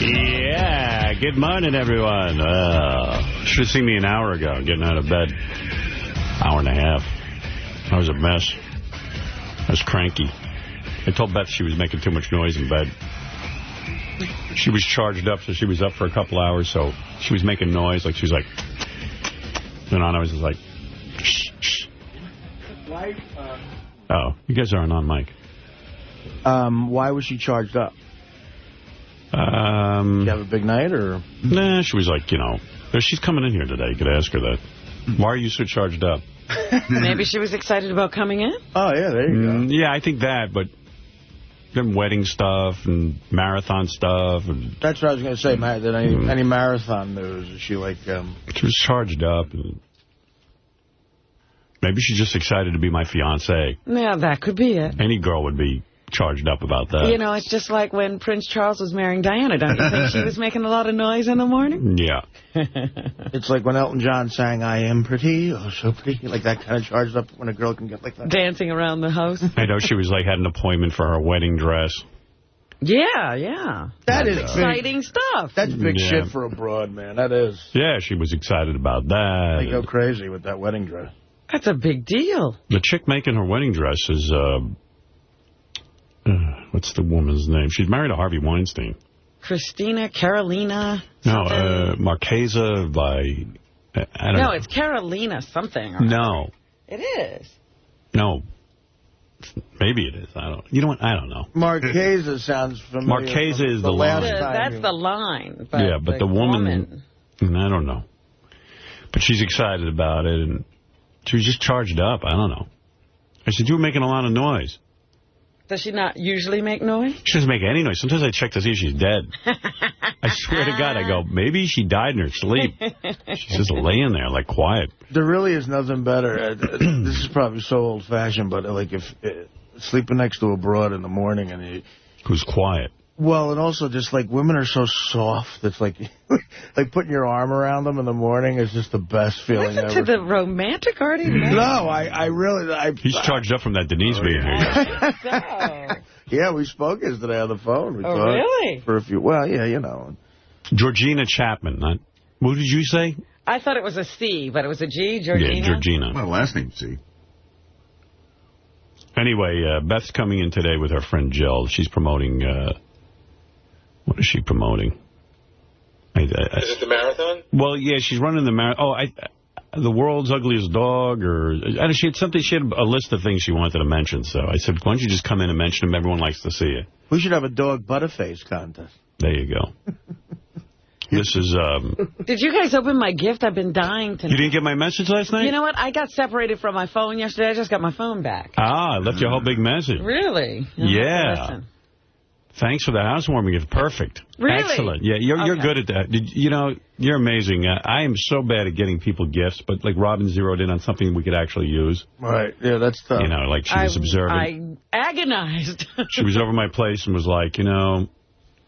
Yeah, good morning, everyone. Should have seen me an hour ago getting out of bed. Hour and a half. I was a mess. I was cranky. I told Beth she was making too much noise in bed. She was charged up, so she was up for a couple hours, so she was making noise, like she was like... And I was just like... Shh, shh. Oh, you guys aren't on mic. Why was she charged up? Did you have a big night, or? Nah, she was like, you know, she's coming in here today. You could ask her that. Why are you so charged up? Maybe she was excited about coming in? Oh, yeah, there you go. Yeah, I think that, but then wedding stuff and marathon stuff. And that's what I was going to say. Any marathon news? Is she like... She was charged up. And maybe she's just excited to be my fiancé. Yeah, that could be it. Any girl would be charged up about that. You know, it's just like when Prince Charles was marrying Diana. Don't you think she was making a lot of noise in the morning? Yeah. It's like when Elton John sang, I am pretty, oh, so pretty. Like that kind of charged up when a girl can get like that. Dancing around the house. I know she was like, had an appointment for her wedding dress. Yeah, yeah. That's exciting stuff. That's big shit for a broad, man. That is. Yeah, she was excited about that. They go crazy with that wedding dress. That's a big deal. The chick making her wedding dress is... what's the woman's name? She's married to Harvey Weinstein. Carolina. No, Marchesa by... I don't know. No, it's Carolina something. No. It is. No. Maybe it is. I don't. You know what? I don't know. Marchesa sounds familiar. Marchesa is the line. That's the line. But yeah, but the woman... I don't know. But she's excited about it, and she was just charged up. I don't know. I said, you were making a lot of noise. Does she not usually make noise? She doesn't make any noise. Sometimes I check to see if she's dead. I swear to God, I go, maybe she died in her sleep. She's just laying there, like, quiet. There really is nothing better. This is probably so old-fashioned, but, like, if sleeping next to a broad in the morning and... Who's quiet. Well, and also just, like, women are so soft. It's like, like putting your arm around them in the morning is just the best feeling ever. Listen to the romantic Artie. No, I really... He's charged up from that Denise being here. Yeah, we spoke yesterday on the phone. We talked really? For a few... Well, yeah, you know. Georgina Chapman. What did you say? I thought it was a C, but it was a G, Georgina? Yeah, Georgina. My last name's C. Anyway, Beth's coming in today with her friend Jill. She's promoting... what is she promoting? Is it the marathon? Well, yeah, she's running the marathon. The World's Ugliest Dog, or she had something. She had a list of things she wanted to mention. So I said, why don't you just come in and mention them? Everyone likes to see it. We should have a dog butterface contest. There you go. This is... Did you guys open my gift? I've been dying to know. You didn't get my message last night? You know what? I got separated from my phone yesterday. I just got my phone back. Ah, I left you a whole big message. Really? Yeah. Thanks for the housewarming. It's perfect. Really? Excellent. Yeah, you're good at that. You know, you're amazing. I am so bad at getting people gifts, but like Robin zeroed in on something we could actually use. Right. Yeah, that's tough. You know, like she was observant. I agonized. She was over my place and was like, you know,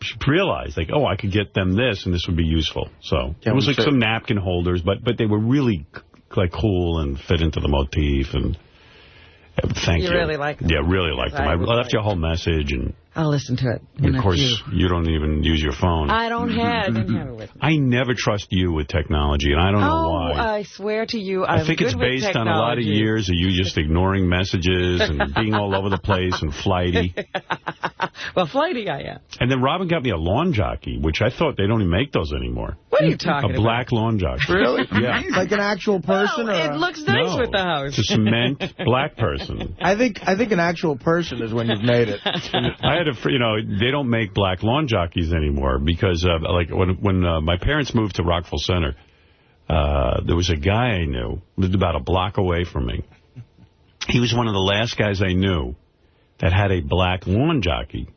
she realized, like, oh, I could get them this, and this would be useful. So it was like some napkin holders, but they were really like cool and fit into the motif. And thank you. You really liked them? Yeah, really liked them. I left you a whole message and. I'll listen to it. And of course, you don't even use your phone. I didn't have it with me. I never trust you with technology, and I don't know why. I swear to you, I think it's based on a lot of years of you just ignoring messages and being all over the place and flighty. Well, flighty I am. And then Robin got me a lawn jockey, which I thought they don't even make those anymore. What are you talking about? A black lawn jockey. Really? Yeah. Like an actual person? Oh, it looks nice with the house. It's a cement black person. I think an actual person is when you've made it. I had a, you know, they don't make black lawn jockeys anymore because, like, when my parents moved to Rockville Center, there was a guy I knew, lived about a block away from me. He was one of the last guys I knew that had a black lawn jockey.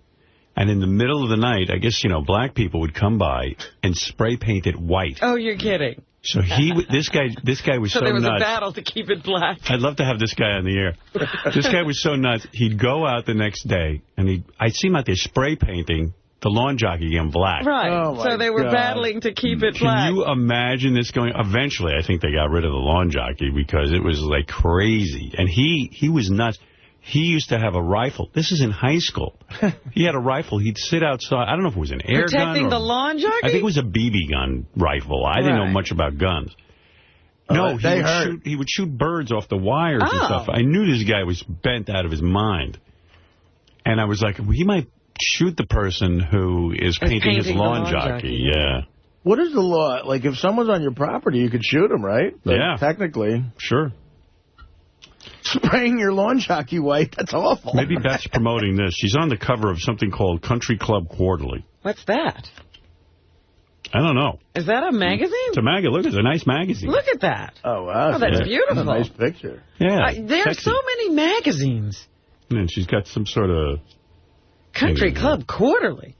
And in the middle of the night, I guess, you know, black people would come by and spray paint it white. Oh, you're kidding. So this guy was so nuts. So there was a battle to keep it black. I'd love to have this guy on the air. This guy was so nuts. He'd go out the next day, and I'd see him out there spray painting the lawn jockey in black. Right. Oh so they were battling to keep it black. Can you imagine this going? Eventually, I think they got rid of the lawn jockey because it was like crazy. And he was nuts. he used to have a rifle. This is in high school. He had a rifle. He'd sit outside. I don't know if it was an air gun. Protecting the lawn jockey? I think it was a BB gun rifle. I didn't know much about guns. No, he would shoot birds off the wires and stuff. I knew this guy was bent out of his mind. And I was like, he might shoot the person who is painting his lawn jockey. Yeah. What is the law? Like, if someone's on your property, you could shoot them, right? Like, yeah. Technically. Sure. Spraying your lawn jockey white, that's awful. Maybe Beth's promoting this. She's on the cover of something called Country Club Quarterly. What's that? I don't know. Is that a magazine? It's a magazine. Look, it's a nice magazine. Look at that. Oh, wow. Oh, that's beautiful. That's a nice picture. Yeah. There are so many magazines. And she's got some sort of... Country Club Quarterly.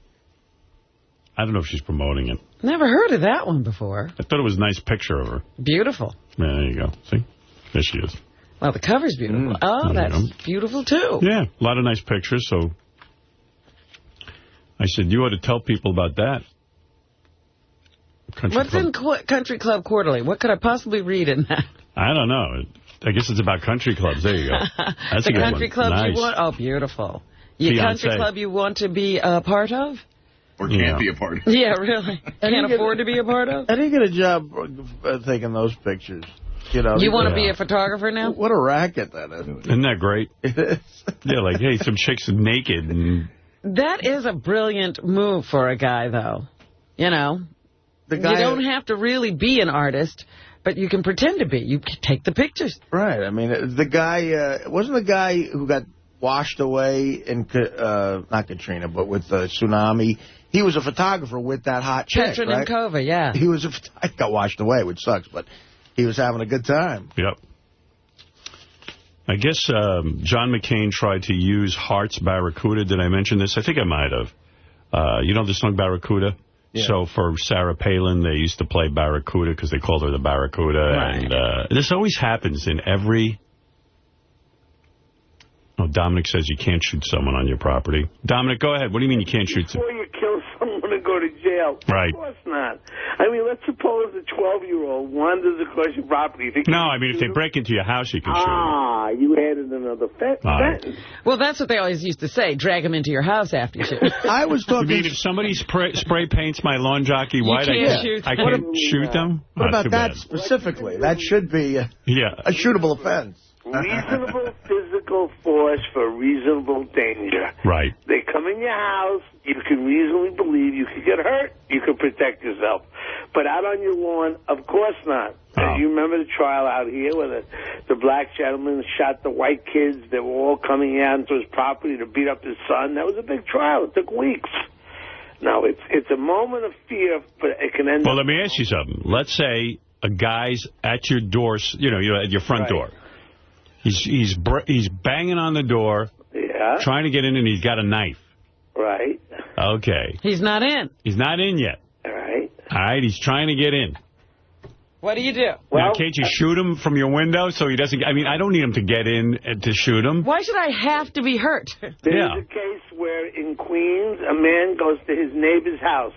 I don't know if she's promoting it. Never heard of that one before. I thought it was a nice picture of her. Beautiful. Yeah, there you go. See? There she is. Well, the cover's beautiful. Oh, that's beautiful, too. Yeah, a lot of nice pictures. So I said, you ought to tell people about that. What's in Country Club Quarterly? What could I possibly read in that? I don't know. I guess it's about country clubs. There you go. That's the a good country one. clubs Nice. you want? Oh, beautiful. Your country club you want to be a part of? Or can't be a part of? Yeah, really. Can't afford to be a part of? I didn't get a job taking those pictures. You know, you want to be a photographer now? What a racket that is. Isn't that great? It is. Yeah, like, hey, some chicks naked. And... That is a brilliant move for a guy, though. You know, you don't have to really be an artist, but you can pretend to be. You can take the pictures. Right. I mean, the guy, wasn't the guy who got washed away in, not Katrina, but with the tsunami, he was a photographer with that hot chick, Petra right? Nemcova, yeah. He got washed away, which sucks, but he was having a good time. Yep. I guess John McCain tried to use Heart's Barracuda. Did I mention this? I think I might have. You know the song Barracuda? Yeah. So for Sarah Palin, they used to play Barracuda because they called her the Barracuda. Right. And this always happens in every... Oh, Dominic says you can't shoot someone on your property. Dominic, go ahead. What do you mean you can't shoot someone? Before you kill someone and go to jail. Right. Of course not. I mean, let's suppose a 12-year-old wanders across your property. No, I mean, if they break into your house, you can shoot them. Ah, you added another sentence. Well, that's what they always used to say, drag them into your house after you shoot. I was talking... You mean if somebody spray paints my lawn jockey white, I can't shoot them? What about that specifically? That should be a shootable offense. Reasonable physical force for reasonable danger. Right. They come in your house, you can reasonably believe you could get hurt, you could protect yourself. But out on your lawn, of course not. You remember the trial out here where the black gentleman shot the white kids that were all coming out into his property to beat up his son? That was a big trial. It took weeks. No, it's a moment of fear, but it can end up... Well, let me ask you something. Let's say a guy's at your door, at your front door. He's banging on the door, trying to get in, and he's got a knife. Right. Okay. He's not in. He's not in yet. All right. All right, he's trying to get in. What do you do? Now, can't you shoot him from your window so he doesn't... I mean, I don't need him to get in to shoot him. Why should I have to be hurt? There's a case where in Queens, a man goes to his neighbor's house,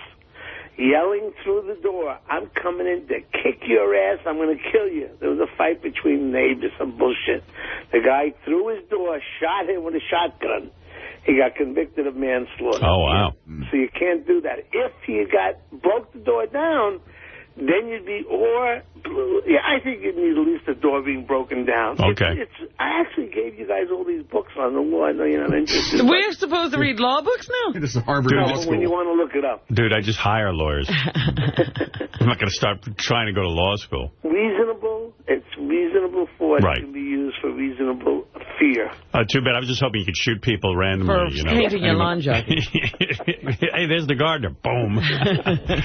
yelling through the door, I'm coming in to kick your ass, I'm going to kill you. There was a fight between neighbors, some bullshit. The guy threw his door, shot him with a shotgun. He got convicted of manslaughter. Oh, wow. So you can't do that. If he broke the door down, then you'd be, I think you'd need at least a door being broken down. Okay. I actually gave you guys all these books on the law. I know you're not interested. We're supposed to read law books now? This is Harvard Law School. When you want to look it up. Dude, I just hire lawyers. I'm not going to start trying to go to law school. It's reasonable force right. can be used for reasonable fear. Too bad. I was just hoping you could shoot people randomly. For painting your lawn jockey. Hey, there's the gardener. Boom.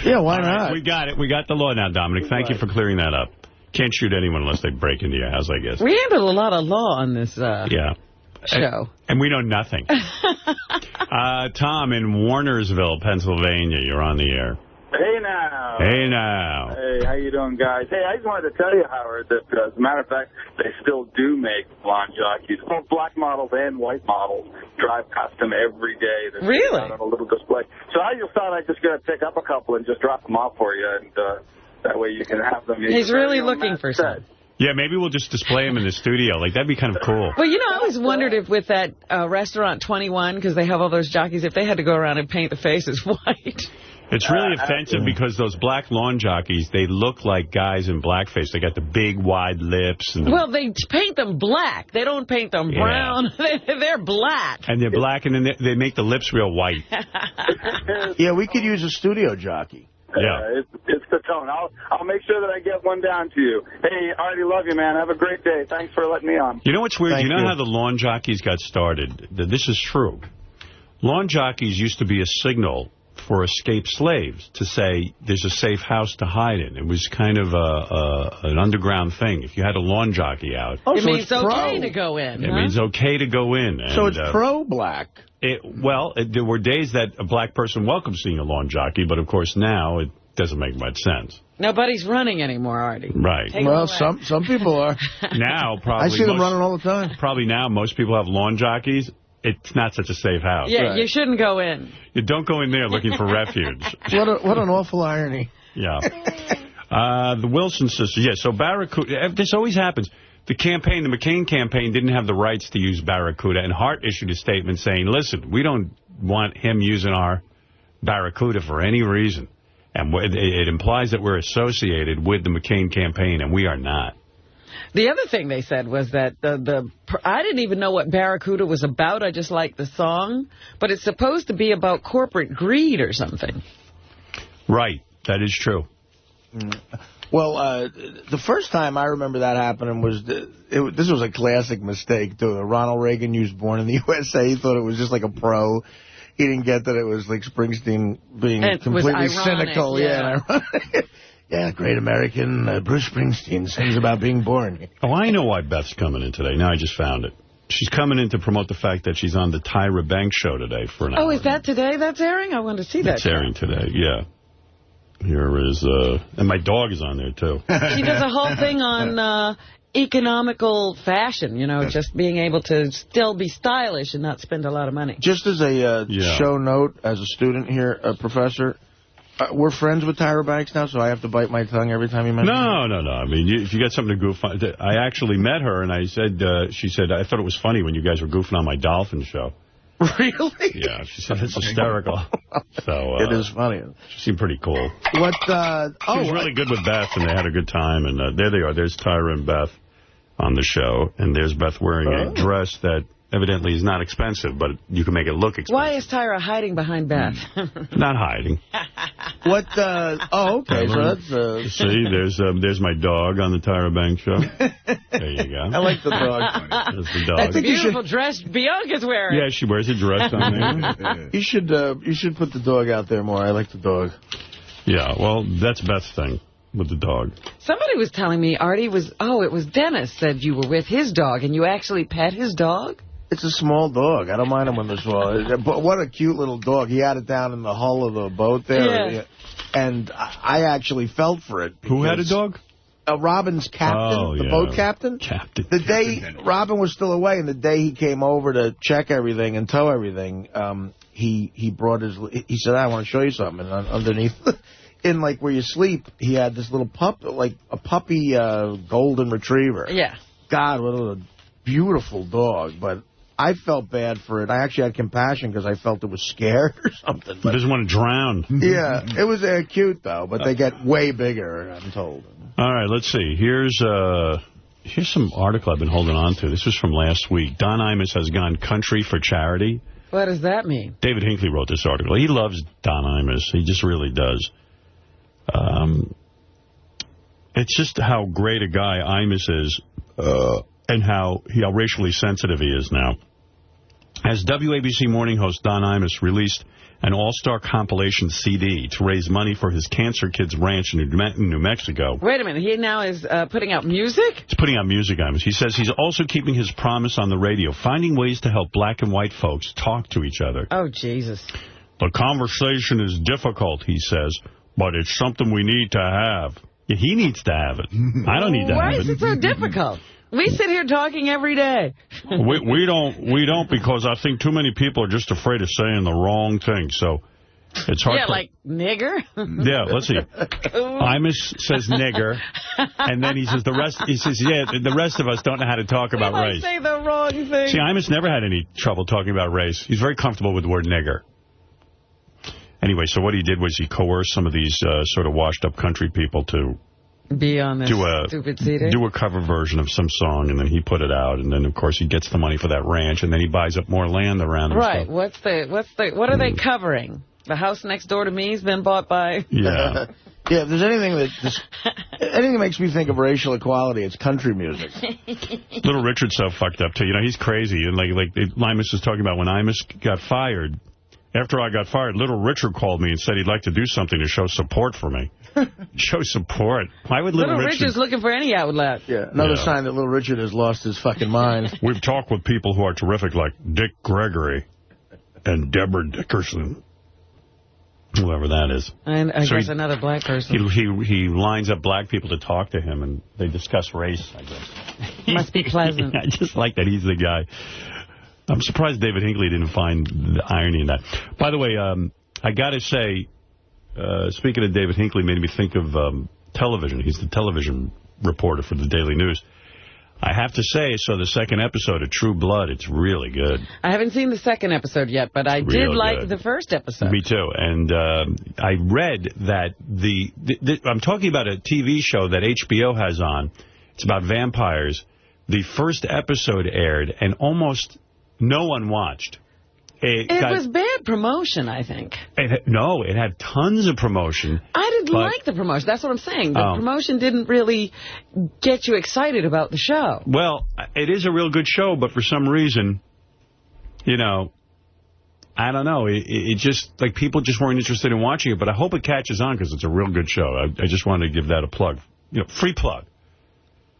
Yeah, why not? We got it. We got the law now, Dominic. Thank you for clearing that up. Can't shoot anyone unless they break into your house, I guess. We handle a lot of law on this show. And we know nothing. Tom in Warnersville, Pennsylvania, you're on the air. Hey, now. Hey, now. Hey, how you doing, guys? Hey, I just wanted to tell you, Howard, that as a matter of fact, they still do make lawn jockeys. Both black models and white models drive custom every day. They're really? On a little display. So I just thought I'd just go pick up a couple and just drop them off for you, and that way you can have them. He's really looking for some. Yeah, maybe we'll just display them in the studio. Like, that'd be kind of cool. Well, you know, I always wondered if with that restaurant 21, because they have all those jockeys, if they had to go around and paint the faces white. It's really offensive because those black lawn jockeys, they look like guys in blackface. They got the big, wide lips. And well, they paint them black. They don't paint them brown. They're black. And they're black, and then they make the lips real white. Yeah, we could use a studio jockey. Yeah. It's the tone. I'll make sure that I get one down to you. Hey, I already love you, man. Have a great day. Thanks for letting me on. You know what's weird? Thank you know you. how the lawn jockeys got started? This is true. Lawn jockeys used to be a signal for escaped slaves to say there's a safe house to hide in. It was kind of an underground thing. If you had a lawn jockey out, It means okay to go in. It means okay to go in. So and, it's pro-black. There were days that a black person welcomed seeing a lawn jockey, but of course now it doesn't make much sense. Nobody's running anymore, Artie. Right. Well, some people are. Now, probably. I see them running all the time. Probably now most people have lawn jockeys. It's not such a safe house. Yeah, right. You shouldn't go in. You don't go in there looking for refuge. What an awful irony. Yeah. The Wilson sisters. Yeah, so Barracuda, this always happens. The McCain campaign didn't have the rights to use Barracuda, and Hart issued a statement saying, listen, we don't want him using our Barracuda for any reason. And it implies that we're associated with the McCain campaign, and we are not. The other thing they said was that I didn't even know what Barracuda was about. I just liked the song. But it's supposed to be about corporate greed or something. Right. That is true. Well, the first time I remember that happening was, this was a classic mistake, too. Ronald Reagan used Born in the USA. He thought it was just like a pro. He didn't get that it was like Springsteen being completely cynical. Yeah. Yeah, great American Bruce Springsteen sings about being born. Oh, I know why Beth's coming in today. Now I just found it. She's coming in to promote the fact that she's on the Tyra Banks show today for an hour. Oh, is that today that's airing? I want to see that. It's airing today, yeah. Here is, and my dog is on there, too. She does a whole thing on economical fashion, you know, just being able to still be stylish and not spend a lot of money. Just as a show note, as a student here, Professor, we're friends with Tyra Banks now, so I have to bite my tongue every time you mention her? No. I mean, if you got something to goof on. I actually met her, and I said, she said, I thought it was funny when you guys were goofing on my dolphin show. Really? Yeah, she said it's hysterical. So it is funny. She seemed pretty cool. What? She was really good with Beth, and they had a good time. And there they are. There's Tyra and Beth on the show, and there's Beth wearing a dress that evidently is not expensive, but you can make it look expensive. Why is Tyra hiding behind Beth? Not hiding. What? Oh, okay. So that's. See, there's my dog on the Tyra Banks show. There you go. I like the dog. There's the dog. That's a beautiful dress Bianca's wearing. Yeah, she wears a dress on there. You should put the dog out there more. I like the dog. Yeah, well, that's Beth's thing with the dog. Somebody was telling me Artie was. Oh, it was Dennis said you were with his dog, and you actually pet his dog. It's a small dog. I don't mind him when they're small. But what a cute little dog. He had it down in the hull of the boat there. Yeah. And I actually felt for it. Who had a dog? Robin's captain, the boat captain. The day Robin was still away, and the day he came over to check everything and tow everything, he brought his. He said, "I want to show you something." And underneath, in like where you sleep, he had this little like a puppy golden retriever. Yeah. God, what a beautiful dog, but I felt bad for it. I actually had compassion because I felt it was scared or something. But it doesn't want to drown. Yeah, it was cute, though, but they get way bigger, I'm told. All right, let's see. Here's some article I've been holding on to. This was from last week. Don Imus has gone country for charity. What does that mean? David Hinckley wrote this article. He loves Don Imus. He just really does. It's just how great a guy Imus is. And how racially sensitive he is now. As WABC morning host Don Imus released an all-star compilation CD to raise money for his Cancer Kids Ranch in New Mexico. Wait a minute. He now is putting out music? He's putting out music, Imus. He says he's also keeping his promise on the radio, finding ways to help black and white folks talk to each other. Oh, Jesus. The conversation is difficult, he says, but it's something we need to have. Yeah, he needs to have it. I don't need to have it. Why is it so difficult? We sit here talking every day. We don't because I think too many people are just afraid of saying the wrong thing. So It's hard. Yeah, like nigger. Yeah, let's see. Imus says nigger, and then he says the rest of us don't know how to talk about race. Say the wrong thing. See, Imus never had any trouble talking about race. He's very comfortable with the word nigger. Anyway, so what he did was he coerced some of these sort of washed-up country people to be on this stupid CD. Do a cover version of some song, and then he put it out, and then of course he gets the money for that ranch, and then he buys up more land around it. Right. What are they covering? The house next door to me's been bought by. Yeah. Yeah. If there's anything that makes me think of racial equality, it's country music. Little Richard's so fucked up too. You know, he's crazy, and like Imus was talking about when Imus got fired. After I got fired, Little Richard called me and said he'd like to do something to show support for me. Show support? Why would Little Richard's looking for any outlet. Yeah, another sign that Little Richard has lost his fucking mind. We've talked with people who are terrific, like Dick Gregory and Deborah Dickerson. Whoever that is. And I guess another black person. He lines up black people to talk to him, and they discuss race, I guess. Must be pleasant. I just like that he's the guy. I'm surprised David Hinckley didn't find the irony in that. By the way, I got to say, speaking of David Hinckley, made me think of television. He's the television reporter for the Daily News. I have to say, I saw the second episode of True Blood. It's really good. I haven't seen the second episode yet, but I did like the first episode. Me too. And I read that I'm talking about a TV show that HBO has on. It's about vampires. The first episode aired, and almost no one watched. It was bad promotion, I think. No, it had tons of promotion. I didn't like the promotion. That's what I'm saying. The promotion didn't really get you excited about the show. Well, it is a real good show, but for some reason, you know, I don't know. It just, like, people just weren't interested in watching it, but I hope it catches on because it's a real good show. I just wanted to give that a plug. You know, free plug.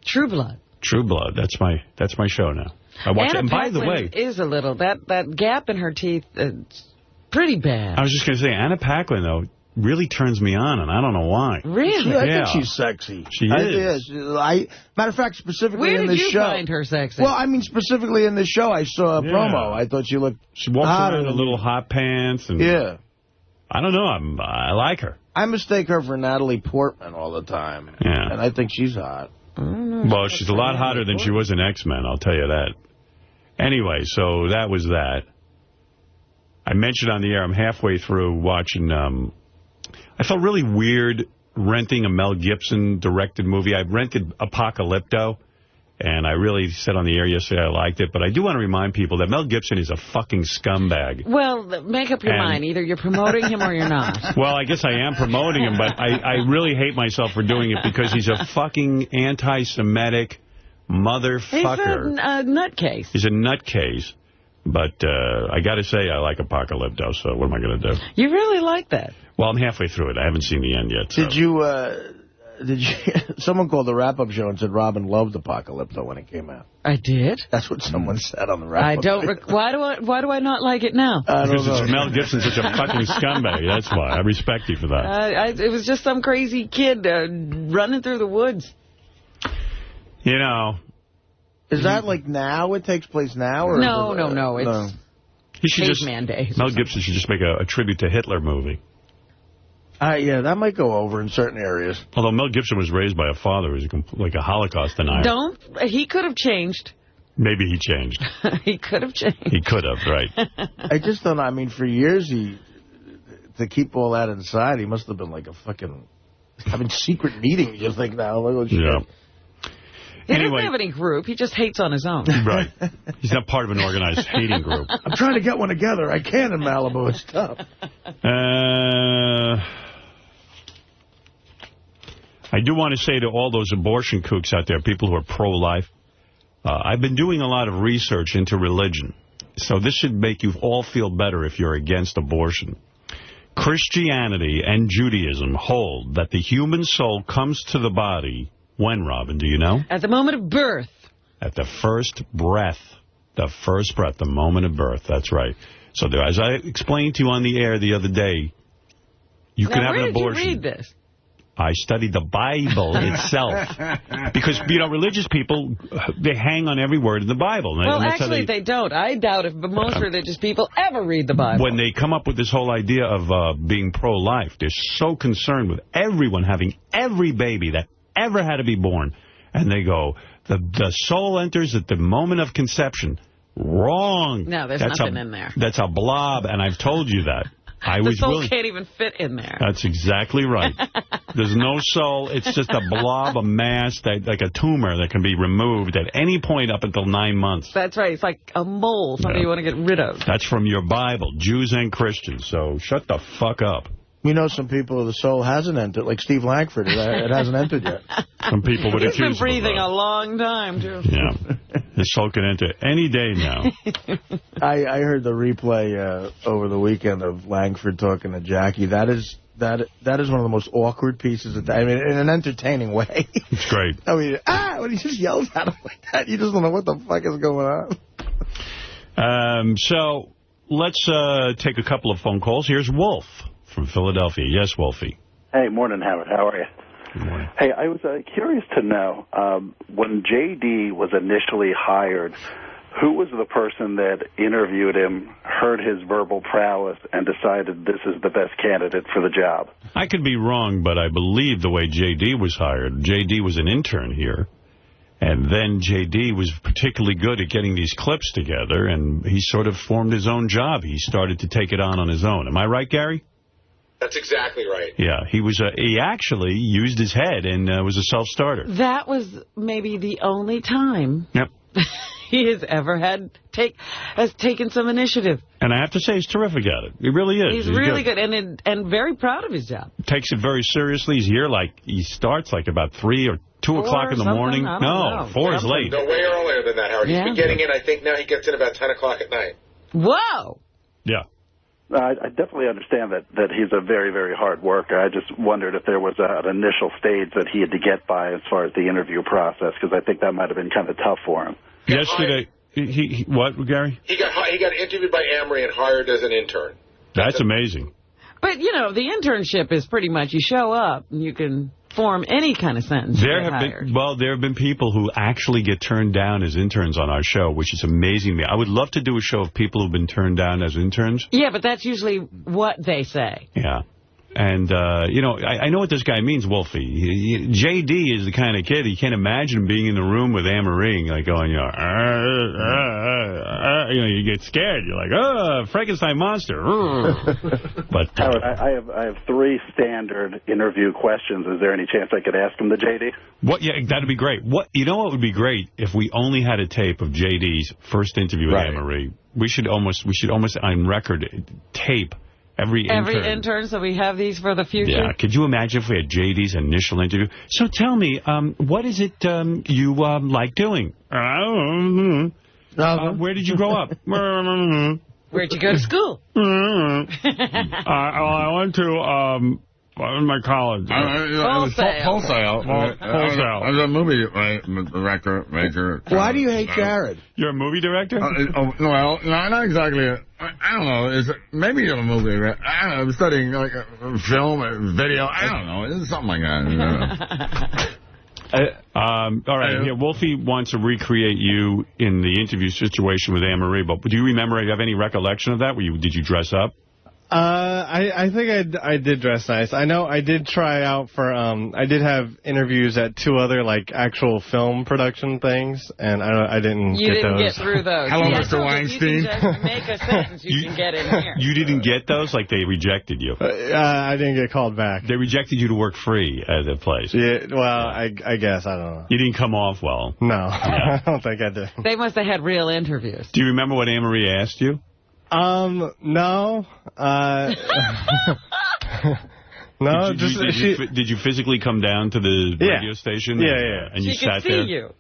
True Blood. True Blood. That's my show now. I watch it. And by the way, is a little that gap in her teeth. It's pretty bad. I was just going to say, Anna Paquin though really turns me on, and I don't know why. Really? I think she's sexy. She is. Matter of fact, specifically in this show. Where did you find her sexy? Well, I mean, specifically in this show, I saw a promo. I thought she looked. She walks around in little hot pants, and I don't know. I like her. I mistake her for Natalie Portman all the time. Yeah, and I think she's hot. Well, she's a lot hotter than she was in X-Men, I'll tell you that. Anyway, so that was that. I mentioned on the air, I'm halfway through watching, I felt really weird renting a Mel Gibson directed movie. I rented Apocalypto, and I really said on the air yesterday I liked it, but I do want to remind people that Mel Gibson is a fucking scumbag. Well, make up your mind. Either you're promoting him or you're not. Well, I guess I am promoting him, but I really hate myself for doing it because he's a fucking anti-Semitic motherfucker. He's a nutcase. He's a nutcase. But I got to say, I like Apocalypto, so what am I going to do? You really like that? Well, I'm halfway through it. I haven't seen the end yet. So. Did you? Someone called the wrap-up show and said Robin loved Apocalypto when it came out. I did? That's what someone said on the wrap-up. I don't. Why do I not like it now? Because it's Mel Gibson, such a fucking scumbag. That's why. I respect you for that. It was just some crazy kid running through the woods. You know. Is that like now? It takes place now? Or no. It's caveman days. Mel Gibson should just make a tribute to Hitler movie. Yeah, that might go over in certain areas. Although Mel Gibson was raised by a father who was like a Holocaust denier. He could have changed. Maybe he changed. He could have changed. He could have, right. I just don't know. I mean, for years, to keep all that inside, he must have been like a fucking having secret meetings. You think now, look shit. Yeah. He doesn't have any group. He just hates on his own. Right. He's not part of an organized hating group. I'm trying to get one together. I can't in Malibu. It's tough. I do want to say to all those abortion kooks out there, people who are pro-life, I've been doing a lot of research into religion. So this should make you all feel better if you're against abortion. Christianity and Judaism hold that the human soul comes to the body when, Robin, do you know? At the moment of birth. At the first breath. The first breath, the moment of birth. That's right. So there, as I explained to you on the air the other day, you can have an abortion. Where did you read this? I studied the Bible itself. Because, religious people, they hang on every word in the Bible. Well, actually, they don't. I doubt if most religious people ever read the Bible. When they come up with this whole idea of being pro-life, they're so concerned with everyone having every baby that ever had to be born. And they go, the soul enters at the moment of conception. Wrong. No, there's nothing in there. That's a blob, and I've told you that. The soul can't even fit in there. That's exactly right. There's no soul. It's just a blob, a mass, like a tumor that can be removed at any point up until 9 months. That's right. It's like a mole, something you want to get rid of. That's from your Bible, Jews and Christians. So shut the fuck up. We know some people the soul hasn't entered, like Steve Langford. It hasn't entered yet. Some people would accuse him. He's been breathing a long time, too. Yeah. His soul can enter any day now. I heard the replay over the weekend of Langford talking to Jackie. That is one of the most awkward pieces in an entertaining way. It's great. When he just yells at him like that, you just don't know what the fuck is going on. So let's take a couple of phone calls. Here's Wolf from Philadelphia. Yes, Wolfie. Hey, morning, Howard. How are you? Good morning. Hey, I was curious to know, when J.D. was initially hired, who was the person that interviewed him, heard his verbal prowess, and decided this is the best candidate for the job? I could be wrong, but I believe the way J.D. was hired, J.D. was an intern here, and then J.D. was particularly good at getting these clips together, and he sort of formed his own job. He started to take it on his own. Am I right, Gary? That's exactly right. Yeah, he actually used his head and was a self-starter. That was maybe the only time he has ever has taken some initiative. And I have to say, he's terrific at it. He really is. He's really good and very proud of his job. Takes it very seriously. He's here he starts about 3 or 2 o'clock in the morning. No, 4 is late. No, way earlier than that, Howard. He's been getting in, I think now he gets in about 10 o'clock at night. Whoa! Yeah. I definitely understand that he's a very, very hard worker. I just wondered if there was an initial stage that he had to get by as far as the interview process, because I think that might have been kind of tough for him. Yesterday, what, Gary? He got interviewed by Amory and hired as an intern. That's amazing. But, the internship is pretty much you show up and you can form any kind of sentence. There have been people who actually get turned down as interns on our show, which is amazing. I would love to do a show of people who've been turned down as interns. Yeah, but that's usually what they say. Yeah. And, I know what this guy means, Wolfie. J.D. is the kind of kid, he can't imagine being in the room with Amory, going, you get scared. You're like, Frankenstein monster. But Howard, I have 3 standard interview questions. Is there any chance I could ask him to J.D.? Yeah, that'd be great. You know what would be great? If we only had a tape of J.D.'s first interview with Amory. We should almost on record tape Every intern, so we have these for the future? Yeah. Could you imagine if we had J.D.'s initial interview? So tell me, what is it you like doing? Where did you grow up? Where'd you go to school? I went to... my college. Wholesale. I was a movie director. Why do you hate Jared? You're a movie director? Well, not exactly. I don't know. Maybe you're a movie director. I don't know. I'm studying film or video. I don't know. It's something like that. All right. Wolfie wants to recreate you in the interview situation with Anne-Marie. But do you remember? Do you have any recollection of that? Did you dress up? I think I did dress nice. I know I did try out for, I did have interviews at 2 other, actual film production things, and I didn't get those. You didn't get through those. Hello, Mr. Weinstein. You can just make a sentence, you can get in here. You didn't get those? They rejected you? I didn't get called back. They rejected you to work free at the place? Yeah, well, I guess, I don't know. You didn't come off well? No, I don't think I did. They must have had real interviews. Do you remember what Anne-Marie asked you? No. No, did you physically come down to the radio station? Yeah. And you sat there? She could see you.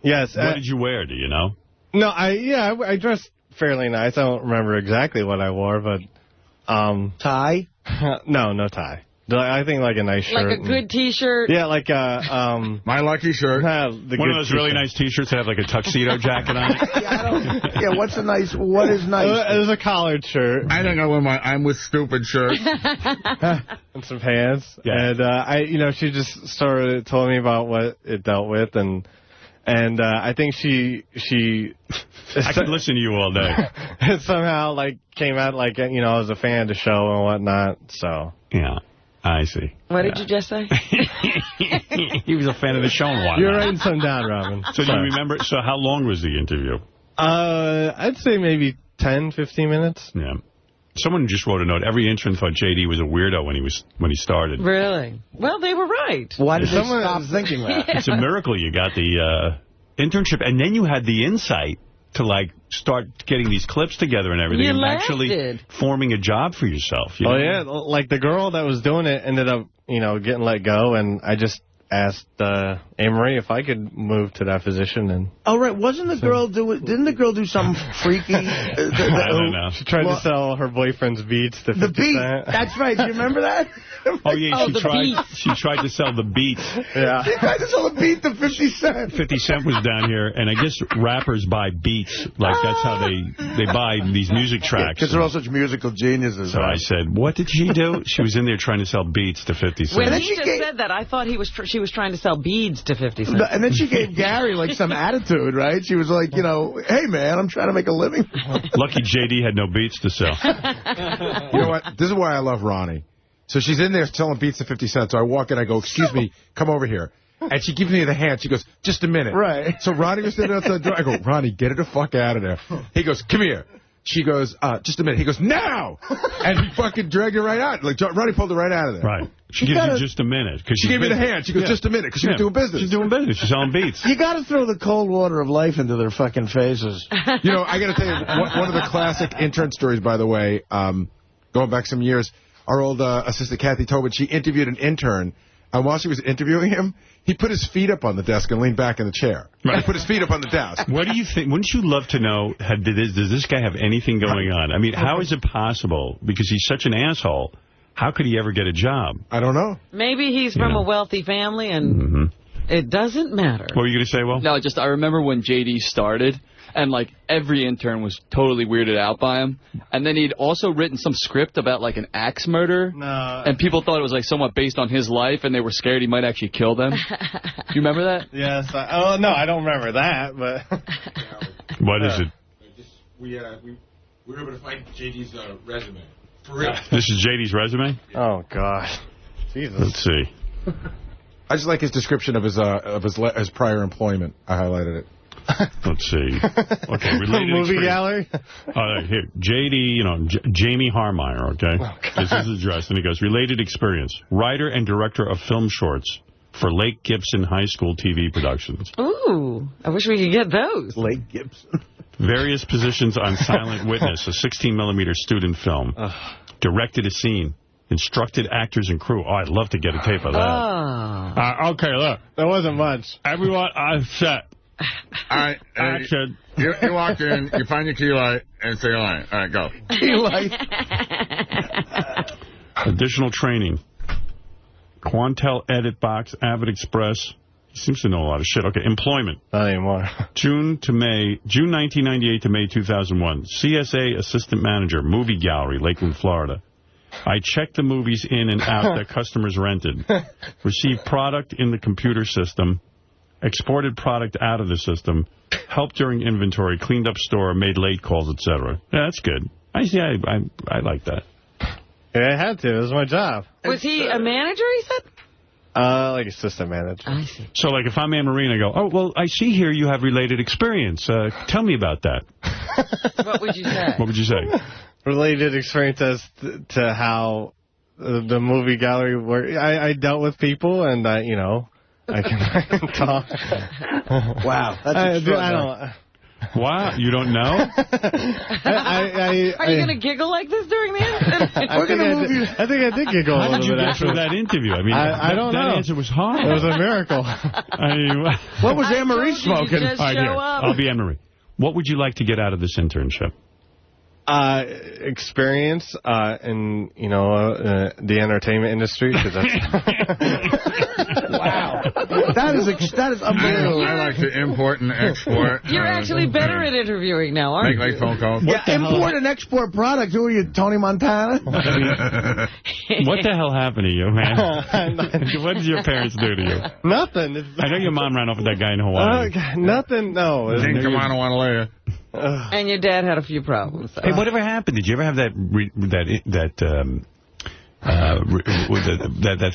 Yes. What did you wear? Do you know? No, I dressed fairly nice. I don't remember exactly what I wore, but... Tie? No tie. I think like a nice shirt. Like a good T-shirt? Yeah, like a... My lucky shirt. One of those really nice T-shirts that have like a tuxedo jacket on it. What is nice? It was a collared shirt. I think I wear my I'm with stupid shirt. And some pants. Yeah. And, she just sort of told me about what it dealt with, and I think she I could listen to you all day. It somehow, came out as a fan of the show and whatnot, so... Yeah. I see. What did you just say? He was a fan of the show and whatnot. You're writing some down, Robin. So do you remember? So how long was the interview? I'd say maybe 10, 15 minutes. Yeah. Someone just wrote a note. Every intern thought J.D. was a weirdo when he started. Really? Well, they were right. Why did someone stop thinking that? Yeah. It's a miracle you got the internship, and then you had the insight to start getting these clips together and everything, and actually forming a job for yourself. Oh yeah, like the girl that was doing it ended up, getting let go, and I just asked Anne-Marie if I could move to that position. And oh right, wasn't the girl didn't the girl do something freaky? I don't know. She tried to sell her boyfriend's beats to 50 Cent. The beat, that's right. Do you remember that? Oh yeah, she tried to sell the beats. Yeah, she tried to sell the beat to 50 Cent. 50 Cent was down here, and I guess rappers buy beats. That's how they buy these music tracks. Because they're all such musical geniuses. So I said, what did she do? She was in there trying to sell beats to 50 Cent. When he just said that, I thought she was trying to sell beads to 50 Cent. And then she gave Gary some attitude, right? She was like, hey man, I'm trying to make a living. Lucky J.D. had no beats to sell. You know what? This is why I love Ronnie. So she's in there selling beats to 50 Cent. So I walk in, I go, excuse me, come over here. And she gives me the hand. She goes, just a minute. Right. So Ronnie was sitting outside the door. I go, Ronnie, get her the fuck out of there. He goes, come here. She goes, just a minute. He goes, now! And he fucking dragged her right out. Ronnie pulled her right out of there. Right. She gives you just a minute. She gave me the hand. She goes, just a minute, because she was doing business. She's doing business. She's selling beats. You got to throw the cold water of life into their fucking faces. I got to tell you, one of the classic intern stories, by the way, going back some years, our old assistant, Kathy Tobin, she interviewed an intern, and while she was interviewing him, he put his feet up on the desk and leaned back in the chair. Right. He put his feet up on the desk. What do you think? Wouldn't you love to know, does this guy have anything going on? I mean, how is it possible? Because he's such an asshole. How could he ever get a job? I don't know. Maybe he's from a wealthy family, and it doesn't matter. What were you going to say, Will? No, I remember when J.D. started, and, every intern was totally weirded out by him. And then he'd also written some script about, an axe murder. No. And people thought it was, somewhat based on his life, and they were scared he might actually kill them. Do you remember that? Yes. No, I don't remember that, but... What is it? We were able to find J.D.'s resume. For real. This is J.D.'s resume? Oh, God. Jesus. Let's see. I just like his description of his prior employment. I highlighted it. Let's see. Okay, related movie gallery? Here, J.D., Jamie Harmeyer, okay? This is his address, and he goes, related experience, writer and director of film shorts for Lake Gibson High School TV productions. Ooh, I wish we could get those. Lake Gibson. Various positions on Silent Witness, a 16mm student film. Directed a scene. Instructed actors and crew. Oh, I'd love to get a tape of that. Okay, look. There wasn't much. Everyone on set. All right. Action. You walk in, you find your key light, and say, all right, go. Key light. Additional training. Quantel Edit Box, Avid Express. He seems to know a lot of shit. Okay, employment. Not anymore. June 1998 to May 2001. CSA Assistant Manager, Movie Gallery, Lakeland, Florida. I checked the movies in and out that customers rented. Received product in the computer system. Exported product out of the system. Helped during inventory. Cleaned up store. Made late calls, etc. Yeah, that's good. I like that. Yeah, I had to. It was my job. Was he a manager, he said? Like assistant manager. I see. So, if I'm Anne-Marie and I go, oh, well, I see here you have related experience. Tell me about that. What would you say? What would you say? Related experience as to how the movie gallery worked. I dealt with people, and, I can talk. Wow. That's extraordinary. Wow, you don't know? Are you going to giggle like this during the interview? I think I did giggle a little bit. How did you get through that interview? I mean, I don't know. That answer was hard. It was a miracle. What was Anne-Marie smoking? I'll be Anne-Marie. What would you like to get out of this internship? Experience in, the entertainment industry. Cause that's wow. That is unbelievable. I like to import and export. You're actually better at interviewing now, aren't you? Make phone calls. Import and export products. Who are you, Tony Montana? What the hell happened to you, man? What did your parents do to you? Nothing. I know your mom ran off with that guy in Hawaii. Nothing, no. And your dad had a few problems. So. Hey, whatever happened? Did you ever have that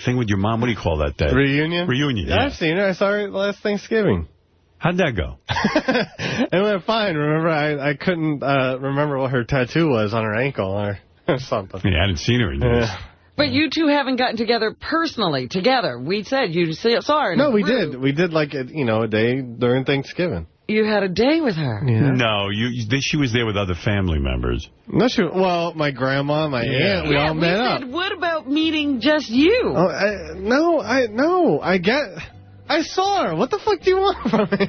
thing with your mom? What do you call that? Reunion? Reunion, yeah. I've seen her. I saw her last Thanksgiving. How'd that go? It went fine. Remember, I couldn't remember what her tattoo was on her ankle or something. Yeah, I hadn't seen her in years. But you two haven't gotten together personally, together. We said you saw her. No, we did. We did like, a day during Thanksgiving. You had a day with her. Yeah. No, she was there with other family members. No, well, my grandma, my aunt, we all met up. What about meeting just you? I saw her. What the fuck do you want from me?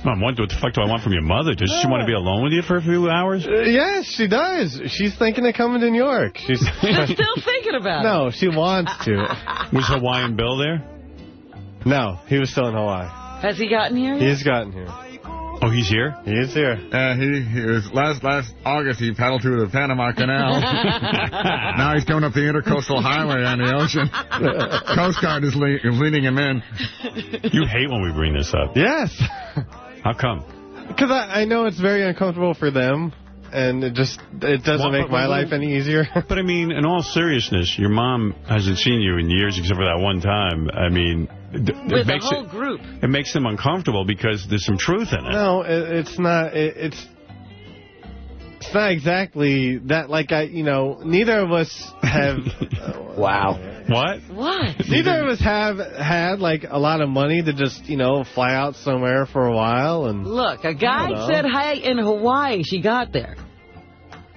Mom, what the fuck do I want from your mother? Does she want to be alone with you for a few hours? Yes, she does. She's thinking of coming to New York. She's still thinking about it. No, she wants to. Was Hawaiian Bill there? No, he was still in Hawaii. Has he gotten here yet? He's gotten here. Oh, he's here? He is here. He was last August. He paddled through the Panama Canal. Now he's coming up the Intercoastal Highway on the ocean. Coast Guard is leading him in. You hate when we bring this up. Yes. How come? Because I know it's very uncomfortable for them, and it doesn't make my life any easier. But I mean, in all seriousness, your mom hasn't seen you in years except for that one time. I mean, with the whole group. It makes them uncomfortable because there's some truth in it. No, it's not. It's not exactly that. Like neither of us have. Wow. What? Neither of us have had like a lot of money to just fly out somewhere for a while and. Look, a guy said hi in Hawaii. She got there.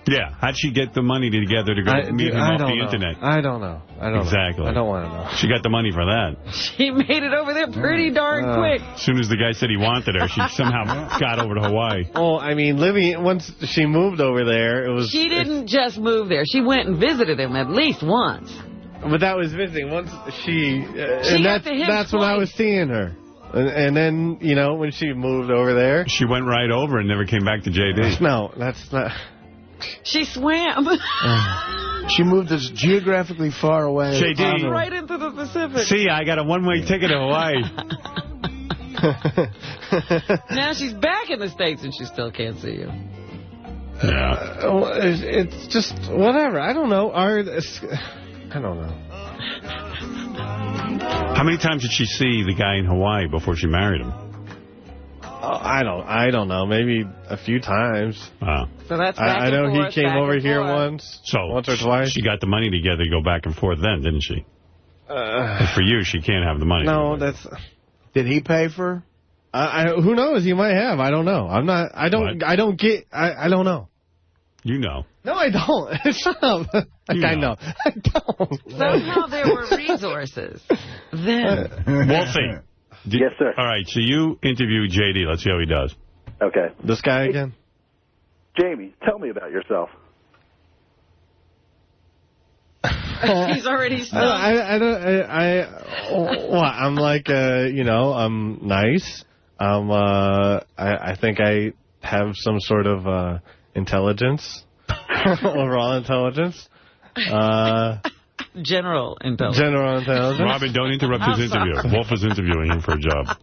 Yeah, how'd she get the money together to go meet him off the internet? I don't know. Exactly. I don't want to know. She got the money for that. She made it over there pretty darn quick. As soon as the guy said he wanted her, she somehow got over to Hawaii. Oh, I mean, once she moved over there, it was... She didn't just move there. She went and visited him at least once. But that was visiting. Once she and that's when I was seeing her. And then, when she moved over there... She went right over and never came back to J.D. No, that's not... She swam. She moved us geographically far away. J.D. Right into the Pacific. See, I got a one-way ticket to Hawaii. Now she's back in the States and she still can't see you. Yeah. It's just whatever. I don't know. I don't know. How many times did she see the guy in Hawaii before she married him? I don't know. Maybe a few times. So that's back I know he came over here once or twice. She got the money together to go back and forth then, didn't she? And for you, she can't have the money. No, that's... Did he pay for? Who knows? He might have. I don't know. I don't know. You know. No, I don't. Shut up. I know. I don't. Somehow there were resources. Then. Wolfie. Yes, sir. All right, so you interview J.D. Let's see how he does. Okay. This guy again? Jamie, tell me about yourself. He's already stuck. I'm like, I'm nice. I think I have some sort of intelligence, overall intelligence. General intelligence. General intelligence. Robin, don't interrupt his interview. Wolf is interviewing him for a job.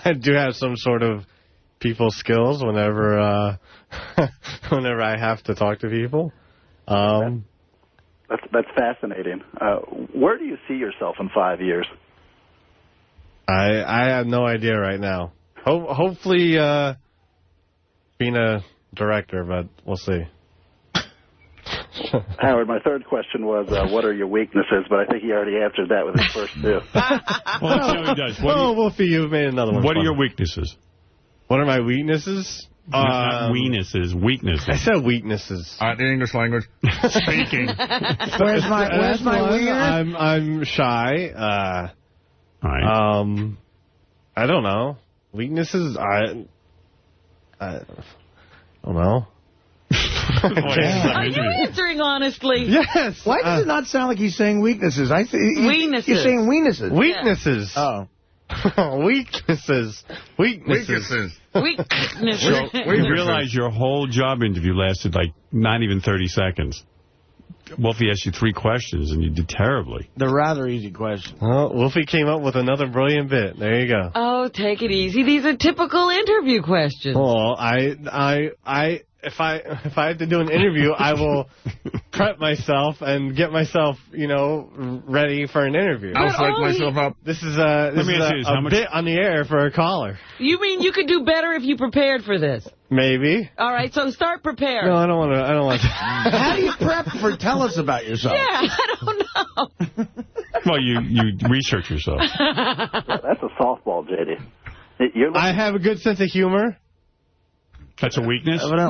I do have some sort of people skills whenever whenever I have to talk to people. That's fascinating. Where do you see yourself in 5 years? I have no idea right now. Hopefully being a director, but we'll see. Howard, my third question was, what are your weaknesses? But I think he already answered that with his first two. Well, let's see how he does. Wolfie, you've made another one. What are your weaknesses? What are my weaknesses? Not weaknesses, weaknesses. I said weaknesses. The English language. Speaking. Where's my wiener? I'm shy. All right. I don't know. Weaknesses, I don't know. Are you answering honestly? Yes. Why does it not sound like he's saying weaknesses? Weaknesses. He's saying weaknesses. Weaknesses. Oh. Weaknesses. Weaknesses. You realize your whole job interview lasted like not even 30 seconds. Wolfie asked you 3 questions, and you did terribly. They're rather easy questions. Well, Wolfie came up with another brilliant bit. There you go. Oh, take it easy. These are typical interview questions. Well, if I have to do an interview, I will prep myself and get myself, ready for an interview. I'll psych myself up. This is a bit on the air for a caller. You mean you could do better if you prepared for this? Maybe. All right, so start prepared. No, I don't want to. How do you prep for tell us about yourself? Yeah, I don't know. Well, you research yourself. That's a softball, JD. I have a good sense of humor. That's a weakness? No, it's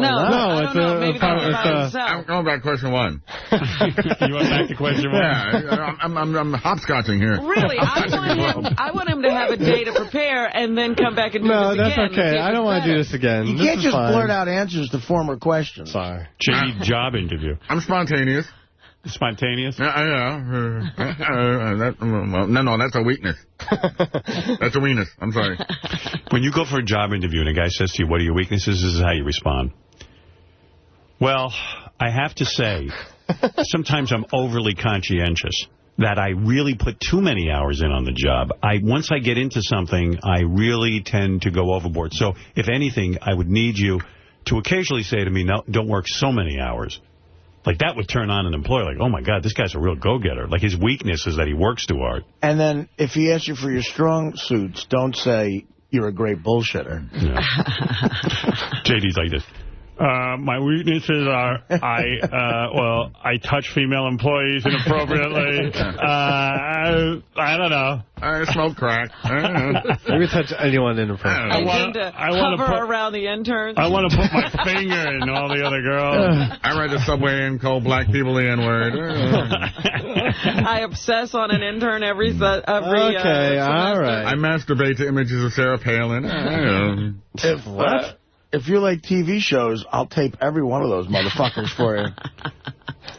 I'm going back to question 1. You went back to question 1? Yeah, I'm hopscotching here. Really? I want him to have a day to prepare and then come back and do this again. No, that's okay. I don't want to do this again. You can't just blurt out answers to former questions. Sorry. JD job interview. I'm spontaneous. Spontaneous? Yeah. No, that's a weakness. That's a weakness. I'm sorry. When you go for a job interview and a guy says to you, what are your weaknesses? This is how you respond. Well, I have to say, sometimes I'm overly conscientious, that I really put too many hours in on the job. Once I get into something, I really tend to go overboard. So, if anything, I would need you to occasionally say to me, no, don't work so many hours. Like, that would turn on an employer, like, oh, my God, this guy's a real go-getter. Like, his weakness is that he works too hard. And then, if he asks you for your strong suits, don't say you're a great bullshitter. Yeah. JD's like this. My weaknesses are I touch female employees inappropriately. I don't know. I smoke crack. Maybe touch anyone inappropriately. I tend to hover around the interns. I want to put my finger in all the other girls. I ride the subway and call black people the N-word. I obsess on an intern every Okay, all right. I masturbate to images of Sarah Palin. If you like TV shows, I'll tape every one of those motherfuckers for you.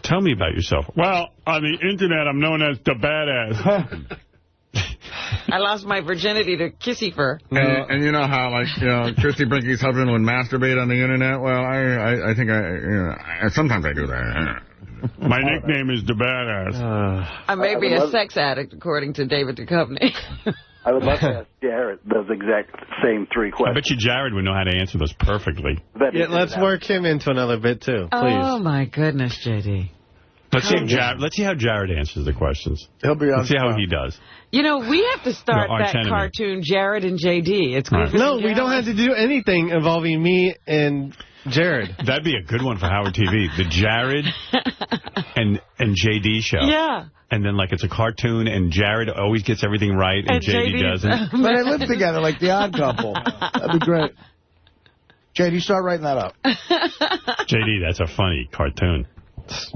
Tell me about yourself. Well, on the Internet, I'm known as the badass. I lost my virginity to Kissy Fur. And you know how, Christy Brinkley's husband would masturbate on the Internet? Well, I think sometimes I do that. My nickname is the badass. I may be a sex addict, according to David Duchovny. I would love to ask Jared those exact same 3 questions. I bet you Jared would know how to answer those perfectly. Yeah, let's work him into another bit, too, please. Oh, my goodness, JD. Let's see how Jared answers the questions. He'll be on. Let's see how he does. We have to start that cartoon, Jared and JD. It's Griffith No, we don't have to do anything involving me and Jared. That'd be a good one for Howard TV. The Jared and JD show. Yeah. And then, it's a cartoon, and Jared always gets everything right, and JD doesn't. But they live together like the Odd Couple. That'd be great. JD, start writing that up. JD, that's a funny cartoon.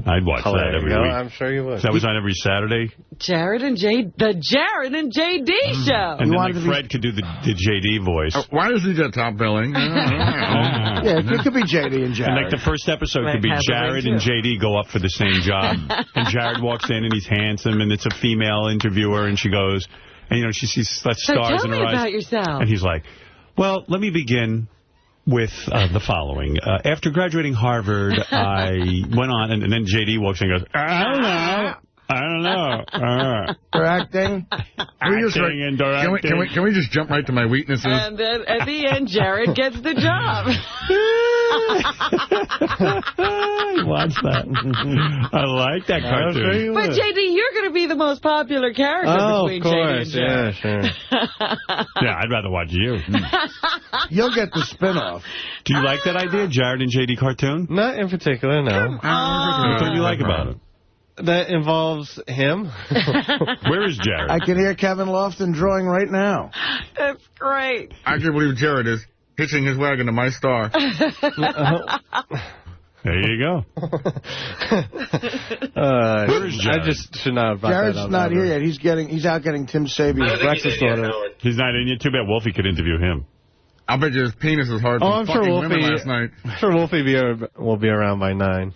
I'd watch that every week. I'm sure you would. That was on every Saturday. The Jared and JD show. And then Fred could do the JD voice. Why does he get top billing? Yeah, it could be JD and Jared. And the first episode could be Jared and JD go up for the same job. And Jared walks in and he's handsome and it's a female interviewer and she goes, and she sees stars in her eyes. Tell me about yourself. And he's like, well, let me begin with the following. After graduating Harvard, I went on, and then JD walks in and goes, I don't know. Directing? Acting and directing. Can we just jump right to my weaknesses? And then at the end, Jared gets the job. Watch that. I like that cartoon. But JD, you're going to be the most popular character between JD and Jared. Yeah, sure. Yeah, I'd rather watch you. You'll get the spinoff. Do you like that idea, Jared and JD cartoon? Not in particular, no. What do you like about it? That involves him. Where is Jared? I can hear Kevin Lofton drawing right now. That's great. I can't believe Jared is hitching his wagon to my star. There you go. Where is Jared? I just should not have brought Jared's that up. not here yet. He's out getting Tim Sabian's breakfast order. He's not in yet. Too bad Wolfie could interview him. I bet you his penis is hard from fucking women last night. I'm sure Wolfie will be around by 9.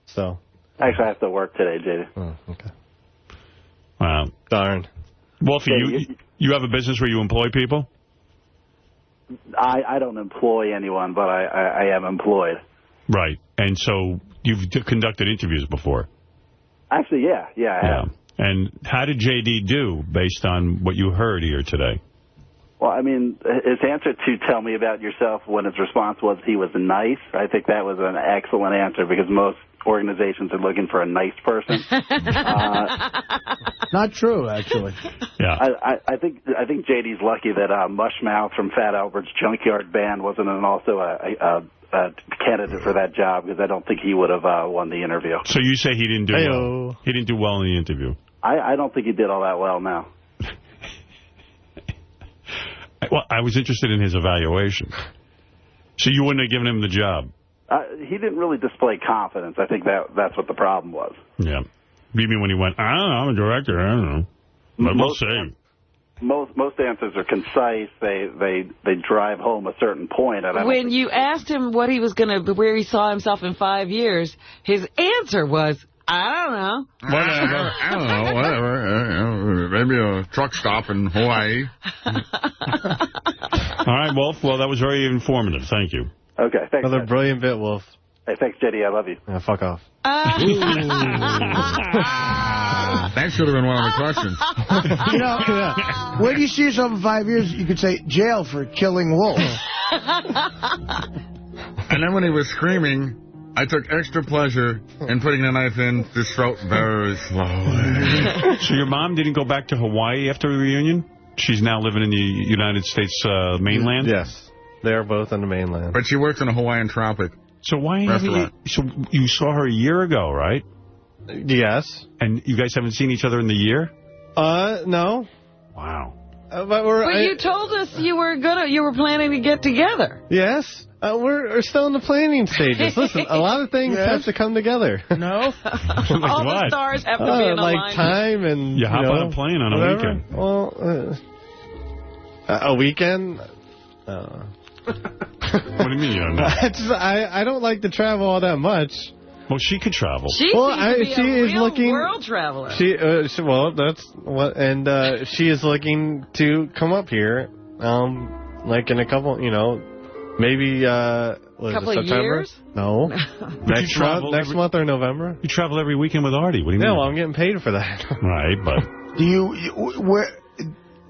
So. Actually, I have to work today, JD. Oh, okay. Wow. Darn. Wolfie, you have a business where you employ people? I don't employ anyone, but I am employed. Right. And so you've conducted interviews before? Actually, yeah, I have. And how did J.D. do based on what you heard here today? Well, I mean, his answer to tell me about yourself when his response was he was nice, I think that was an excellent answer because most organizations are looking for a nice person. Not true, actually. Yeah. I think JD's lucky that Mushmouth from Fat Albert's Junkyard Band wasn't also a candidate for that job because I don't think he would have won the interview. So you say he didn't do well? He didn't do well in the interview? I don't think he did all that well, no. Well, I was interested in his evaluation. So you wouldn't have given him the job? He didn't really display confidence. I think that's what the problem was. Yeah. You mean when he went, I don't know, I'm a director, I don't know. But we'll see. Most answers are concise. They drive home a certain point. And when you asked him what he was going to, where he saw himself in 5 years, his answer was, I don't know. Whatever. I don't know. Whatever. Maybe a truck stop in Hawaii. All right, Wolf. Well, that was very informative. Thank you. Okay. Thanks. Another brilliant bit, Wolf. Hey, thanks, JD. I love you. Yeah, fuck off. That should have been one of the questions. You know, where do you see yourself in 5 years? You could say jail for killing wolves. And then when he was screaming, I took extra pleasure in putting the knife in his throat very slowly. So your mom didn't go back to Hawaii after the reunion? She's now living in the United States mainland? Yes. They're both on the mainland. But she works in a Hawaiian tropic. So why haven't you... So you saw her a year ago, right? Yes. And you guys haven't seen each other in the year? No. Wow. But you told us you were planning to get together. Yes. We're still in the planning stages. Listen, a lot of things have to come together. No? Like all what? the stars have to be in alignment. Like time and... You hop on a plane on a weekend. Well, a weekend? What do you mean you don't know? I don't like to travel all that much. Well, she could travel. She seems to be a real world traveler. Well, that's what, and she is looking to come up here, like in a couple, maybe couple of years? No, next month or November. You travel every weekend with Artie. What do you mean? Yeah, well, I'm getting paid for that. Right, but do you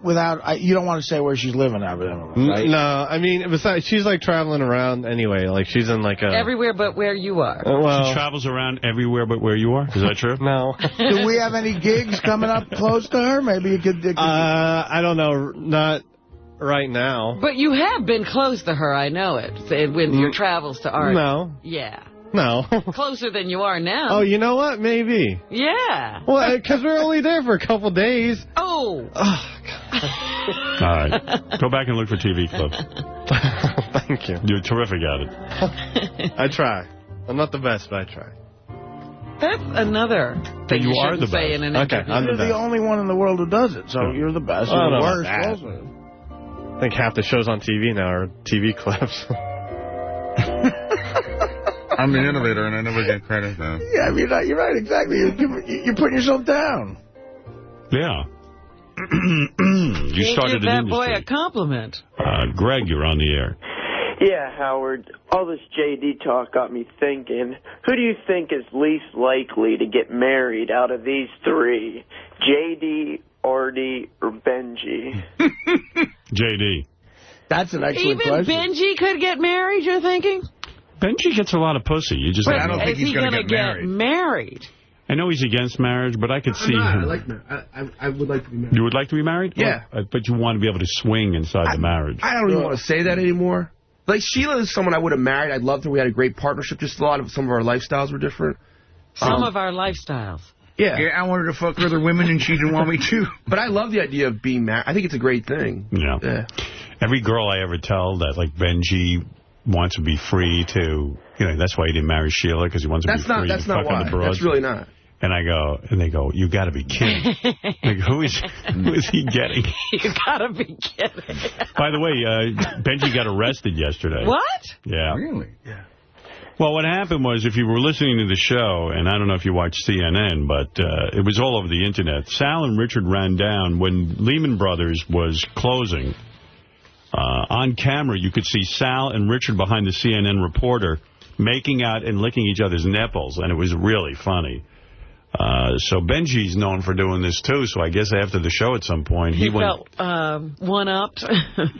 you don't want to say where she's living, right? No, I mean, besides, she's like traveling around anyway. Like she's in like a... Everywhere but where you are. Well, she travels around everywhere but where you are? Is that true? No. Do we have any gigs coming up close to her? Maybe you could... I don't know. Not right now. But you have been close to her, I know it, with your travels to Artie. No. Yeah. No. Closer than you are now. Oh, you know what? Maybe. Yeah. Well, because we're only there for a couple days. Oh. God. All right. Go back and look for TV clips. Thank you. You're terrific at it. I try. I'm not the best, but I try. That's another thing you are the say best. in an Okay, interview. I'm You're the only one in the world who does it, so you're the best. I don't the know worst. about that. I think half the shows on TV now are TV clips. I'm the innovator, and I never get credit, though. Yeah, you're right, exactly. You're putting yourself down. Yeah. You started give that an boy industry. a compliment. Greg, you're on the air. Yeah, Howard, all this J.D. talk got me thinking, who do you think is least likely to get married out of these three? J.D., Artie, or Benji? J.D. That's an excellent Even question. Benji could get married, you're thinking? Benji gets a lot of pussy. You just But don't know. is he going to get married? I know he's against marriage, but I could see him. I would like to be married. You would like to be married? Yeah. But you want to be able to swing inside the marriage. I don't even want to say that anymore. Like, Sheila is someone I would have married. I loved her. We had a great partnership. Just some of our lifestyles were different. Some of our lifestyles. Yeah. I wanted to fuck other women, and she didn't want me to. But I love the idea of being married. I think it's a great thing. Yeah. Every girl I ever tell that, like, Benji wants to be free to, that's why he didn't marry Sheila, because he wants to be free. That's not why. That's really not. And they go, you got to be kidding. Like, who is he getting? You got to be kidding. By the way, Benji got arrested yesterday. What? Yeah. Really? Yeah. Well, what happened was, if you were listening to the show, and I don't know if you watched CNN, but it was all over the Internet, Sal and Richard ran down when Lehman Brothers was closing. On camera, you could see Sal and Richard behind the CNN reporter making out and licking each other's nipples, and it was really funny. So Benji's known for doing this, too, so I guess after the show at some point... He felt one-upped.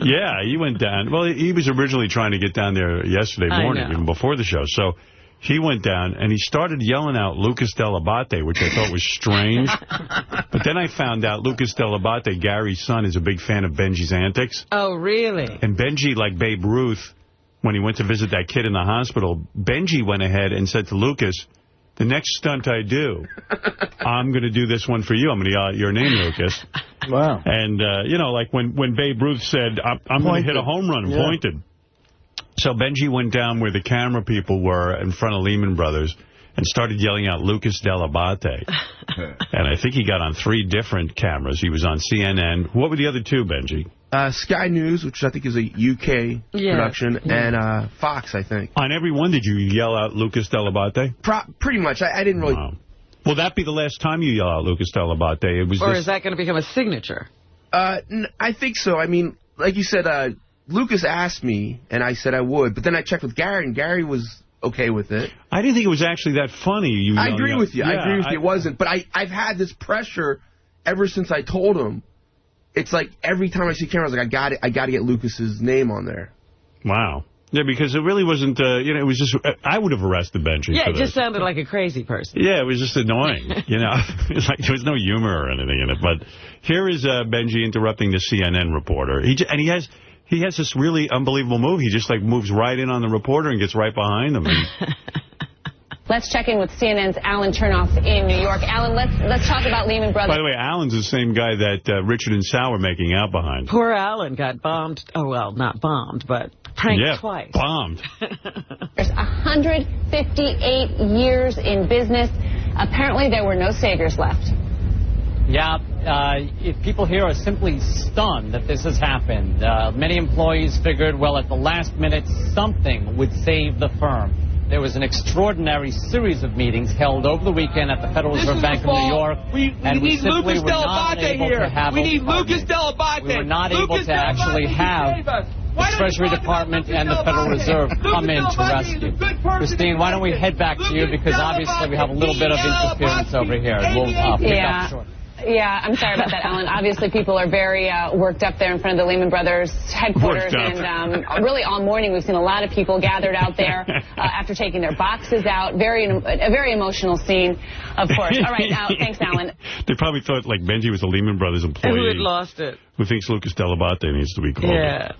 Yeah, he went down. Well, he was originally trying to get down there yesterday morning, even before the show. So he went down, and he started yelling out Lucas Dell'Abate, which I thought was strange. But then I found out Lucas Dell'Abate, Gary's son, is a big fan of Benji's antics. Oh, really? And Benji, like Babe Ruth, when he went to visit that kid in the hospital, Benji went ahead and said to Lucas... The next stunt I do, I'm going to do this one for you. I'm going to yell out your name, Lucas. Wow. And, you know, like when Babe Ruth said, I'm going to hit a home run and pointed. So Benji went down where the camera people were in front of Lehman Brothers and started yelling out Lucas Dell'Abate. And I think he got on 3 different cameras. He was on CNN. What were the other 2, Benji? Sky News, which I think is a UK production, and Fox, I think. On every one, did you yell out Lucas Dell'Abate? Pretty much. I didn't really... Wow. Will that be the last time you yell out Lucas Dell'Abate? Or is that going to become a signature? I think so. I mean, like you said, Lucas asked me, and I said I would, but then I checked with Gary, and Gary was okay with it. I didn't think it was actually that funny. I agree with you. Yeah, I agree with you. It wasn't. But I've had this pressure ever since I told him. It's like every time I see cameras, like I got to get Lucas's name on there. Wow. Yeah, because it really wasn't, you know, it was just, I would have arrested Benji. Yeah, it just sounded like a crazy person. Yeah, it was just annoying, you know. It's like there was no humor or anything in it. But here is Benji interrupting the CNN reporter. He has this really unbelievable move. He just, like, moves right in on the reporter and gets right behind him. Let's check in with CNN's Alan Chernoff in New York. Alan, let's talk about Lehman Brothers. By the way, Alan's the same guy that Richard and Sal were making out behind. Poor Alan got bombed. Oh, well, not bombed, but pranked twice. Bombed. There's 158 years in business. Apparently, there were no saviors left. Yeah, if people here are simply stunned that this has happened. Many employees figured, well, at the last minute, something would save the firm. There was an extraordinary series of meetings held over the weekend at the Federal Reserve Bank of New York. And we simply were not able to have We need Lucas Dell'Abate. We were not able to actually have the Treasury Department and the Federal Reserve come in to rescue. Christine, why don't we head back to you, because obviously we have a little bit of interference over here. We'll pick up shortly. Yeah, I'm sorry about that, Alan. Obviously, people are very worked up there in front of the Lehman Brothers headquarters. And really all morning we've seen a lot of people gathered out there after taking their boxes out. A very emotional scene, of course. All right, now, thanks, Alan. They probably thought, like, Benji was a Lehman Brothers employee. Who had lost it. Who thinks Lucas Dell'Abate needs to be called. Yeah.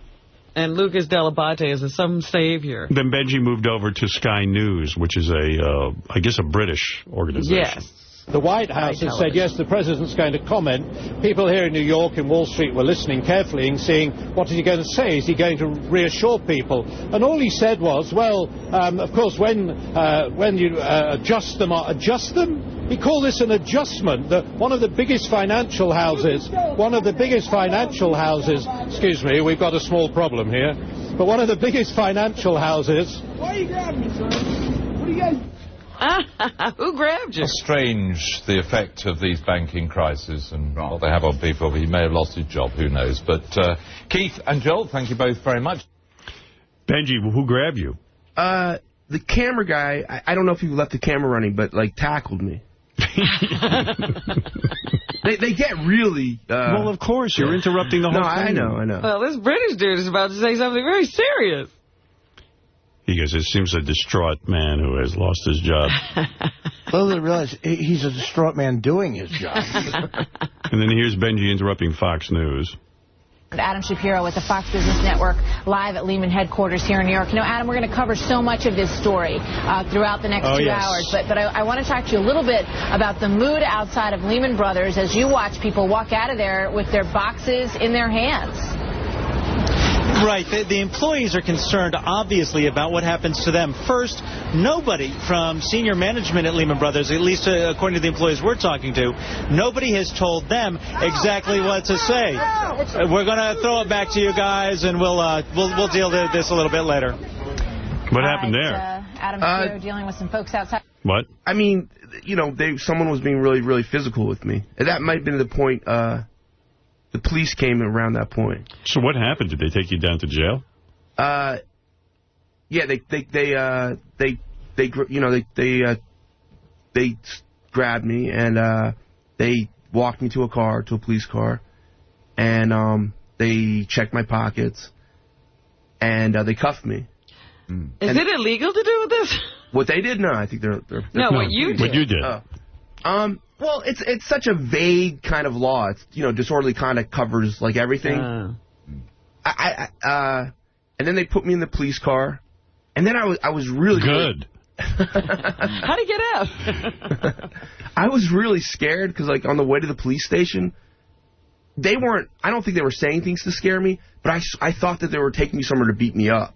And Lucas Dell'Abate is some savior. Then Benji moved over to Sky News, which is I guess, a British organization. Yes. The White House has said, yes, the president's going to comment. People here in New York and Wall Street were listening carefully and seeing, what is he going to say? Is he going to reassure people? And all he said was, well, of course, when you adjust them, he called this an adjustment. One of the biggest financial houses, excuse me, we've got a small problem here, but one of the biggest financial houses... Why are you grabbing me, sir? What are you guys... Who grabbed you? It's strange, the effect of these banking crises and what they have on people. He may have lost his job, who knows. But Keith and Joel, thank you both very much. Benji, who grabbed you? The camera guy, I don't know if he left the camera running, but, like, tackled me. They get really... well, of course, you're interrupting the whole thing. I know. Well, this British dude is about to say something very serious. He goes, it seems a distraught man who has lost his job. Little did they realize he's a distraught man doing his job. And then here's Benji interrupting Fox News. Adam Shapiro with the Fox Business Network live at Lehman headquarters here in New York. You know, Adam, we're going to cover so much of this story throughout the next 2 hours. But I want to talk to you a little bit about the mood outside of Lehman Brothers as you watch people walk out of there with their boxes in their hands. Right. The employees are concerned, obviously, about what happens to them. First, nobody from senior management at Lehman Brothers, at least according to the employees we're talking to, nobody has told them exactly what to say. We're going to throw it back to you guys, and we'll deal with this a little bit later. What happened there? Adam Shapiro dealing with some folks outside. What? I mean, you know, someone was being really, really physical with me. And that might have been the point. The police came around that point. So what happened? Did they take you down to jail? Yeah, they grabbed me and they walked me to a police car, and they checked my pockets, and they cuffed me. Is it illegal to do this? What they did? No, I think they're no, what you did. What you did. Well, it's such a vague kind of law. It's, you know, disorderly conduct covers like everything. And then they put me in the police car, and then I was really good. How'd he get out? I was really scared because, like, on the way to the police station, they weren't. I don't think they were saying things to scare me, but I thought that they were taking me somewhere to beat me up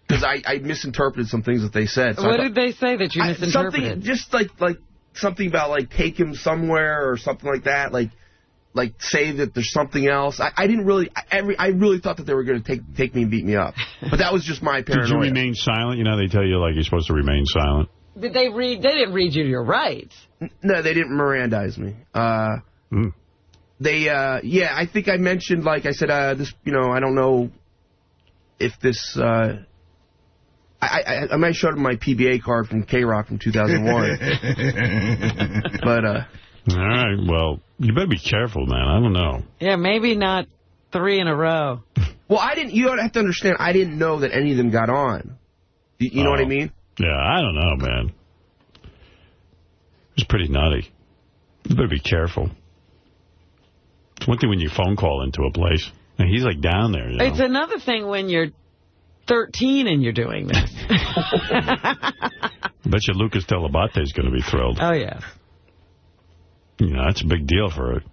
because I misinterpreted some things that they said. So what did they say that you misinterpreted? Something just like something about like take him somewhere or something like that. Like say that there's something else. I didn't really. I really thought that they were going to take me and beat me up. But that was just my paranoia. Did you remain silent? You know, they tell you like you're supposed to remain silent. Did they read? They didn't read you your rights. No, they didn't Mirandize me. They, yeah, I think I mentioned, like I said, this, you know, I don't know if this, I might show them my PBA card from K-Rock from 2001. But, all right, well, you better be careful, man. I don't know. Yeah, maybe not 3 in a row. Well, you have to understand, I didn't know that any of them got on. You know what I mean? Yeah, I don't know, man. It's pretty nutty. You better be careful. It's one thing when you phone call into a place. And he's like down there. You know? It's another thing when you're 13 and you're doing this. I bet you Lucas Delabate is going to be thrilled. Oh, yeah. You know, that's a big deal for it.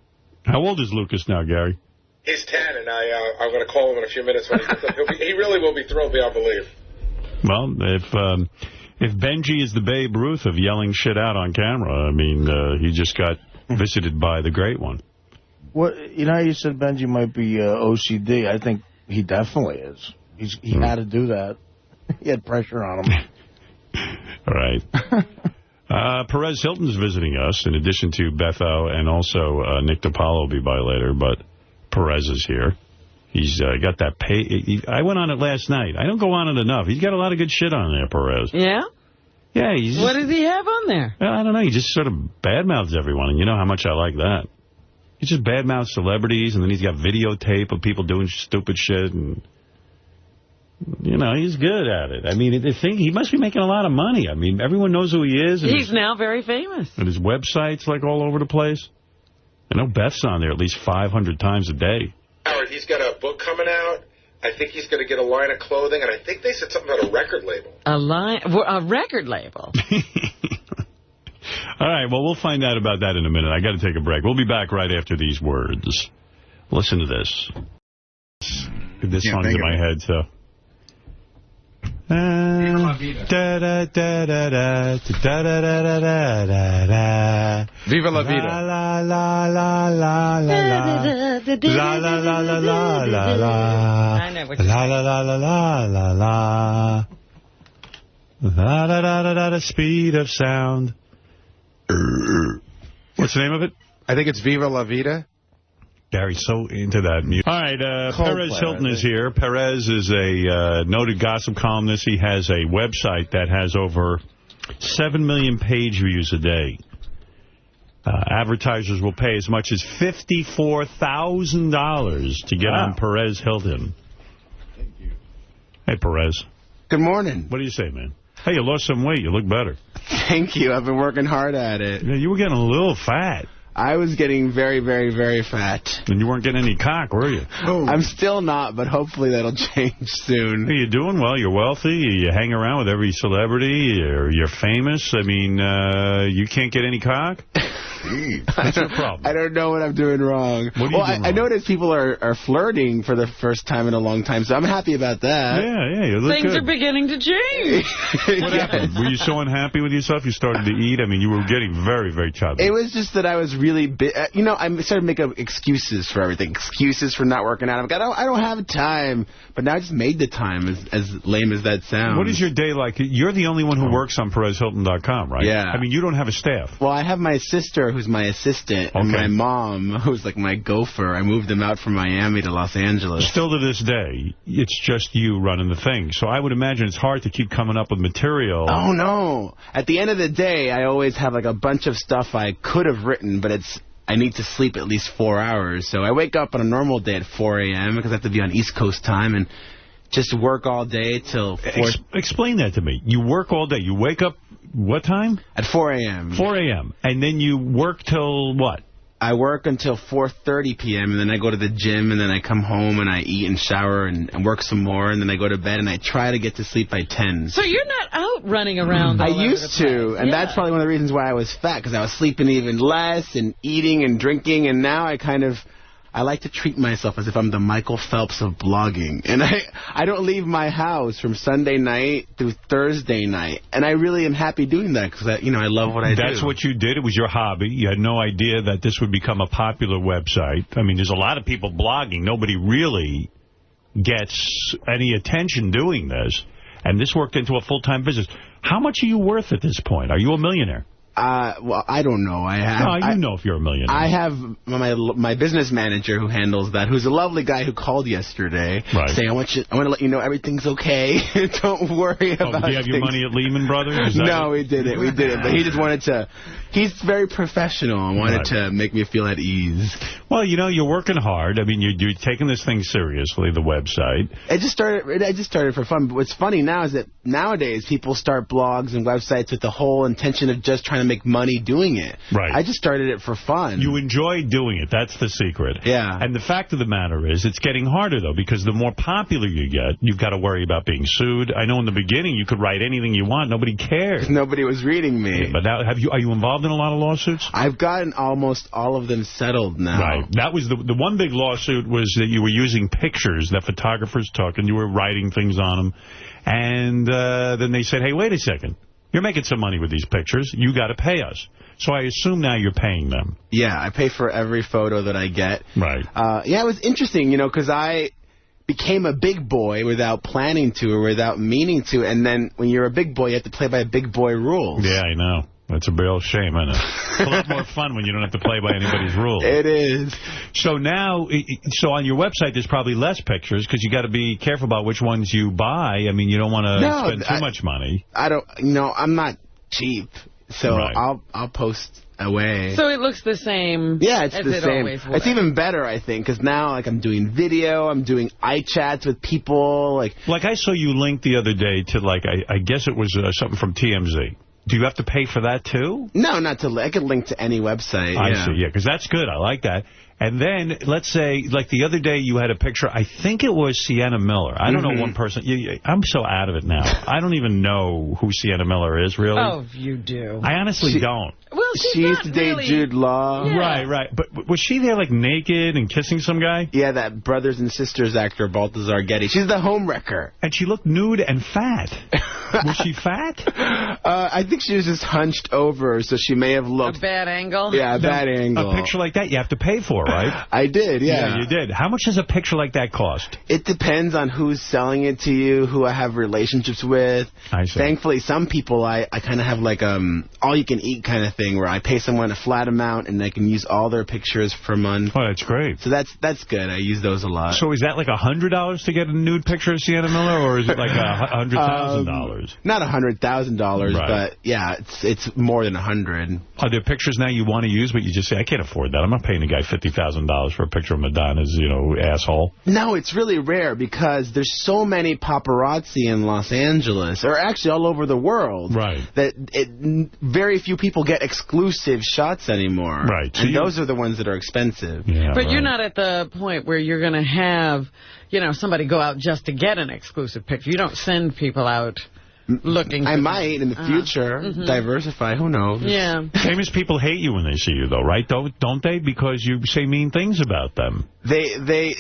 How old is Lucas now, Gary? He's 10, and I'm going to call him in a few minutes. When he really will be thrilled beyond belief. Well, if Benji is the Babe Ruth of yelling shit out on camera, I mean, he just got visited by the great one. What, you know, you said Benji might be OCD. I think he definitely is. He had to do that. He had pressure on him. All right. Perez Hilton's visiting us, in addition to Beth O, and also Nick DiPaolo will be by later, but Perez is here. He's got that pay. I went on it last night. I don't go on it enough. He's got a lot of good shit on there, Perez. Yeah? Yeah. What does he have on there? I don't know. He just sort of badmouths everyone, and you know how much I like that. He just badmouths celebrities, and then he's got videotape of people doing stupid shit, and, you know, he's good at it. I mean, he must be making a lot of money. I mean, everyone knows who he is. He's now very famous. And his website's, like, all over the place. I know Beth's on there at least 500 times a day. Howard, he's got a book coming out. I think he's going to get a line of clothing, and I think they said something about a record label. A record label? All right, well, we'll find out about that in a minute. I got to take a break. We'll be back right after these words. Listen to this. This song's in my head, so. Viva la vida. La la la la la la la la la la la la la. I know what you're la la la la la la la. La la la la la. The speed of sound. What's the name of it? I think it's Viva la Vida. Gary's so into that music. All right, Perez Hilton is here. Perez is a noted gossip columnist. He has a website that has over 7 million page views a day. Advertisers will pay as much as $54,000 to get on Perez Hilton. Thank you. Hey, Perez. Good morning. What do you say, man? Hey, you lost some weight. You look better. Thank you. I've been working hard at it. Yeah, you were getting a little fat. I was getting very, very, very fat. And you weren't getting any cock, were you? I'm still not, but hopefully that'll change soon. Are you doing well? You're wealthy? You hang around with every celebrity? You're famous? I mean, you can't get any cock? What's your problem? I don't know what I'm doing wrong. What are you doing wrong? I noticed people are flirting for the first time in a long time, so I'm happy about that. Yeah, you look Things good. are beginning to change. What happened? Were you so unhappy with yourself you started to eat? I mean, you were getting very, very chubby. It was just that I was really I started to make up excuses for everything. Excuses for not working out. I'm like, I don't have time. But now I just made the time, as lame as that sounds. What is your day like? You're the only one who works on PerezHilton.com, right? Yeah. I mean, you don't have a staff. Well, I have my sister, who's my assistant, and my mom, who's like my gopher. I moved them out from Miami to Los Angeles. Still to this day, it's just you running the thing. So I would imagine it's hard to keep coming up with material. Oh, no. At the end of the day, I always have like a bunch of stuff I could have written, but I need to sleep at least 4 hours. So I wake up on a normal day at 4 a.m. because I have to be on East Coast time and just work all day till 4. Explain that to me. You work all day. You wake up what time? At 4 a.m. 4 a.m. And then you work till what? I work until 4:30 p.m. and then I go to the gym and then I come home and I eat and shower and work some more and then I go to bed and I try to get to sleep by 10. So you're not out running around I all over used the place. to, and that's probably one of the reasons why I was fat, because I was sleeping even less and eating and drinking, and now I like to treat myself as if I'm the Michael Phelps of blogging. And I don't leave my house from Sunday night through Thursday night. And I really am happy doing that because, I love what I do. That's what you did. It was your hobby. You had no idea that this would become a popular website. I mean, there's a lot of people blogging. Nobody really gets any attention doing this. And this worked into a full-time business. How much are you worth at this point? Are you a millionaire? Well, I don't know. You know if you're a millionaire. I have my business manager who handles that, who's a lovely guy who called yesterday saying, I want to let you know everything's okay. Don't worry about it. Do you have your money at Lehman Brothers? No, we didn't. We didn't. But he just wanted to. He's very professional and wanted to make me feel at ease. Well, you're working hard. I mean, you're taking this thing seriously, the website. I just started for fun. But what's funny now is that nowadays people start blogs and websites with the whole intention of just trying to make money doing it. Right. I just started it for fun. You enjoy doing it. That's the secret. Yeah. And the fact of the matter is, it's getting harder, though, because the more popular you get, you've got to worry about being sued. I know in the beginning you could write anything you want. Nobody cared. Nobody was reading me. Yeah, but now, are you involved in a lot of lawsuits? I've gotten almost all of them settled now. Right. That was the one big lawsuit was that you were using pictures that photographers took, and you were writing things on them. And then they said, hey, wait a second. You're making some money with these pictures. You got to pay us. So I assume now you're paying them. Yeah, I pay for every photo that I get. Right. Yeah, it was interesting, because I became a big boy without planning to or without meaning to. And then when you're a big boy, you have to play by big boy rules. Yeah, I know. That's a real shame, isn't it? It's a lot more fun when you don't have to play by anybody's rules. It is. So now, on your website, there's probably less pictures because you got to be careful about which ones you buy. I mean, you don't want to spend too much money. I'm not cheap, so I'll post away. So it looks the same. Yeah, it's as the it same. Always would. It's even better, I think, because now I'm doing video, I'm doing iChats with people. Like I saw you link the other day to I guess it was something from TMZ. Do you have to pay for that, too? No, not to. I could link to any website. I see, yeah, because that's good. I like that. And then, let's say, like the other day you had a picture, I think it was Sienna Miller. I don't know one person. I'm so out of it now. I don't even know who Sienna Miller is, really. Oh, you do. I honestly don't. Well, she used to date Jude Law. Yeah. Right. But was she there, naked and kissing some guy? Yeah, that Brothers and Sisters actor, Balthazar Getty. She's the homewrecker. And she looked nude and fat. Was she fat? I think she was just hunched over, so she may have looked... A bad angle? Yeah, a bad angle. A picture like that you have to pay for, right? I did, yeah. Yeah, you did. How much does a picture like that cost? It depends on who's selling it to you, who I have relationships with. I see. Thankfully, some people I kind of have all-you-can-eat kind of thing where I pay someone a flat amount and they can use all their pictures for a month. Oh, that's great. So that's good. I use those a lot. So is that like $100 to get a nude picture of Sienna Miller, or is it like $100,000? Not $100,000, but yeah, it's more than $100,000. Are there pictures now you want to use, but you just say, I can't afford that. I'm not paying a guy $50,000 for a picture of Madonna's, asshole. No, it's really rare because there's so many paparazzi in Los Angeles, or actually all over the world, right? That very few people get exclusive exclusive shots anymore. Right. So and those are the ones that are expensive. Yeah, but you're not at the point where you're going to have, somebody go out just to get an exclusive picture. You don't send people out looking. I might in the future diversify. Who knows? Yeah. Famous people hate you when they see you, though, right? Don't they? Because you say mean things about them.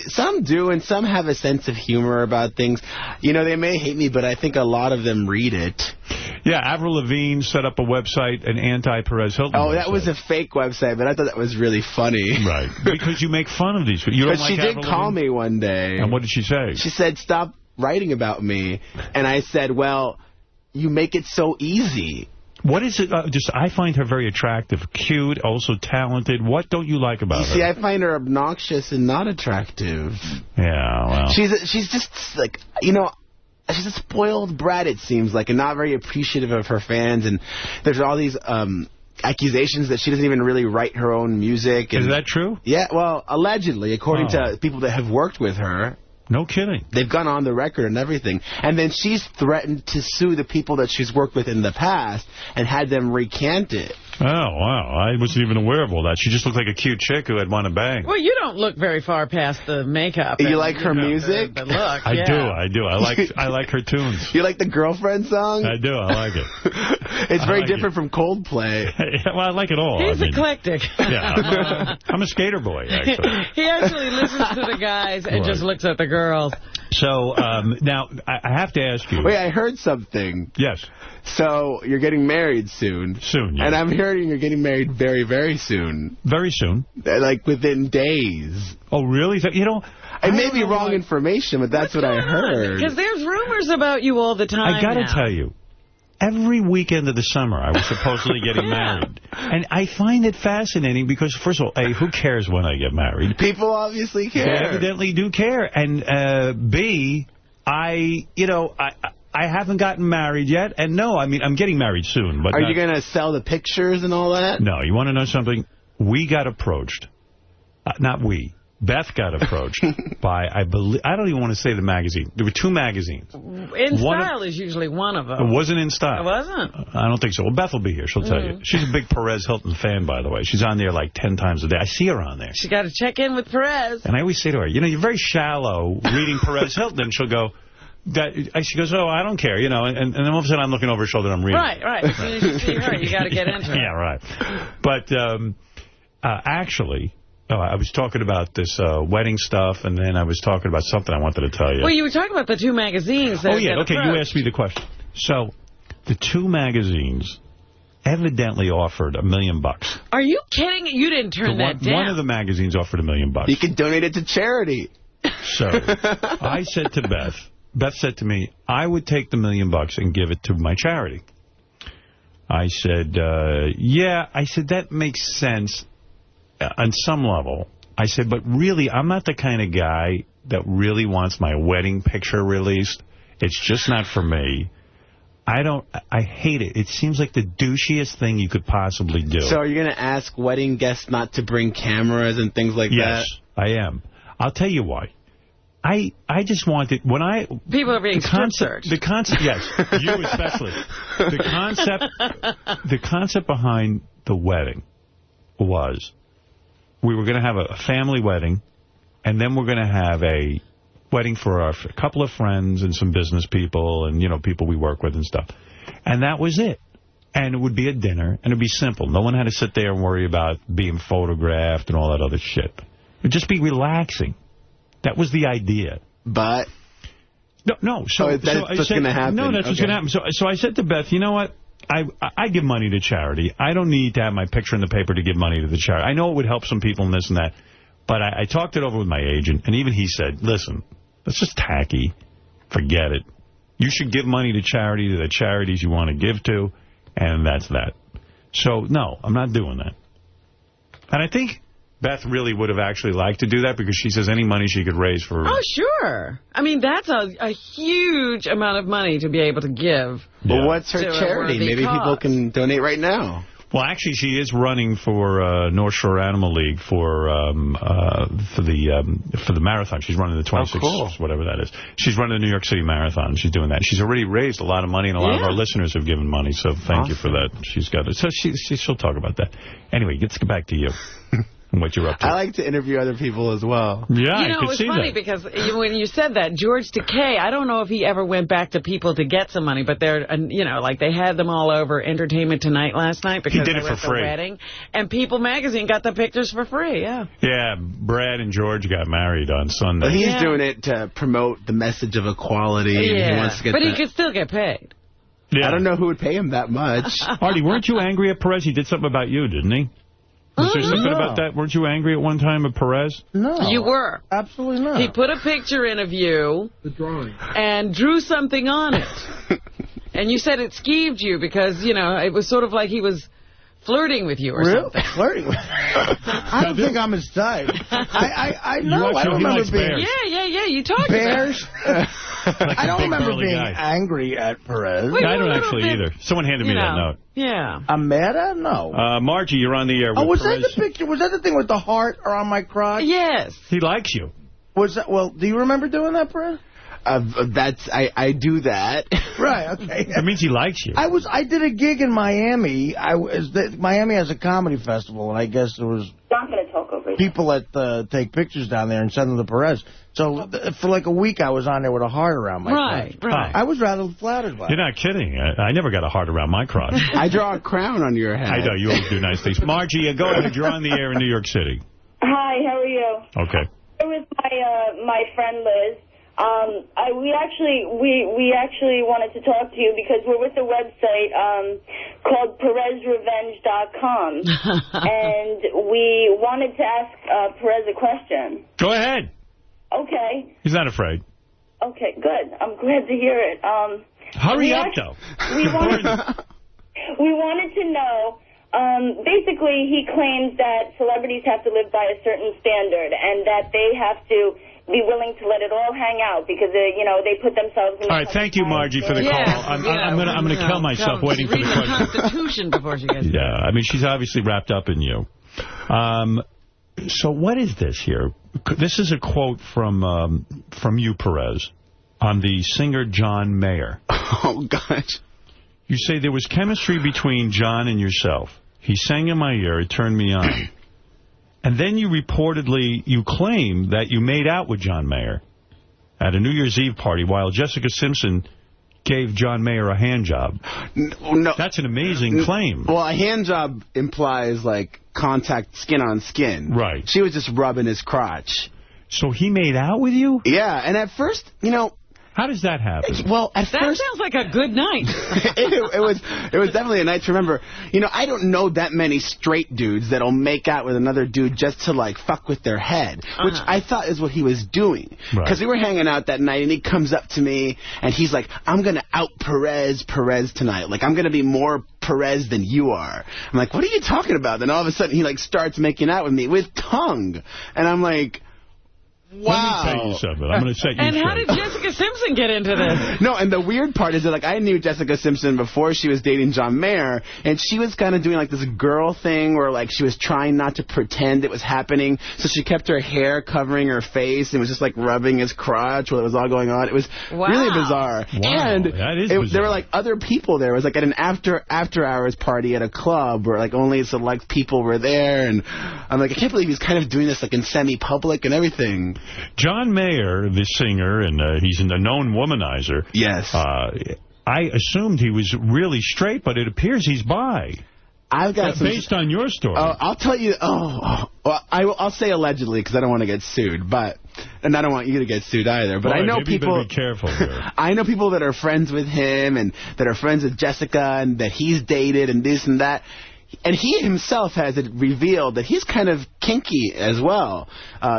Some do, and some have a sense of humor about things. They may hate me, but I think a lot of them read it. Yeah, Avril Lavigne set up a website, an anti-Perez Hilton website. That was a fake website, but I thought that was really funny. Right. Because you make fun of these people. But she did call me one day. And what did she say? She said, stop writing about me. And I said, well, you make it so easy. What is it? I find her very attractive, cute, also talented. What don't you like about her? See, I find her obnoxious and not attractive. Yeah, well. She's just like, she's a spoiled brat, it seems like, and not very appreciative of her fans. And there's all these accusations that she doesn't even really write her own music. Is that true? Yeah, well, allegedly, according to people that have worked with her. No kidding. They've gone on the record and everything. And then she's threatened to sue the people that she's worked with in the past and had them recant it. Oh, wow. I wasn't even aware of all that. She just looked like a cute chick who had won a bang. Well, you don't look very far past the makeup. You like her music? The look, I do. I like her tunes. You like the Girlfriend song? I do. I like it. It's very different from Coldplay. Well, I like it all. He's eclectic. Yeah, I'm a skater boy, actually. He actually listens to the guys and just looks at the girls. So, now, I have to ask you. Wait, I heard something. Yes. So, you're getting married soon. Soon, yes. And I'm hearing you're getting married very, very soon. Very soon? Like within days. Oh, really? It may be wrong information, but that's what I heard. Because there's rumors about you all the time. I got to tell you, every weekend of the summer I was supposedly getting married. And I find it fascinating because, first of all, A, who cares when I get married? People obviously care. They evidently do care. And B, I haven't gotten married yet. And no, I mean, I'm getting married soon. But are you going to sell the pictures and all that? No, you want to know something? We got approached. Not we. Beth got approached by, I don't even want to say the magazine. There were 2 magazines. In Style is usually one of them. It wasn't In Style. It wasn't? I don't think so. Well, Beth will be here. She'll tell you. She's a big Perez Hilton fan, by the way. She's on there like 10 times a day. I see her on there. She got to check in with Perez. And I always say to her, you're very shallow reading Perez Hilton. And she'll go, she goes, oh, I don't care, and then all of a sudden I'm looking over her shoulder and I'm reading. Right. As soon as you see her, you got to get into it. Yeah, right. But actually, I was talking about this wedding stuff, and then I was talking about something I wanted to tell you. Well, you were talking about the 2 magazines. That okay, you asked me the question. So, the 2 magazines evidently offered $1 million. Are you kidding? You didn't turn that down. One of the magazines offered $1 million. You can donate it to charity. So, I said to Beth said to me, I would take the $1 million and give it to my charity. I said, yeah. I said, that makes sense on some level. I said, but really, I'm not the kind of guy that really wants my wedding picture released. It's just not for me. I hate it. It seems like the douchiest thing you could possibly do. So are you going to ask wedding guests not to bring cameras and things like that? Yes, I am. I'll tell you why. I just wanted, people are being strip-searched. The concept, yes, you especially. The concept behind the wedding was we were going to have a family wedding, and then we're going to have a wedding for a couple of friends and some business people and, people we work with and stuff. And that was it. And it would be a dinner, and it would be simple. No one had to sit there and worry about being photographed and all that other shit. It would just be relaxing. That was the idea. But? No. That's what's going to happen. No, that's what's going to happen. So I said to Beth, you know what? I give money to charity. I don't need to have my picture in the paper to give money to the charity. I know it would help some people and this and that. But I talked it over with my agent, and even he said, listen, that's just tacky. Forget it. You should give money to charity, to the charities you want to give to, and that's that. So, no, I'm not doing that. And I think Beth really would have actually liked to do that because she says any money she could raise for... Oh, sure. I mean, that's a huge amount of money to be able to give. Well, what's her charity? Maybe people can donate right now. Well, actually, she is running for North Shore Animal League for the marathon. She's running the 26, whatever that is. She's running the New York City Marathon. She's doing that. She's already raised a lot of money, and a lot of our listeners have given money. So thank you for that. She's got it. So she'll talk about that. Anyway, let's get back to you. And what you're up to. I like to interview other people as well. Yeah, you know, it was funny because when you said that, George Takei, I don't know if he ever went back to people to get some money, but they're, you know, like they had them all over Entertainment Tonight last night because he did they it were for at the free. wedding, and People Magazine got the pictures for free. Yeah. Yeah, Brad and George got married on Sunday. But he's doing it to promote the message of equality. Yeah, and he wants to get but he could still get paid. Yeah. I don't know who would pay him that much. Artie, weren't you angry at Perez? He did something about you, didn't he? Was there something about that? Weren't you angry at one time at Perez? No. You were. Absolutely not. He put a picture in of you and drew something on it. And you said it skeeved you because, you know, it was sort of like he was flirting with you or something. Flirting with me? I don't think I'm his type. I know. I don't remember being... Yeah. You talked bears. about I don't remember being angry at Perez. I don't actually either. Someone handed me that note. Yeah. I'm mad at him? No. Margie, you're on the air with was Perez. that the picture? Was that the thing with the heart around my crotch? Yes. He likes you. Was that? Well, do you remember doing that, Perez? I do that. Right, okay. That means he likes you. I did a gig in Miami. Miami has a comedy festival, and I guess there was people that take pictures down there and send them to Perez. So for like a week, I was on there with a heart around my crotch. Right. I was rather flattered by it. You're not kidding. I never got a heart around my crotch. I draw a crown on your head. I know. You always do nice things. Margie, go ahead. You're on the air in New York City. Hi, how are you? Okay. With my friend Liz. We actually wanted to talk to you because we're with a website called PerezRevenge.com, and we wanted to ask Perez a question. Go ahead. Okay. He's not afraid. Okay, good. I'm glad to hear it. Hurry up, though. We wanted to know. Basically, he claims that celebrities have to live by a certain standard and that they have to be willing to let it all hang out because, you know, they put themselves in... All right, thank you, Margie, for the call. I'm going to kill myself waiting for the question. Read the Constitution before she gets Yeah, I mean, she's obviously wrapped up in you. So what is this here? This is a quote from you, Perez, on the singer John Mayer. Oh, gosh. You say there was chemistry between John and yourself. He sang in my ear. It turned me on. And then you claim that you made out with John Mayer at a New Year's Eve party while Jessica Simpson gave John Mayer a hand job. No. That's an amazing claim. Well, a hand job implies, like, contact skin on skin. Right. She was just rubbing his crotch. So he made out with you? Yeah, and at first, you know... How does that happen? Well, at that first... sounds like a good night. it was definitely a night to remember. You know, I don't know that many straight dudes that'll make out with another dude just to, like, fuck with their head, which I thought is what he was doing. Because we were hanging out that night, and he comes up to me, and he's like, I'm going to out Perez tonight. Like, I'm going to be more Perez than you are. I'm like, what are you talking about? Then all of a sudden, he, like, starts making out with me with tongue. And I'm like... Wow. Let me tell you something. I'm going to set you And straight. how did Jessica Simpson get into this? No, and the weird part is that, like, I knew Jessica Simpson before she was dating John Mayer, and she was kind of doing, like, this girl thing where, like, she was trying not to pretend it was happening, so she kept her hair covering her face and was just, like, rubbing his crotch while it was all going on. It was really bizarre. Wow, and that is bizarre. There were, like, other people there. It was, like, at an after-hours party at a club where, like, only select people were there, and I'm like, I can't believe he's kind of doing this, like, in semi-public and everything. John Mayer, the singer, and he's a known womanizer. Yes. I assumed he was really straight, but it appears he's bi. I've got based on your story. I'll tell you. Well, I'll say allegedly because I don't want to get sued, and I don't want you to get sued either. But I know people. Be careful here. I know people that are friends with him and that are friends with Jessica and that he's dated and this and that. And he himself has revealed that he's kind of kinky as well.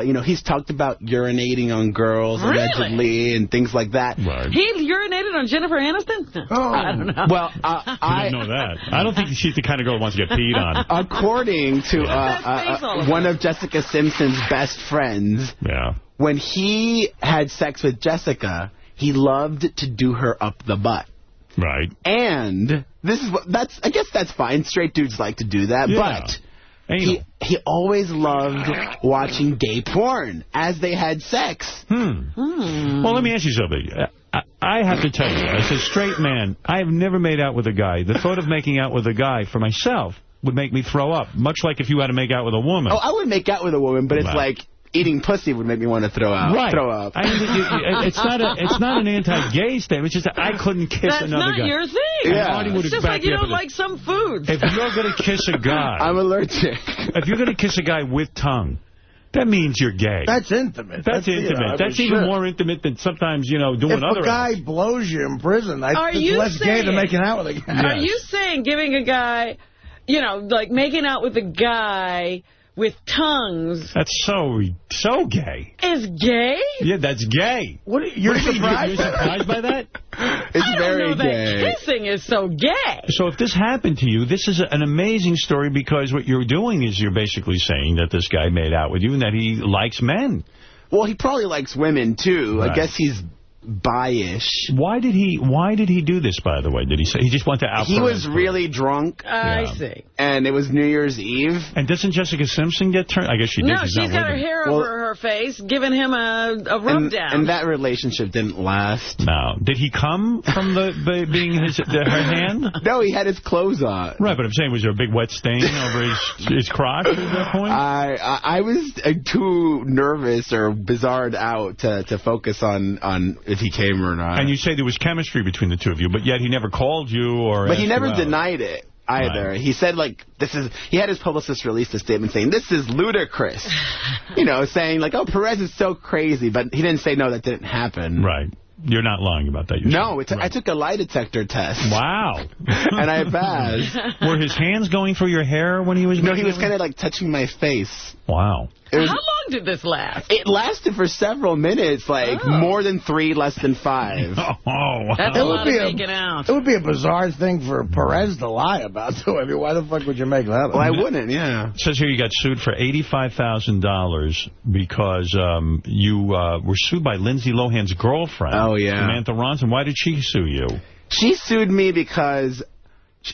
You know, he's talked about urinating on girls allegedly and things like that. Right. He urinated on Jennifer Aniston? Oh. I don't know. Well, I didn't know that. I don't think she's the kind of girl who wants to get peed on. According to one of Jessica Simpson's best friends, when he had sex with Jessica, he loved to do her up the butt. Right. And this is I guess that's fine. Straight dudes like to do that, but he always loved watching gay porn as they had sex. Well, let me ask you something. I have to tell you, as a straight man, I have never made out with a guy. The thought of making out with a guy for myself would make me throw up, much like if you had to make out with a woman. Oh, I would make out with a woman, but it's like eating pussy would make me want to throw up. Right. Throw up. It's not an anti-gay statement. It's just that I couldn't kiss another guy. That's not your thing. Yeah. It's just like you don't like some foods. If you're going to kiss a guy... I'm allergic. If you're going to kiss a guy with tongue, that means you're gay. That's intimate. That's intimate. That's even more intimate than sometimes, doing other... If a guy blows you in prison, it's less gay than making out with a guy. Are you saying giving a guy, like making out with a guy with tongues... That's so gay. Is gay? Yeah, that's gay. You're surprised? You're surprised by that? It's very gay. That kissing is so gay. So if this happened to you, this is an amazing story, because what you're doing is you're basically saying that this guy made out with you and that he likes men. Well, he probably likes women, too. Right. I guess he's bi-ish. Why did he do this, by the way? Did he say he just wanted to out? He was really drunk. I see. And it was New Year's Eve. And doesn't Jessica Simpson get turned? I guess she did. No, she's got her hair over her face, giving him a rub down. And that relationship didn't last. No. Did he come from being her hand? No, he had his clothes on. Right, but I'm saying, was there a big wet stain over his crotch at that point? I was too nervous or bizarred out to focus on if he came or not. And you say there was chemistry between the two of you, but yet he never called you or... But he never denied it either. Right. He said, he had his publicist release a statement saying, this is ludicrous. Saying, Perez is so crazy, but he didn't say, no, that didn't happen. Right. You're not lying about that. No, I took a lie detector test. Wow. And I passed. Were his hands going through your hair when he was... No, he was kind of touching my face. Wow. How long did this last? It lasted for several minutes, more than 3, less than 5. Wow. That's a lot of making out. It would be a bizarre thing for Perez to lie about, too. I mean, why the fuck would you make that up? Well, I wouldn't, yeah. It says here you got sued for $85,000 because you were sued by Lindsay Lohan's girlfriend. Oh, yeah. Samantha Ronson. Why did she sue you? She sued me because...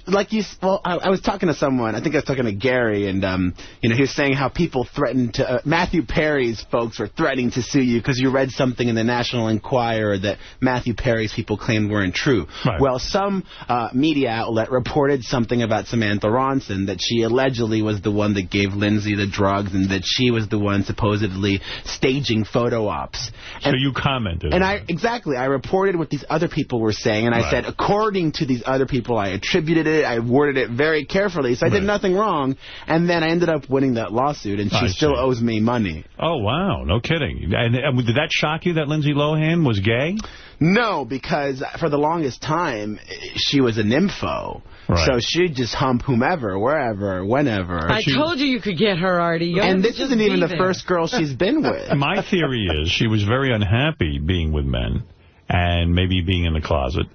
I was talking to someone, I think I was talking to Gary, and, he was saying how people threatened to, Matthew Perry's folks were threatening to sue you because you read something in the National Enquirer that Matthew Perry's people claimed weren't true. Right. Well, some media outlet reported something about Samantha Ronson, that she allegedly was the one that gave Lindsay the drugs, and that she was the one supposedly staging photo ops. So you commented. And I reported what these other people were saying, and I said, according to these other people, I attributed it, I worded it very carefully, so I did nothing wrong, and then I ended up winning that lawsuit, and she still owes me money. Oh, wow, no kidding. And did that shock you that Lindsay Lohan was gay? No, because for the longest time, she was a nympho. Right. So she'd just hump whomever, wherever, whenever. I told you could get her, Artie. And this isn't even the first girl she's been with. My theory is she was very unhappy being with men and maybe being in the closet.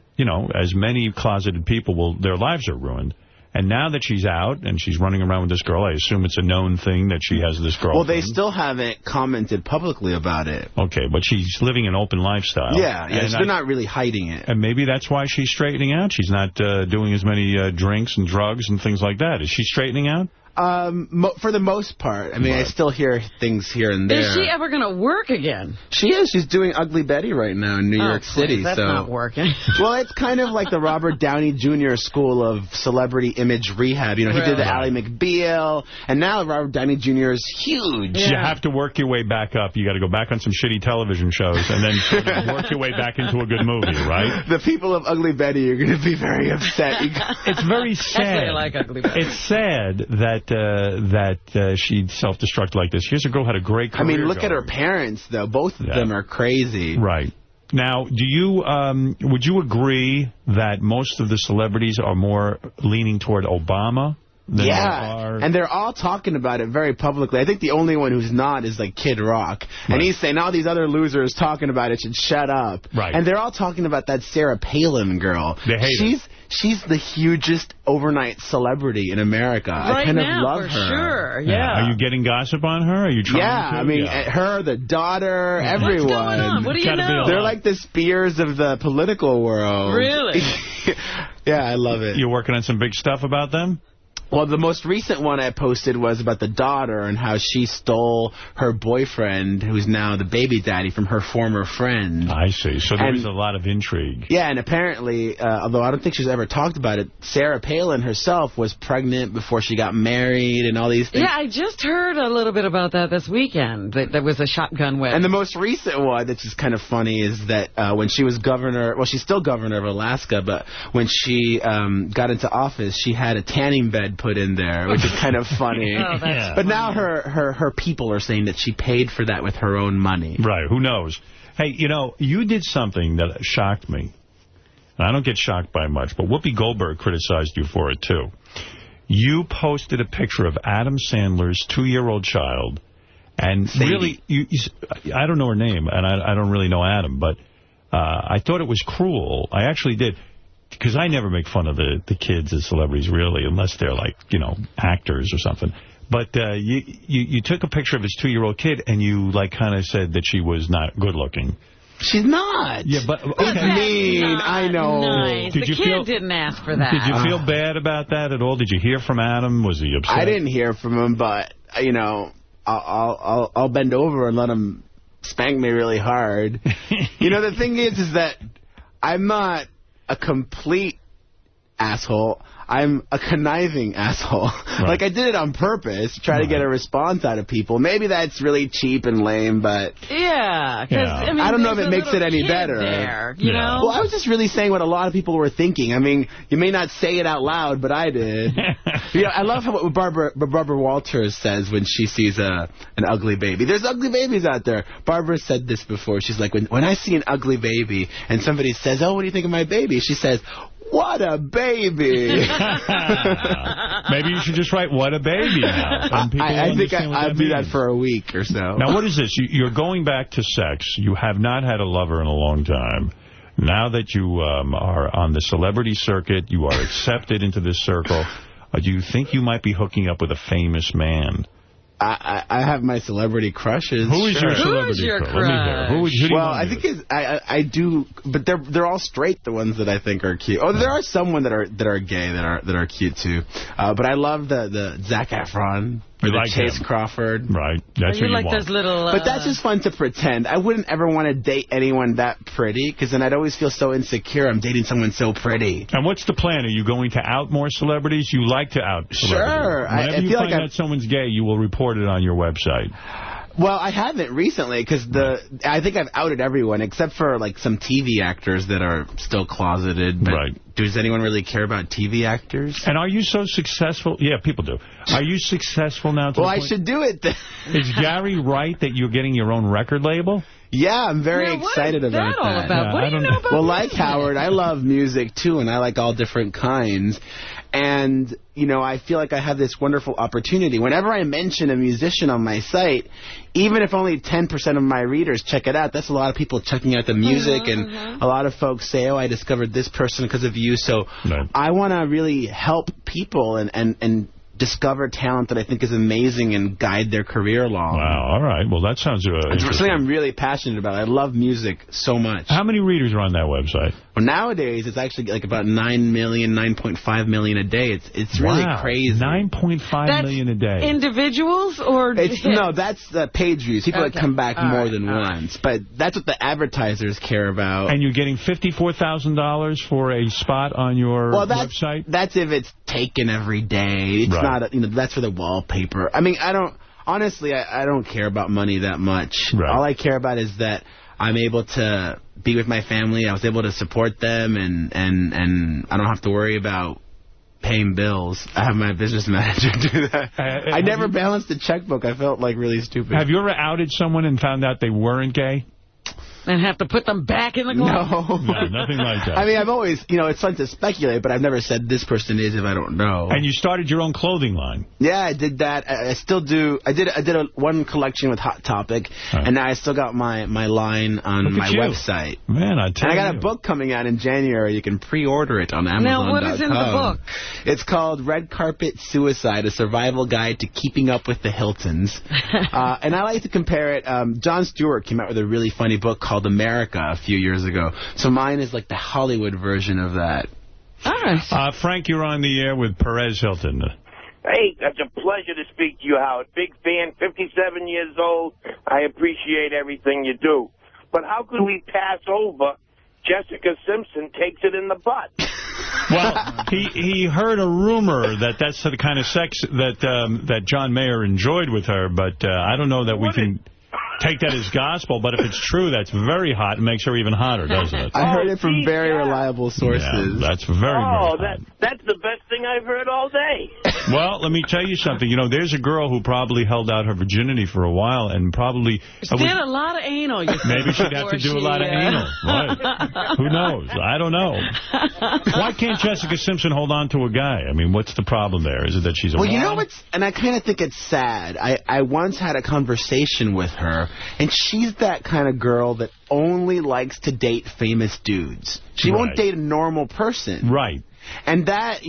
As many closeted people, their lives are ruined. And now that she's out and she's running around with this girl, I assume it's a known thing that she has this girlfriend. Well, they still haven't commented publicly about it. Okay, but she's living an open lifestyle. Yeah, they're not really hiding it. And maybe that's why she's straightening out. She's not doing as many drinks and drugs and things like that. Is she straightening out? For the most part. I mean, I still hear things here and there. Is she ever going to work again? She is. She's doing Ugly Betty right now in New York City. That's not working. Well, it's kind of like the Robert Downey Jr. school of celebrity image rehab. He did the Ally McBeal, and now Robert Downey Jr. is huge. Yeah. You have to work your way back up. You got to go back on some shitty television shows and then sort of work your way back into a good movie, right? The people of Ugly Betty are going to be very upset. It's very sad. That's why I like Ugly Betty. It's sad that she self-destructed like this. Here's a girl who had a great career. I mean, look at her parents, though. Both of them are crazy. Right. Now, would you agree that most of the celebrities are more leaning toward Obama than there are. And they're all talking about it very publicly. I think the only one who's not is like Kid Rock. Right. And he's saying all these other losers talking about it should shut up. Right. And they're all talking about that Sarah Palin girl. They hate her. She's the hugest overnight celebrity in America. Right I kind now, of love for her. sure, yeah. Are you getting gossip on her? Are you trying to? I mean, her, the daughter, everyone. What's going on? What do you know? They're like the Spears of the political world. Really? Yeah, I love it. You're working on some big stuff about them? Well, the most recent one I posted was about the daughter and how she stole her boyfriend, who's now the baby daddy, from her former friend. I see. So there was a lot of intrigue. Yeah, and apparently, although I don't think she's ever talked about it, Sarah Palin herself was pregnant before she got married and all these things. Yeah, I just heard a little bit about that this weekend. That there was a shotgun wedding. And the most recent one that's just kind of funny is that when she was governor, well, she's still governor of Alaska, but when she got into office, she had a tanning bed put in there, which is kind of funny. But now her people are saying that she paid for that with her own money. Right, who knows? Hey, you know, you did something that shocked me. And I don't get shocked by much, but Whoopi Goldberg criticized you for it, too. You posted a picture of Adam Sandler's 2-year-old child, and really, I don't know her name, and I don't really know Adam, but I thought it was cruel. I actually did. Because I never make fun of the kids as celebrities, really, unless they're, like, you know, actors or something. But you took a picture of his 2-year-old kid, and you, like, kind of said that she was not good-looking. She's not. Yeah, but okay. Mean. I know. Nice. The kid didn't ask for that. Did you feel bad about that at all? Did you hear from Adam? Was he upset? I didn't hear from him, but, you know, I'll bend over and let him spank me really hard. You know, the thing is that I'm not a complete asshole. I'm a conniving asshole. Right. Like, I did it on purpose to try to get a response out of people. Maybe that's really cheap and lame, but... Yeah, because, I mean, I don't know if it makes it any better. There, you know? Well, I was just really saying what a lot of people were thinking. I mean, you may not say it out loud, but I did. You know, I love what Barbara Walters says when she sees an ugly baby. There's ugly babies out there. Barbara said this before. She's like, when I see an ugly baby and somebody says, oh, what do you think of my baby? She says, what a baby. Maybe you should just write, what a baby now. I think I'll do that for a week or so. Now, what is this? You're going back to sex. You have not had a lover in a long time. Now that you are on the celebrity circuit, you are accepted into this circle, do you think you might be hooking up with a famous man? I have my celebrity crushes. Who is your celebrity crush? Let me hear. Who do you I think I do, but they're all straight. The ones that I think are cute. Oh, there are some that are gay that are cute too. But I love the Zac Efron. Or like Chase Crawford. Right. That's what you like want. Those little, But that's just fun to pretend. I wouldn't ever want to date anyone that pretty, because then I'd always feel so insecure I'm dating someone so pretty. And what's the plan? Are you going to out more celebrities? You like to out celebrities. Sure. Whenever you find out someone's gay, you will report it on your website. Well, I haven't recently, because I think I've outed everyone, except for like some TV actors that are still closeted. But does anyone really care about TV actors? And are you so successful? Yeah, people do. Are you successful now? Well, I should do it then. Is Gary right that you're getting your own record label? Yeah, I'm very excited about that. What is that all about? What do you know about Well, like Howard, I love music, too, and I like all different kinds. And, you know, I feel like I have this wonderful opportunity. Whenever I mention a musician on my site, even if only 10% of my readers check it out, that's a lot of people checking out the music. And a lot of folks say, oh, I discovered this person because of you. So I want to really help people and discover talent that I think is amazing and guide their career along. Wow, all right. Well, that sounds it's something I'm really passionate about. I love music so much. How many readers are on that website? Well, nowadays, it's actually like about 9 million, 9.5 million a day. It's really crazy. 9.5 million a day. Individuals or... No, that's page views. People that come back more than once. But that's what the advertisers care about. And you're getting $54,000 for a spot on your website? That's if it's taken every day. It's not, that's for the wallpaper. I mean, honestly, I don't care about money that much. All I care about is that I'm able to be with my family. I was able to support them, and I don't have to worry about paying bills. I have my business manager do that. I never balanced the checkbook. I felt like really stupid. Have you ever outed someone and found out they weren't gay? And have to put them back in the closet? No, nothing like that. I mean, I've always, it's fun to speculate, but I've never said this person is if I don't know. And you started your own clothing line. Yeah, I did that. I still do. I did one collection with Hot Topic, and now I still got my line on my website. Man, I tell you. And I got a book coming out in January. You can pre-order it on Amazon.com. Now, what is in the book? It's called Red Carpet Suicide, A Survival Guide to Keeping Up with the Hiltons. And I like to compare it. Jon Stewart came out with a really funny book called America a few years ago. So mine is like the Hollywood version of that. All right. Frank, you're on the air with Perez Hilton. Hey, that's a pleasure to speak to you, Howard. Big fan, 57 years old. I appreciate everything you do. But how could we pass over Jessica Simpson takes it in the butt? Well, he heard a rumor that that's the kind of sex that John Mayer enjoyed with her, but I don't know that we can take that as gospel, but if it's true, that's very hot and makes her even hotter, doesn't it? I heard it from very reliable sources. Yeah, that's very hot. That's the best thing I've heard all day. Well, let me tell you something. There's a girl who probably held out her virginity for a while and probably... Did a lot of anal, you maybe she'd have to do a lot of anal. Right. Who knows? I don't know. Why can't Jessica Simpson hold on to a guy? I mean, what's the problem there? Is it that she's a Well, you know what's... And I kind of think it's sad. I once had a conversation with her, and she's that kind of girl that only likes to date famous dudes. She won't date a normal person. Right. And that,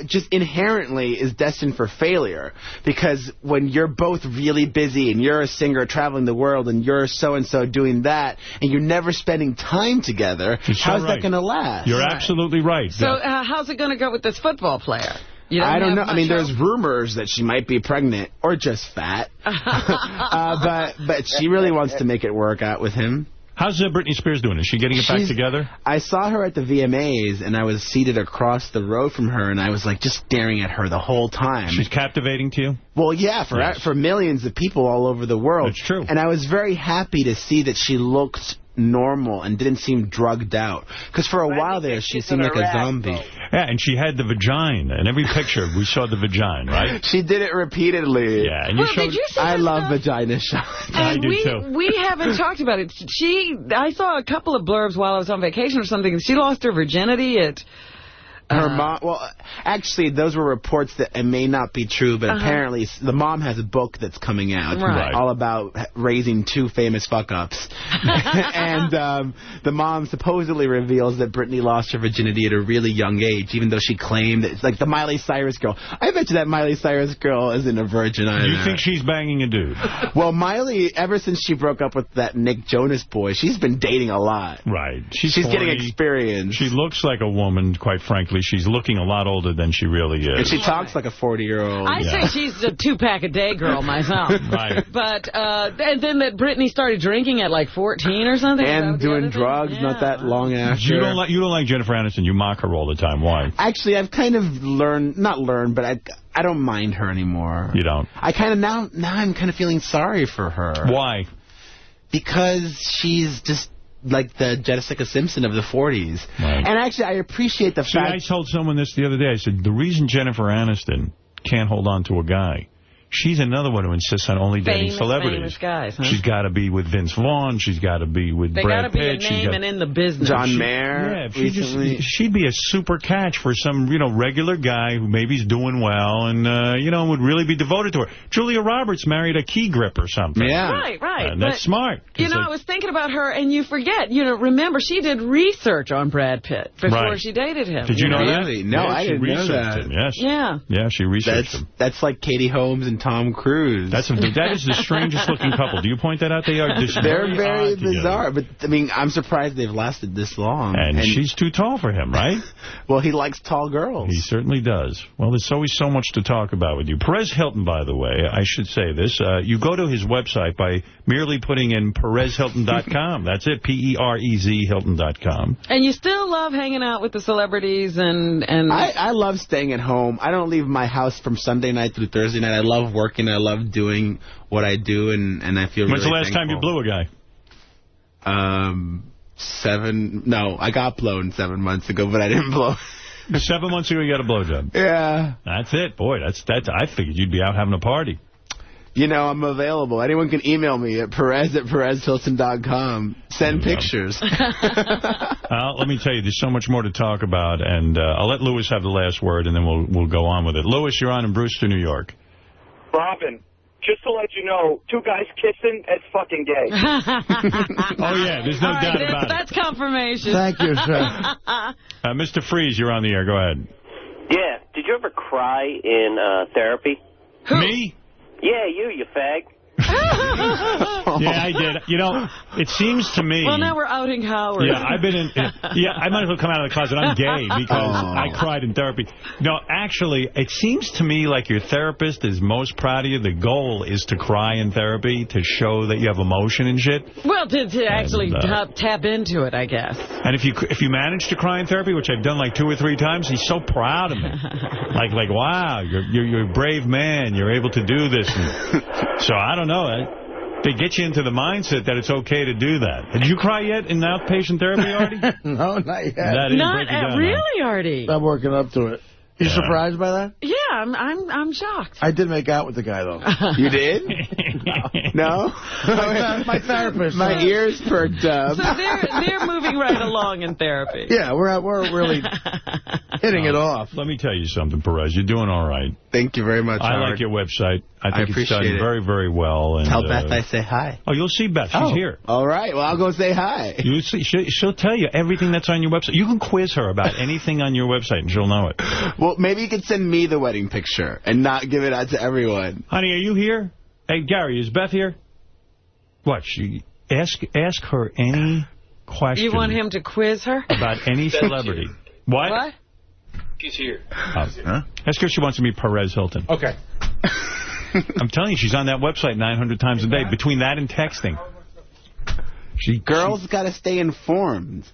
just inherently is destined for failure. Because when you're both really busy and you're a singer traveling the world and you're so-and-so doing that and you're never spending time together, how's that going to last? You're absolutely right. So how's it going to go with this football player? I don't know. I mean, there's rumors that she might be pregnant or just fat. But she really wants to make it work out with him. How's Britney Spears doing? Is she getting it back together? I saw her at the VMAs, and I was seated across the road from her, and I was like just staring at her the whole time. She's captivating to you? Well, yeah, for millions of people all over the world. That's true. And I was very happy to see that she looked normal and didn't seem drugged out. Because for a while there, she seemed like a zombie. Yeah, and she had the vagina. In every picture, we saw the vagina, right? She did it repeatedly. Yeah, and I love vagina shots. I do, too. We haven't talked about it. I saw a couple of blurbs while I was on vacation or something, and she lost her virginity at... Her mom, well, actually, those were reports that it may not be true, but apparently the mom has a book that's coming out all about raising two famous fuck-ups. And the mom supposedly reveals that Britney lost her virginity at a really young age, even though she claimed that it's like the Miley Cyrus girl. I bet you that Miley Cyrus girl isn't a virgin either. You think she's banging a dude? Well, Miley, ever since she broke up with that Nick Jonas boy, she's been dating a lot. Right. She's getting experience. She looks like a woman, quite frankly. She's looking a lot older than she really is. And she talks like a 40-year-old. I say she's a two-pack-a-day girl myself. Right. But and then that Britney started drinking at like 14 or something. And doing drugs not that long after. You don't like Jennifer Aniston. You mock her all the time. Why? Actually, I've kind of not learned, but I don't mind her anymore. You don't? I kind of now I'm kind of feeling sorry for her. Why? Because she's just like the Jessica Simpson of the 40s. Right. And actually, I appreciate the fact... I told someone this the other day. I said, the reason Jennifer Aniston can't hold on to a guy, she's another one who insists on only dating celebrities. Famous guys, huh? She's got to be with Vince Vaughn. She's got to be with Brad Pitt. They got to be a name and in the business. John Mayer. Yeah, she'd be a super catch for some, regular guy who maybe is doing well and, would really be devoted to her. Julia Roberts married a key grip or something. Yeah. Right. And that's smart. I was thinking about her, and you forget. Remember, she did research on Brad Pitt before she dated him. Did you know really? that? No, yeah, I didn't know that. Him, yes. Yeah. Yeah, she researched him. That's like Katie Holmes and Tom Cruise. That is the strangest looking couple. Do you point that out? They're very bizarre. But, I'm surprised they've lasted this long. And she's too tall for him, right? Well, he likes tall girls. He certainly does. Well, there's always so much to talk about with you. Perez Hilton, by the way, I should say this. You go to his website by merely putting in PerezHilton.com. That's it, P-E-R-E-Z Hilton.com. And you still love hanging out with the celebrities and... I love staying at home. I don't leave my house from Sunday night through Thursday night. I love working. I love doing what I do, and I feel When's really the last time you blew a guy? I got blown 7 months ago, but I didn't blow. 7 months ago, you got a blowjob. Yeah. That's it. Boy, that's. I figured you'd be out having a party. you know, I'm available. Anyone can email me at Perez@PerezHilton.com. Send pictures. Let me tell you, there's so much more to talk about, and I'll let Lewis have the last word, and then we'll go on with it. Lewis, you're on in Brewster, New York. Robin, just to let you know, two guys kissing, it's fucking gay. Oh, yeah, there's no doubt about it. That's confirmation. Thank you, sir. Mr. Freeze, you're on the air. Go ahead. Yeah. Did you ever cry in therapy? Me? Yeah, you fag. Yeah, I did. You know, it seems to me... Well, now we're outing Howard. Yeah, I've been in... Yeah, I might as well come out of the closet. I'm gay because I cried in therapy. No, actually, it seems to me like your therapist is most proud of you. The goal is to cry in therapy to show that you have emotion and shit. Well, to actually tap into it, I guess. And if you manage to cry in therapy, which I've done like 2 or 3 times, he's so proud of me. like wow, you're a brave man. You're able to do this. And so I don't know. They get you into the mindset that it's okay to do that. Did you cry yet in outpatient therapy, Artie? No, not yet. Not really, Artie. I'm working up to it. You surprised by that? Yeah, I'm shocked. I did make out with the guy, though. You did? No? My therapist. My ears perked up. So they're moving right along in therapy. Yeah, we're really hitting it off. Let me tell you something, Perez. You're doing all right. Thank you very much, I Howard. like your website. I think it's appreciate done it. very, very well. And, Tell Beth I say hi. Oh, you'll see Beth. She's here. All right. Well, I'll go say hi. You see, she'll tell you everything that's on your website. You can quiz her about anything on your website, and she'll know it. Well, maybe you could send me the wedding picture and not give it out to everyone. Honey, are you here? Hey, Gary, is Beth here? What? Ask her any question. You want him to quiz her? About any celebrity. What? She's here. Ask her if she wants to meet Perez Hilton. Okay. I'm telling you, she's on that website 900 times a day. Between that and texting. Girls got to stay informed.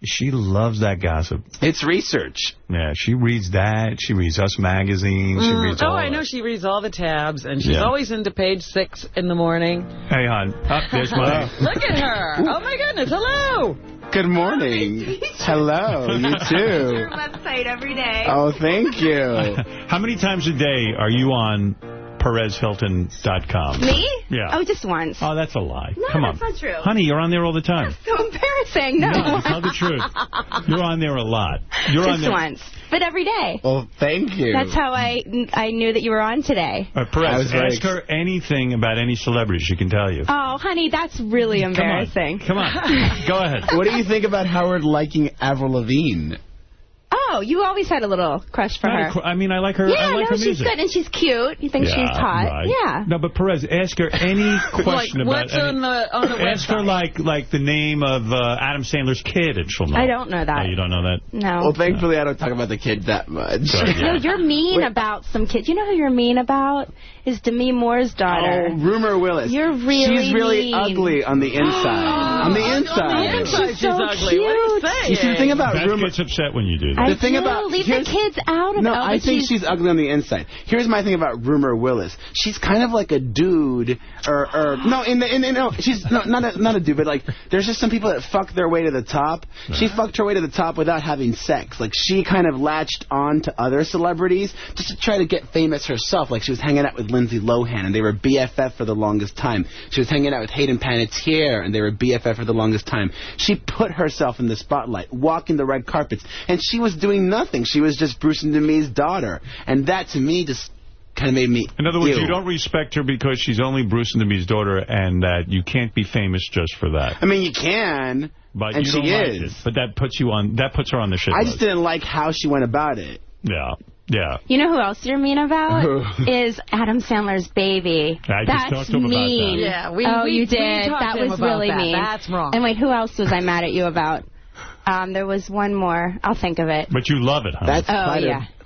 She loves that gossip. It's research. Yeah, she reads that. She reads Us Magazine. She reads all I know she reads all the tabs, and she's always into page 6 in the morning. Hey, hon. There's my... Look at her. Oh, my goodness. Hello. Good morning. Hello. You too. Your website every day. Oh, thank you. How many times a day are you on PerezHilton.com? Me? Yeah. Oh, just once. Oh, that's a lie. No, Come on. that's not true. Honey, you're on there all the time. So embarrassing. No. Tell the truth. You're on there a lot. You're just on there. once. But every day. Well, thank you. That's how I knew that you were on today. Perez, ask her anything about any celebrity. She can tell you. Oh, honey, that's really embarrassing. Come on. Go ahead. What do you think about Howard liking Avril Lavigne? Oh, you always had a little crush for her. I mean, I like her. Yeah, I like her she's music. good, and she's cute. You think she's hot? Right. Yeah. No, but Perez, ask her any question about. What's on the ask her like the name of Adam Sandler's kid, and she'll know. I don't know that. Oh, you don't know that? No. Well, thankfully, I don't talk about the kid that much. No, you're mean about some kids. You know who you're mean about? Is Demi Moore's daughter. Oh, Rumor Willis. You're really She's really mean. ugly on the inside. On the inside. She's so ugly. What are you saying? You see, the thing about Beth Rumor... gets upset when you do that. I leave the kids out of No, it. I think she's ugly on the inside. Here's my thing about Rumor Willis. She's kind of like a dude, no, she's not a dude, but like there's just some people that fuck their way to the top. She fucked her way to the top without having sex. Like she kind of latched on to other celebrities just to try to get famous herself. Like she was hanging out with Lindsay Lohan, and they were BFF for the longest time. She was hanging out with Hayden Panettiere, and they were BFF for the longest time. She put herself in the spotlight, walking the red carpets, and she was doing nothing. She was just Bruce and Demi's daughter, and that to me just kind of made me... In other words, you don't respect her because she's only Bruce and Demi's daughter, and that you can't be famous just for that. I mean, you can, but and you she don't like is. it. But that puts her on the shit I list. just didn't like how she went about it. Yeah. Yeah. You know who else you're mean about? Is Adam Sandler's baby. I just That's talked to him about mean. that. Yeah, you did. That was really mean. That's wrong. And wait, who else was I mad at you about? There was one more. I'll think of it. But you love it, huh? That's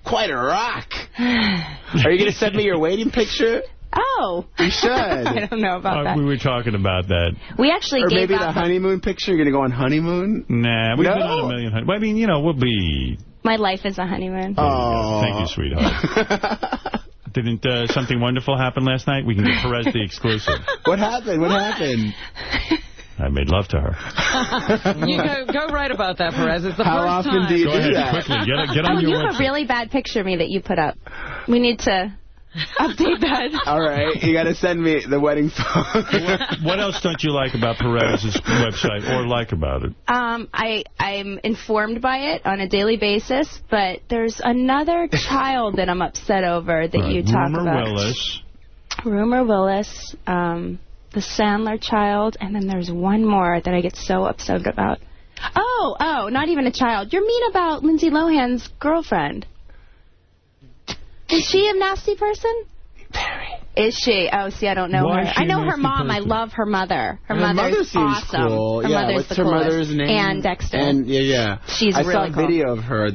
quite a rock. Are you going to send me your waiting picture? Oh. You should. I don't know about that. We were talking about that. We actually or gave maybe up the honeymoon picture. You're going to go on honeymoon? Nah, we've been on a million. Well, I mean, we'll be... My life is a honeymoon. Oh. Thank you, sweetheart. Didn't something wonderful happen last night? We can give Perez the exclusive. What happened? What happened? I made love to her. You go right about that, Perez. It's the How first often time. do you Go do ahead, that? quickly. Get on your you website. have a really bad picture of me that you put up. We need to... Update that. All right, you got to send me the wedding photo. What else don't you like about Perez's website or like about it? I'm informed by it on a daily basis, but there's another child that I'm upset over that you talk about. Rumor Willis, the Sandler child, and then there's one more that I get so upset about. Oh, not even a child. You're mean about Lindsay Lohan's girlfriend. Is she a nasty person? Very. Is she? Oh, see, I don't know her. I know her mom. Person? I love her mother. Her mother mother's seems awesome. Cool. Her mother's what's the her coolest. mother's name? Ann Dexter. She's I really saw a cool. video of her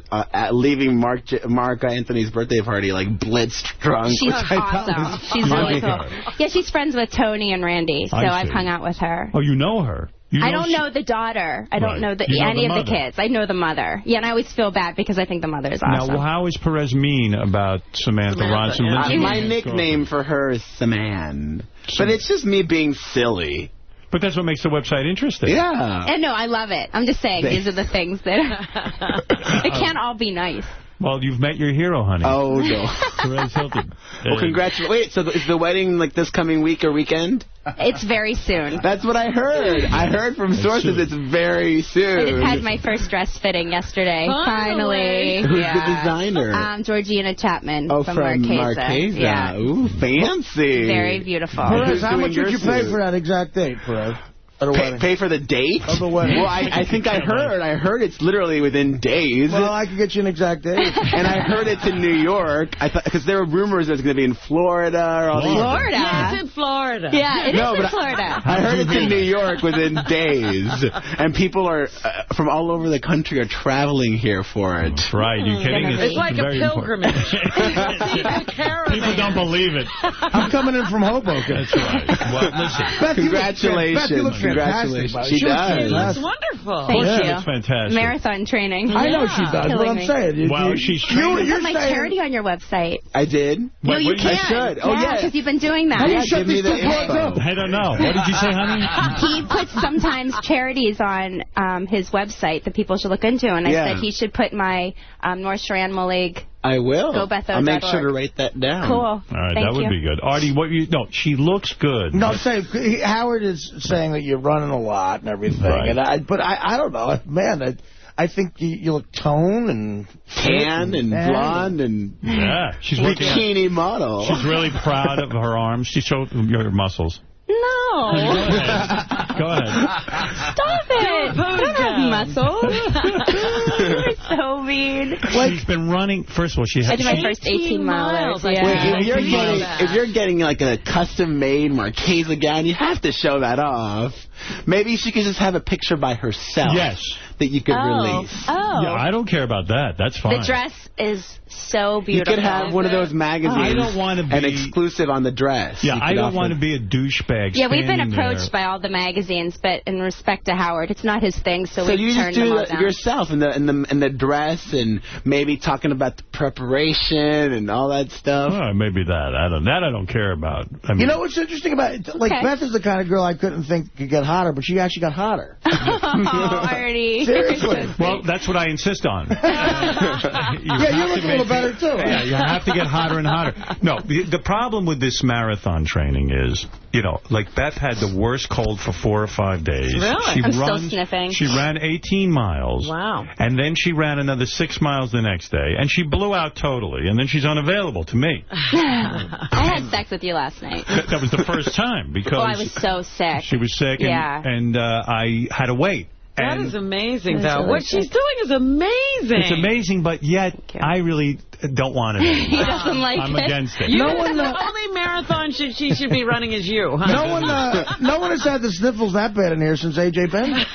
leaving Mark Anthony's birthday party, like blitzed drunk. She's awesome. She's really cool. Yeah, she's friends with Tony and Randy, so I've hung out with her. Oh, you know her? I don't know the daughter. I don't know any of the kids. I know the mother. Yeah, and I always feel bad because I think the mother is awesome. Now, how is Perez mean about Samantha Ronson? My nickname for her is Saman. But it's just me being silly. But that's what makes the website interesting. Yeah. And no, I love it. I'm just saying, these are the things that... it can't all be nice. Well, you've met your hero, honey. Oh, no. Perez Hilton. Well, congratulations. Wait, so is the wedding like this coming week or weekend? It's very soon. That's what I heard. I heard from sources it's very soon. I just had my first dress fitting yesterday. Finally. Who's the designer? Georgina Chapman from Marquesa. Yeah. Ooh, fancy. Very beautiful. Perez, how much did you pay for that exact date, Perez? Pay for the date? Of the wedding. Well, I think I heard it's literally within days. Well, I could get you an exact date. And I heard it's in New York. I thought because there were rumors it was going to be in Florida. Or all Florida? Yeah, it's in Florida. Yeah, it is in Florida. I heard it's in New York within days. And people are from all over the country are traveling here for it. That's right. You're kidding? It's like a pilgrimage. People don't believe it. I'm coming in from Hoboken. That's right. Well, listen. Beth, congratulations. Congratulations. She does. She looks wonderful. Thank you. That's fantastic. Marathon training. I know she does, but I'm saying. Well, she's You put my charity on your website. I did? No, you can't. I should. Oh, yeah. because you've been doing that. Give me the info. I don't know. What did you say, honey? He puts sometimes charities on his website that people should look into, and I said he should put my North Shore Animal League. I will. GoBetho.org. I'll make sure to write that down. Cool. All right, that would be good. Artie, no, she looks good. No, I'm saying, Howard is saying that you're running a lot and everything. Right. And but I don't know. Man, I think you look toned and tan and blonde and she's bikini model. She's really proud of her arms. She showed your muscles. No. Go ahead. Stop it. I don't have muscles. You're so mean. She's been running. First of all, I did my first 18 miles. Wait, if you're getting like a custom-made Marquesa gown, you have to show that off. Maybe she could just have a picture by herself. Yes. That you could release. Oh. Yeah, I don't care about that. That's fine. The dress is so beautiful. You could have one of those magazines. I don't want to be an exclusive on the dress. Yeah, I don't want to be a douchebag. Yeah, we've been approached by all the magazines, but in respect to Howard, it's not his thing, so we turned them all down. So you just do yourself in the dress and maybe talking about the preparation and all that stuff. Oh, maybe that. I don't care about. I mean, you know what's interesting about it? Like Beth is the kind of girl I couldn't think could get hotter, but she actually got hotter. Oh, Artie. Seriously. Well, that's what I insist on. You look a little better, too. Yeah, you have to get hotter and hotter. No, the problem with this marathon training is, like Beth had the worst cold for 4 or 5 days. Really? I'm still sniffing. She ran 18 miles. Wow. And then she ran another 6 miles the next day. And she blew out totally. And then she's unavailable to me. I had sex with you last night. That was the first time because I was so sick. She was sick and I had to wait. That is amazing, though. What she's doing is amazing. It's amazing, but yet I really don't want it anymore. He doesn't like I'm against it. The only marathon she should be running is you. Huh? No one has had the sniffles that bad in here since A.J. Bennett.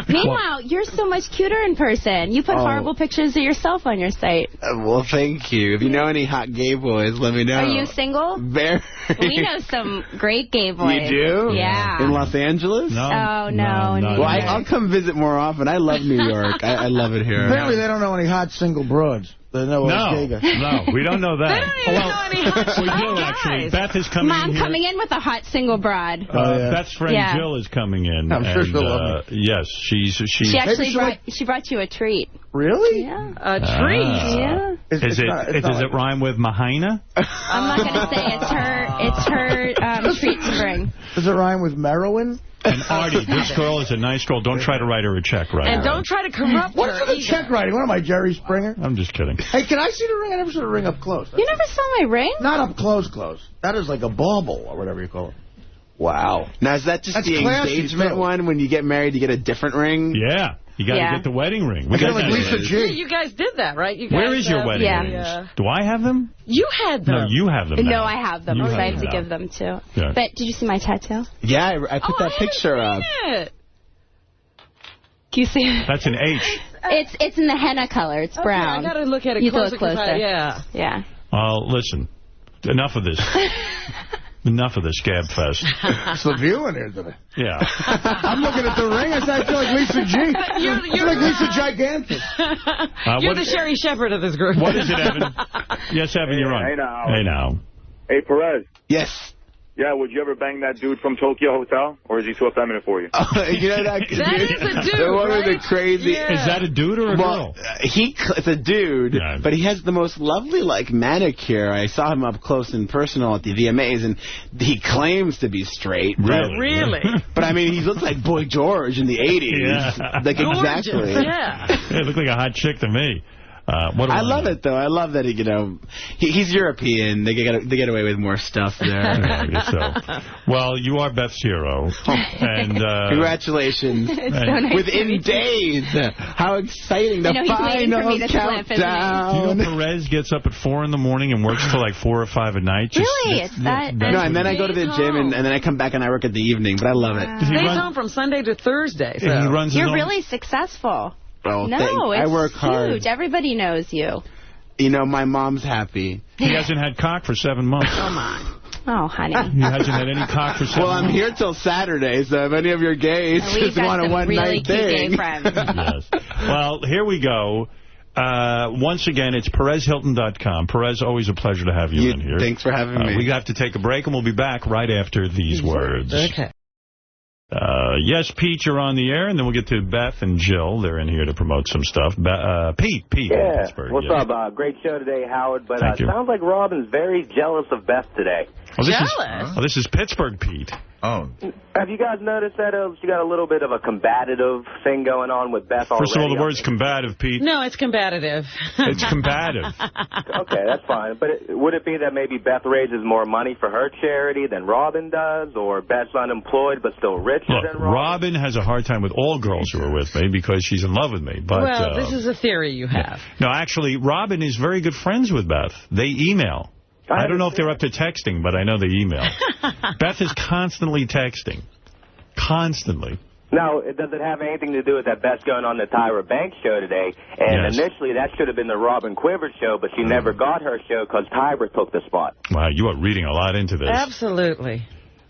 Meanwhile, you're so much cuter in person. You put horrible pictures of yourself on your site. Well, thank you. If you know any hot gay boys, let me know. Are you single? Very. We know some great gay boys. You do? Yeah. In Los Angeles? No. Oh, no. Well, I'll come visit more often. I love New York. I love it here. Apparently, they don't know any hot single broads. No, we don't know that. They don't even know any hot we do, guys. actually. Beth is coming Mom in here. coming in with a hot single broad. Beth's friend Jill is coming in. I'm sure she'll love yes, she actually brought you a treat. Really? Yeah. A treat? Yeah. Does it rhyme with Mahina? I'm not going to say it's her treat to bring. Does it rhyme with Merowin? And Artie, this girl is a nice girl. Don't try to write her a check right And don't try to corrupt her. What's with the check writing? What am I, Jerry Springer? I'm just kidding. Hey, can I see the ring? I never saw the ring up close. You never saw my ring? Not up close. That is like a bauble or whatever you call it. Wow. Now, is that just the engagement one? When you get married, you get a different ring? Yeah. You got to get the wedding ring. We got like Lisa G. You guys did that, right? You guys, Where is your wedding rings? Do I have them? You had them. No, you have them now. No, I have them. So I have to give them too. Yeah. But did you see my tattoo? Yeah, I put that picture up. It. Can you see it? That's an H. It's in the henna color. It's brown. I got to look at it You closer. look closer. Yeah. Listen, enough of this. Enough of this Gab Fest. It's the view in here today. Yeah. I'm looking at the ring. I said, I feel like Lisa G. You're like Lisa Gigantic. You're the Sherry Shepherd of this group. What is it, Evan? Yes, Evan, you're on. Hey, now. Hey, Perez. Yes. Yeah, would you ever bang that dude from Tokyo Hotel? Or is he too effeminate for you? You know that is a dude, the one right? with the crazy... Yeah. Is that a dude or a girl? It's a dude, but he has the most lovely, manicure. I saw him up close and personal at the VMAs, and he claims to be straight. Really? But, I mean, he looks like Boy George in the 80s. Yeah. Like, Gorgeous, exactly. Yeah. He looked like a hot chick to me. I love it, though. I love that he's European. They get away with more stuff there. I guess so. Well, you are Beth's hero. And congratulations. Nice Within days. How exciting. The final countdown. Do you know Perez gets up at 4 in the morning and works till like 4 or 5 at night? Really? It's that? No, and then I go to the gym, and then I come back and I work at the evening. But I love it. Stays home from Sunday to Thursday. So. He runs You're really successful. Oh, no, it's I work hard. huge. Everybody knows you. You know, my mom's happy. He hasn't had cock for 7 months. Come on. Oh, honey. He hasn't had any cock for 7 months. Well, I'm here till Saturday, so if any of your gays just want a one-night thing. Gay friends. Yes. Well, here we go. Once again, it's PerezHilton.com. Perez, always a pleasure to have you in here. Thanks for having me. We have to take a break, and we'll be back right after these words. Okay. Yes, Pete, you're on the air, and then we'll get to Beth and Jill. They're in here to promote some stuff. Pete. Yeah. What's up? Great show today, Howard. But sounds like Robin's very jealous of Beth today. This is Pittsburgh Pete. Oh. Have you guys noticed that she got a little bit of a combative thing going on with Beth already? First of all, the word's combative, Pete. No, it's combative. It's combative. Okay, that's fine. But would it be that maybe Beth raises more money for her charity than Robin does, or Beth's unemployed but still richer than Robin? Robin has a hard time with all girls who are with me because she's in love with me. But, well, this is a theory you have. No, actually, Robin is very good friends with Beth. They email. I don't know if they're up to texting, but I know they email. Beth is constantly texting. Constantly. Now, does it have anything to do with that Beth's going on the Tyra Banks show today? And initially, that should have been the Robin Quivers show, but she never got her show because Tyra took the spot. Wow, you are reading a lot into this. Absolutely.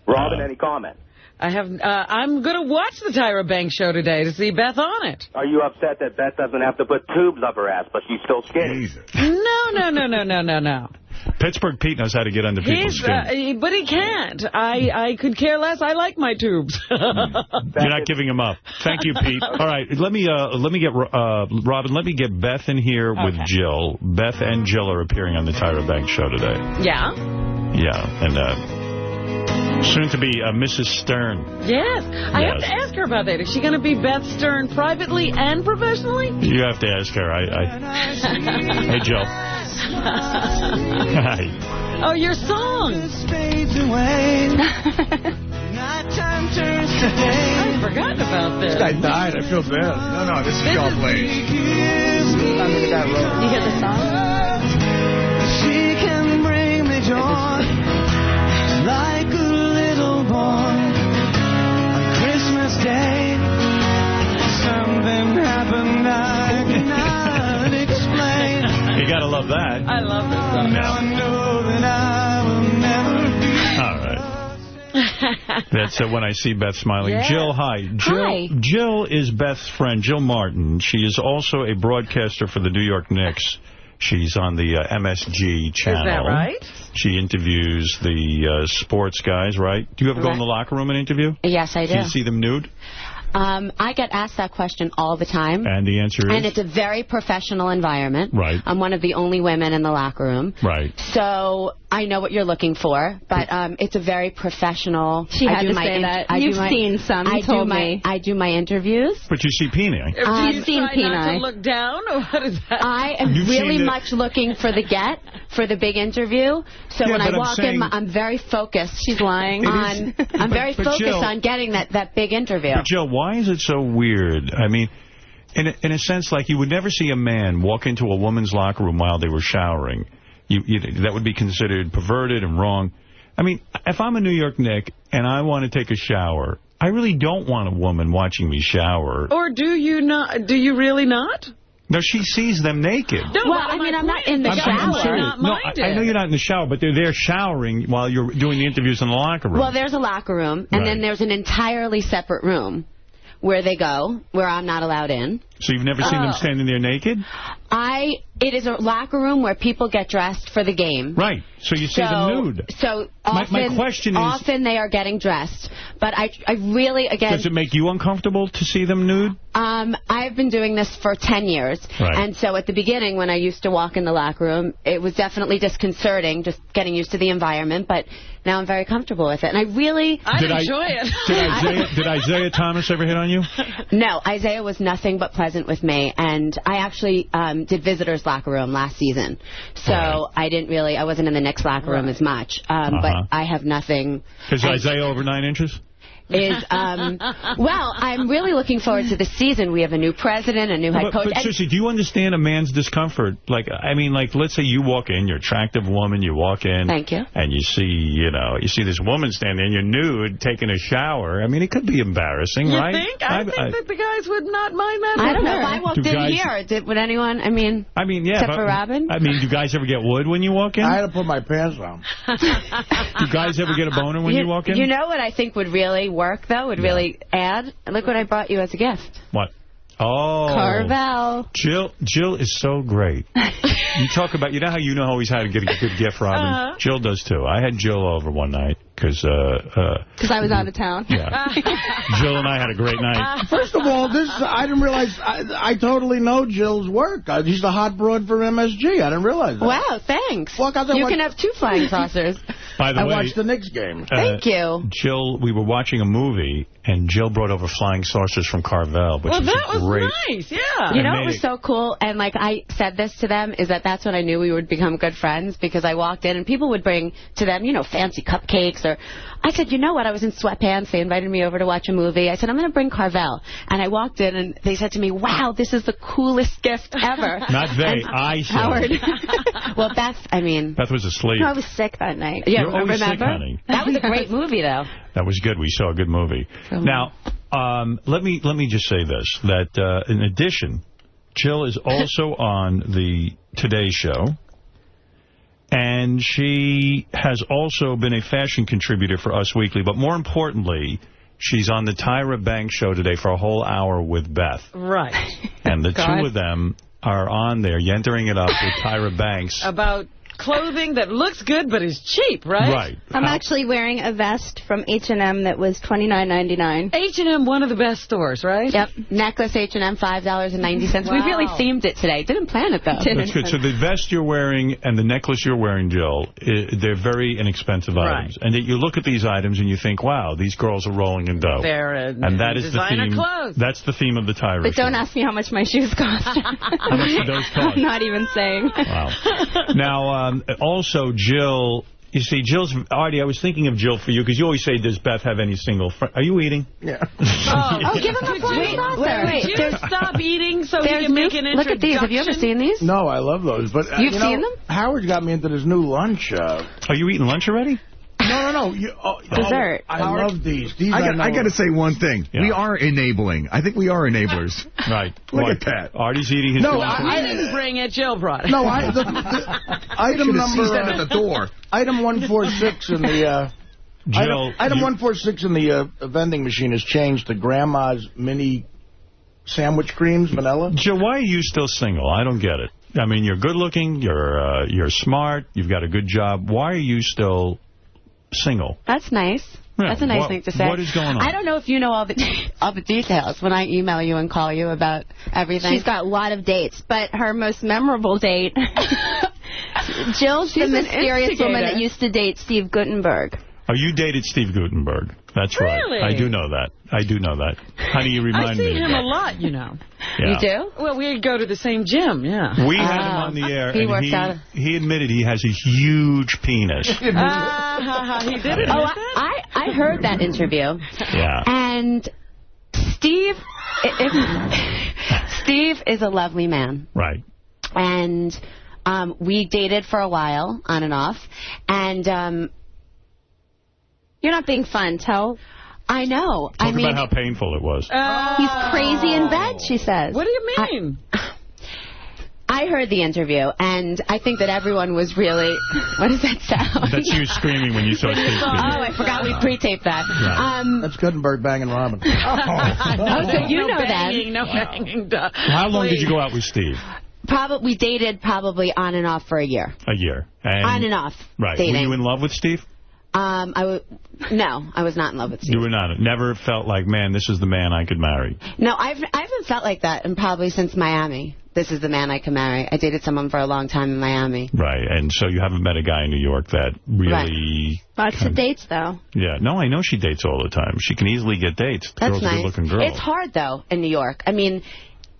Robin, any comment? I'm going to watch the Tyra Banks show today to see Beth on it. Are you upset that Beth doesn't have to put tubes up her ass, but she's still skinny? No. Pittsburgh Pete knows how to get under people's skin. But he can't. I could care less. I like my tubes. You're not giving him up. Thank you, Pete. All right, let me get Robin. Let me get Beth in here with Jill. Beth and Jill are appearing on the Tyra Banks show today. Yeah. Yeah, and soon to be Mrs. Stern. Yes. I have to ask her about that. Is she going to be Beth Stern privately and professionally? You have to ask her. Hey, Jill. Hi. Oh, your song. I've forgotten about this. This guy died. I feel bad. No, this is y'all playing. You hear the song? She can bring me joy like a little boy on Christmas Day. Something happened I cannot explain. You gotta love that. I love this song. Now I know that I will never be. All right. That's when I see Beth smiling. Yeah. Jill, hi. Hi. Jill is Beth's friend, Jill Martin. She is also a broadcaster for the New York Knicks. She's on the MSG channel. Is that right? She interviews the sports guys, right? Do you ever go in the locker room and interview? Yes, I do. Do you see them nude? I get asked that question all the time. And the answer is? And it's a very professional environment. Right. I'm one of the only women in the locker room. Right. So I know what you're looking for, but it's a very professional... She had to say that. You've seen some, you told me. I do my interviews. But you see Peni. I've seen Try not to look down, or what is that? I am really much looking for the big interview. So when I walk in, I'm very focused. She's lying. I'm very focused Jill, on getting that big interview. But Jill, why is it so weird? I mean, in a sense, like you would never see a man walk into a woman's locker room while they were showering. That would be considered perverted and wrong. I mean, if I'm a New York Knick and I want to take a shower, I really don't want a woman watching me shower. Or do you not? Do you really not? No, she sees them naked. No, well, I mean, I'm not in the shower. I know you're not in the shower, but they're there showering while you're doing the interviews in the locker room. Well, there's a locker room, and then there's an entirely separate room where they go, where I'm not allowed in. So you've never seen them standing there naked? It is a locker room where people get dressed for the game. Right. So you see them nude. So often, my question is, often they are getting dressed. But I really, again... Does it make you uncomfortable to see them nude? I've been doing this for 10 years. Right. And so at the beginning, when I used to walk in the locker room, it was definitely disconcerting, just getting used to the environment. But now I'm very comfortable with it. And I really... I enjoy it. Did Isaiah Thomas ever hit on you? No, Isaiah was nothing but pleasant with me. And I actually did visitors' locker room last season. So I wasn't in the Knicks locker room as much. But I have nothing... Is Isaiah over 9 inches? Well, I'm really looking forward to the season. We have a new president, a new head coach. But seriously, do you understand a man's discomfort? Like, I mean, like, let's say you walk in, you're an attractive woman, you walk in. Thank you. And you see this woman standing there, and you're nude, taking a shower. I mean, it could be embarrassing, right? You think? I think that the guys would not mind that. I don't know. If I walked in here, would anyone, I mean, yeah. Except for Robin? I mean, do guys ever get wood when you walk in? I had to put my pants on. Do guys ever get a boner when you walk in? You know what I think would really work, though, would really add? Look what I brought you as a gift. What? Oh. Carvel. Jill is so great. You talk about, you know how always had to get a good gift, Robin? Jill does, too. I had Jill over one night because I was out of town. Yeah. Jill and I had a great night. First of all, I didn't realize, I totally know Jill's work. She's the hot broad for MSG. I didn't realize that. Wow, thanks. Well, you can have 2 flying saucers. By the way, I watched the Knicks game. Thank you. Jill, we were watching a movie, and Jill brought over flying saucers from Carvel, which was that was great. Nice, yeah. You know what was so cool? And, like, I said this to them, is that's when I knew we would become good friends, because I walked in, and people would bring to them, fancy cupcakes, or... I said, you know what? I was in sweatpants. They invited me over to watch a movie. I said, I'm going to bring Carvel. And I walked in, and they said to me, wow, this is the coolest gift ever. Not they. I said. Howard. Well, Beth was No, asleep. I was sick that night. Yeah, You're always remember? sick, honey. That was a great movie, though. That was good. We saw a good movie. Now, let me just say this, that in addition, Jill is also on the Today Show. And she has also been a fashion contributor for Us Weekly. But more importantly, she's on the Tyra Banks show today for a whole hour with Beth. Right. And the two of them are on there, yentering it up with Tyra Banks. About clothing that looks good but is cheap, right? Right. I'm actually wearing a vest from H&M that was $29.99. H&M, one of the best stores, right? Yep. Necklace H&M, $5.90. Wow. We really themed it today. Didn't plan it, though. That's good. So the vest you're wearing and the necklace you're wearing, Jill, they're very inexpensive items. And you look at these items and you think, wow, these girls are rolling in dough. They're and that is the theme. Clothes. That's the theme of the Tyra But don't show. ask me how much my shoes cost. How much do those cost? I'm not even saying. Wow. Now, also, Jill, you see, Artie, I was thinking of Jill for you, because you always say, does Beth have any single friend? Are you eating? Yeah. Oh, give him a flying saucer. Wait. Did you stop eating so he can make an introduction? Look at these. Have you ever seen these? No, I love those. But You've seen them? Howard got me into this new lunch. Are you eating lunch already? No. Dessert. I love these. I got to say one thing. Yeah. We are enabling. I think we are enablers. Right. Look at that. Artie's eating his lunch. I didn't bring it. Jill brought it. No, the item number... that at the door. Item 146 in the... Jill, item 146 in the vending machine has changed to Grandma's mini sandwich creams, vanilla. Jill, why are you still single? I don't get it. I mean, you're good looking, you're smart, you've got a good job. Why are you still single? That's nice. Yeah, That's a nice thing to say. What is going on? I don't know if you know all the details when I email you and call you about everything. She's got a lot of dates, but her most memorable date, Jill's the mysterious woman that used to date Steve Guttenberg. Oh, you dated Steve Guttenberg. That's Really? right. I do know that. Honey, you remind me. I see him a lot, you know. Yeah. You do? Well, we go to the same gym, yeah. We had him on the air, he works and out. he admitted he has a huge penis. He did it. Oh, I heard that interview. Yeah. And Steve is a lovely man. Right. And we dated for a while, on and off. And you're not being fun. I know. Talk about how painful it was. He's crazy in bed, she says. What do you mean? I heard the interview, and I think that everyone was really... What does that sound? That's you screaming when you saw Steve. Oh, I forgot we pre-taped that. Right. That's Guttenberg banging Robin. So you know banging, that. No banging. How long did you go out with Steve? We dated probably on and off for a year. A year. And on and off. Right. Dating. Were you in love with Steve? No, I was not in love with Steve. You were not. Never felt like, man, this is the man I could marry. No, I haven't felt like that, and probably since Miami. This is the man I can marry. I dated someone for a long time in Miami. Right, and so you haven't met a guy in New York that really... Right. Lots of dates, though. Yeah, no, I know she dates all the time. She can easily get dates. The That's girl's nice. a good-looking girl. It's hard, though, in New York. I mean,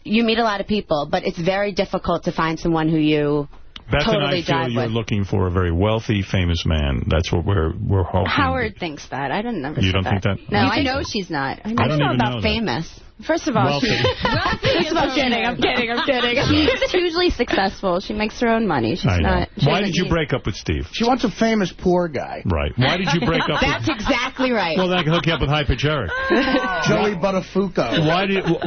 you meet a lot of people, but it's very difficult to find someone who you... Beth totally and I feel you're looking for a very wealthy, famous man. That's what we're hoping. Howard thinks that. I don't never. You don't think that? No, I know she's not. I don't know about famous. First of all, I'm kidding. She's hugely successful. She makes her own money. She's not. Why did you break up with Steve? She wants a famous poor guy. Right. Why did you break up? That's exactly right. Well, then I can hook you up with High Pitch Eric. Joey Buttafuoco.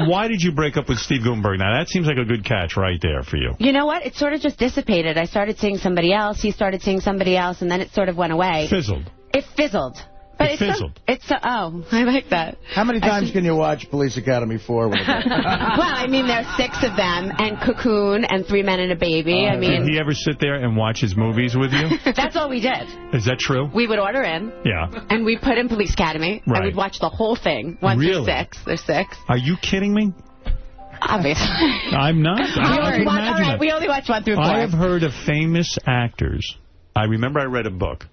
Why did you break up with Steve Guttenberg? Now that seems like a good catch right there for you. You know what? It sort of just dissipated. I started seeing somebody else. He started seeing somebody else, and then it sort of went away. Fizzled. It fizzled. But it fizzled. Oh, I like that. How many times can you watch Police Academy 4? Well, I mean, there's 6 of them, and Cocoon, and 3 Men and a Baby. I mean, did he ever sit there and watch his movies with you? That's all we did. Is that true? We would order in. Yeah. And we'd put in Police Academy. Right. And we'd watch the whole thing. 1 through 6. There's 6. Are you kidding me? Obviously. I'm not. I can imagine that. We only watch 1 through 4. I have heard of famous actors. I remember I read a book.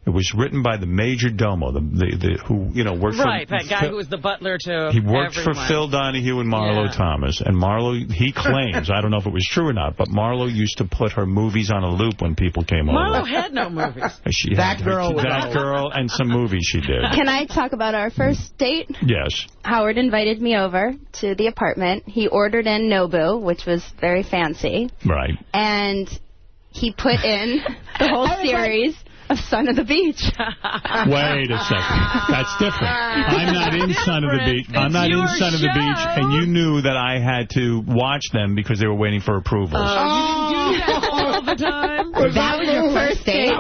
It was written by the Major Domo, who worked for... Right, that guy who was the butler to He worked everyone. for Phil Donahue and Marlo Thomas. And Marlo, he claims, I don't know if it was true or not, but Marlo used to put her movies on a loop when people came over. Marlo had no movies. That girl and some movies she did. Can I talk about our first date? Yes. Howard invited me over to the apartment. He ordered in Nobu, which was very fancy. Right. And he put in the whole series of Son of the Beach. Wait a second. That's different. I'm not in Son of the Beach. I'm not in Son of the Beach, and you knew that I had to watch them because they were waiting for approvals. You didn't do that all the time? That was your first date?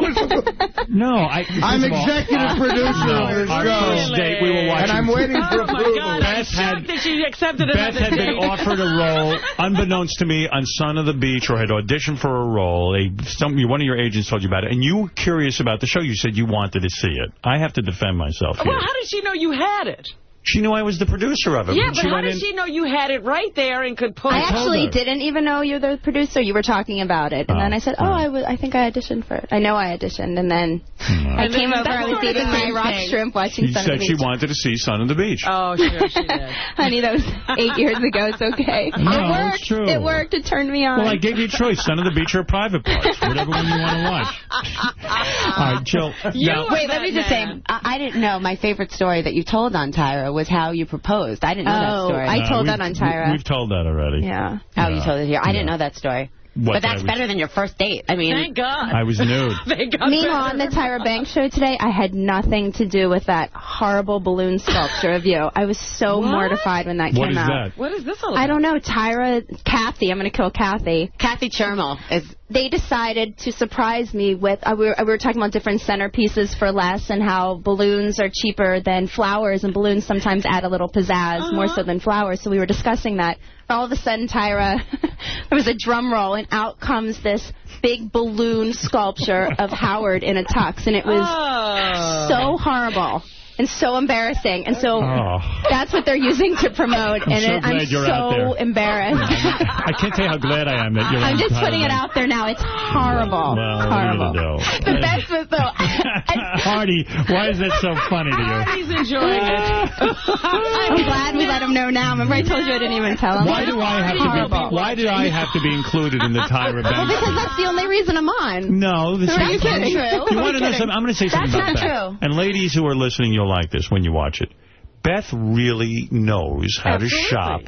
No, I'm executive producer of this our show. first date, we were watching. And I'm waiting for approval. God, I'm shocked that she accepted Beth another had been date. offered a role, unbeknownst to me, on Son of the Beach, or had auditioned for a role. One of your agents told you about it, and you were curious about the show. You said you wanted to see it. I have to defend myself here. Well, how did she know you had it? She knew I was the producer of it. Yeah, but how did she know you had it right there and could pull it? I actually didn't even know you were the producer. You were talking about it. And then I said, I think I auditioned for it. I know I auditioned. And then I came over. I was eating my rock shrimp watching She Son of the said Beach. she wanted to see Son of the Beach. Oh, sure she did. Honey, that was 8 years ago. It's okay. No, it worked. it's true. It worked. It turned me on. Well, I gave you a choice, Son of the Beach or Private Parts, whatever one you want to watch. All right, Jill. Wait, let me just say, I didn't know my favorite story that you told on Tyra was how you proposed. I didn't know that story. I told that on Tyra. We've told that already. Yeah. Oh, you told it here. I didn't know that story. But that's better than your first date. I mean, thank God. I was nude. Meanwhile, on the Tyra Banks show today, I had nothing to do with that horrible balloon sculpture of you. I was so mortified when that came out. What is that? What is this all about? I don't know. Kathy, I'm going to kill Kathy. Kathy Chermel is they decided to surprise me with, we were talking about different centerpieces for less and how balloons are cheaper than flowers, and balloons sometimes add a little pizzazz more so than flowers. So we were discussing that. All of a sudden, Tyra, there was a drum roll, and out comes this big balloon sculpture of Howard in a tux, and it was so horrible. And so embarrassing. And so that's what they're using to promote. And I'm so embarrassed. I can't tell you how glad I am that you're I'm just putting it out there now. It's horrible. Well, horrible. The best was, though... Artie, why is that so funny to you? Artie's enjoying it. I'm glad we let him know now. Remember I told you I didn't even tell him. Why did I have to be included in the Tyra Banks? Well, because that's the only reason I'm on. No, this is not true. You want to know something? I'm going to say something about That's not Beth. And ladies who are listening, you'll like this when you watch it. Beth really knows how to shop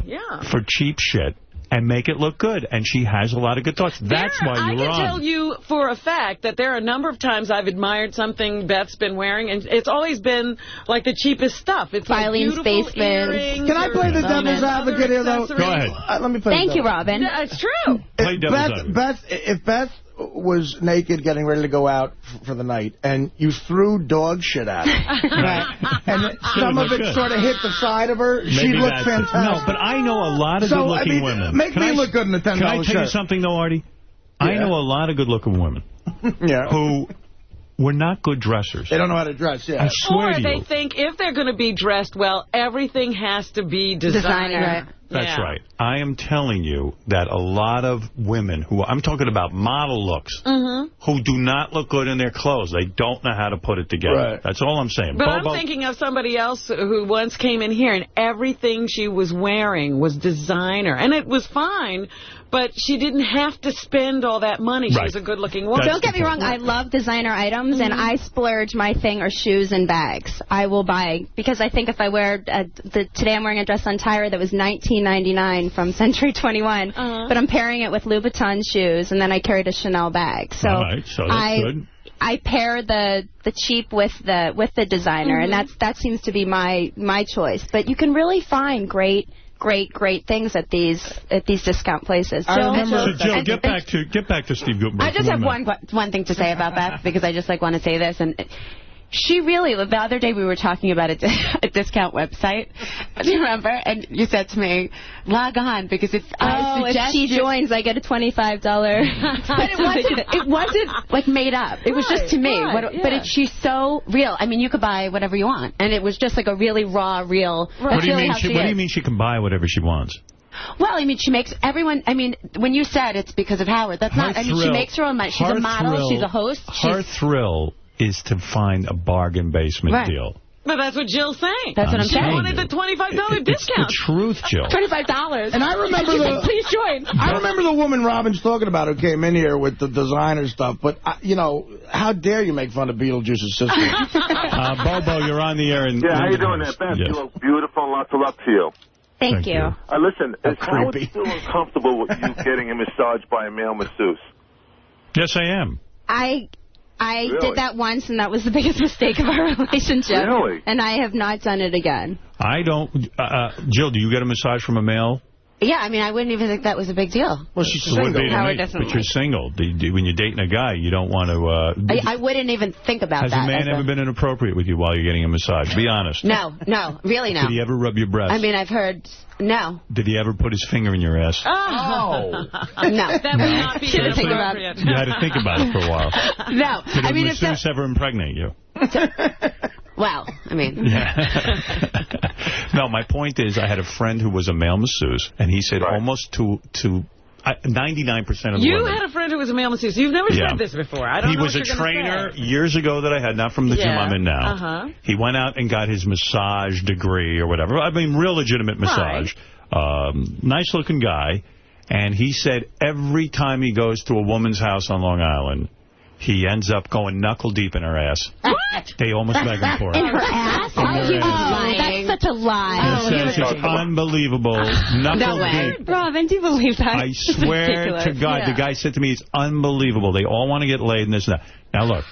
for cheap shit and make it look good. And she has a lot of good thoughts. That's why you were on. I can tell you for a fact that there are a number of times I've admired something Beth's been wearing, and it's always been like the cheapest stuff. It's Filene's like basement. Can I play the devil's advocate here, though? Go ahead. Let me play. Thank you, Robin. Yeah, it's true. Play devil's advocate. If Beth was naked getting ready to go out for the night, and you threw dog shit at her, and some of it sort of hit the side of her, she'd look fantastic. No, but I know a lot of good-looking women. Make me look good in a $10 shirt. Can I tell you something, though, Artie? Yeah. I know a lot of good-looking women who were not good dressers. They don't know how to dress, I swear or to you. they think if they're going to be dressed well, everything has to be designer. That's right. I am telling you that a lot of women who, I'm talking about model looks, who do not look good in their clothes. They don't know how to put it together. Right. That's all I'm saying. But I'm thinking of somebody else who once came in here, and everything she was wearing was designer. And it was fine, but she didn't have to spend all that money. She was a good-looking woman. Don't get me wrong. I love designer items, and I splurge. My thing are shoes and bags. I will buy, because I think if I wear, today I'm wearing a dress on Tyra that was $19.99 from Century 21, but I'm pairing it with Louboutin shoes, and then I carried a Chanel bag. So, so that's good. I pair the cheap with the designer, and that seems to be my choice. But you can really find great things at these discount places. Jill, get back to Steve Guttenberg. I just have one thing to say about Beth, because I just want to say this. And she really, the other day we were talking about a discount website. Do you remember? And you said to me, log on, because it's... if she joins, I get a $25. But it wasn't like made up. It was just to me. But she's so real. I mean, you could buy whatever you want. And it was just like a really raw, real... What do you mean she can buy whatever she wants? Well, I mean, she makes everyone... I mean, when you said it's because of Howard, that's not... I mean, she makes her own money. She's a model. She's a host. Her thrill is to find a bargain basement deal. But that's what Jill's saying. That's what I'm saying. She wanted the $25 discount. It's the truth, Jill. $25. And I remember please join. I remember the woman Robin's talking about who came in here with the designer stuff. But, how dare you make fun of Beetlejuice's sister? Bobo, you're on the air. How you doing there, Beth? You look beautiful. Lots of luck to you. Thank you. Listen, is Howard still uncomfortable with you getting a massage by a male masseuse? Yes, I am. I did that once, and that was the biggest mistake of our relationship. Really? And I have not done it again. I don't... Jill, do you get a massage from a male? Yeah, I mean, I wouldn't even think that was a big deal. Well, she's single. But you're single. When you're dating a guy, you don't want to... I wouldn't even think about that. Has a man ever been inappropriate with you while you're getting a massage? Be honest. No, really no. Did he ever rub your breasts? I mean, I've heard... No. Did he ever put his finger in your ass? Oh. No. That would not be inappropriate. You had to think about it for a while. No. Did a masseuse ever impregnate you? Well, I mean... No, my point is, I had a friend who was a male masseuse, and he said almost to 99% of the women... You had a friend who was a male masseuse. You've never said this before. I don't know what you're He was a trainer years ago that I had, not from the gym I'm in now. He went out and got his massage degree or whatever. I mean, real legitimate massage. Nice-looking guy. And he said every time he goes to a woman's house on Long Island, he ends up going knuckle-deep in her ass. What? They almost beg him for it. In her ass? That's such a lie. It's unbelievable. Knuckle-deep. Robin, do you believe that? I swear to God, the guy said to me, it's unbelievable. They all want to get laid and this and that. Now, look.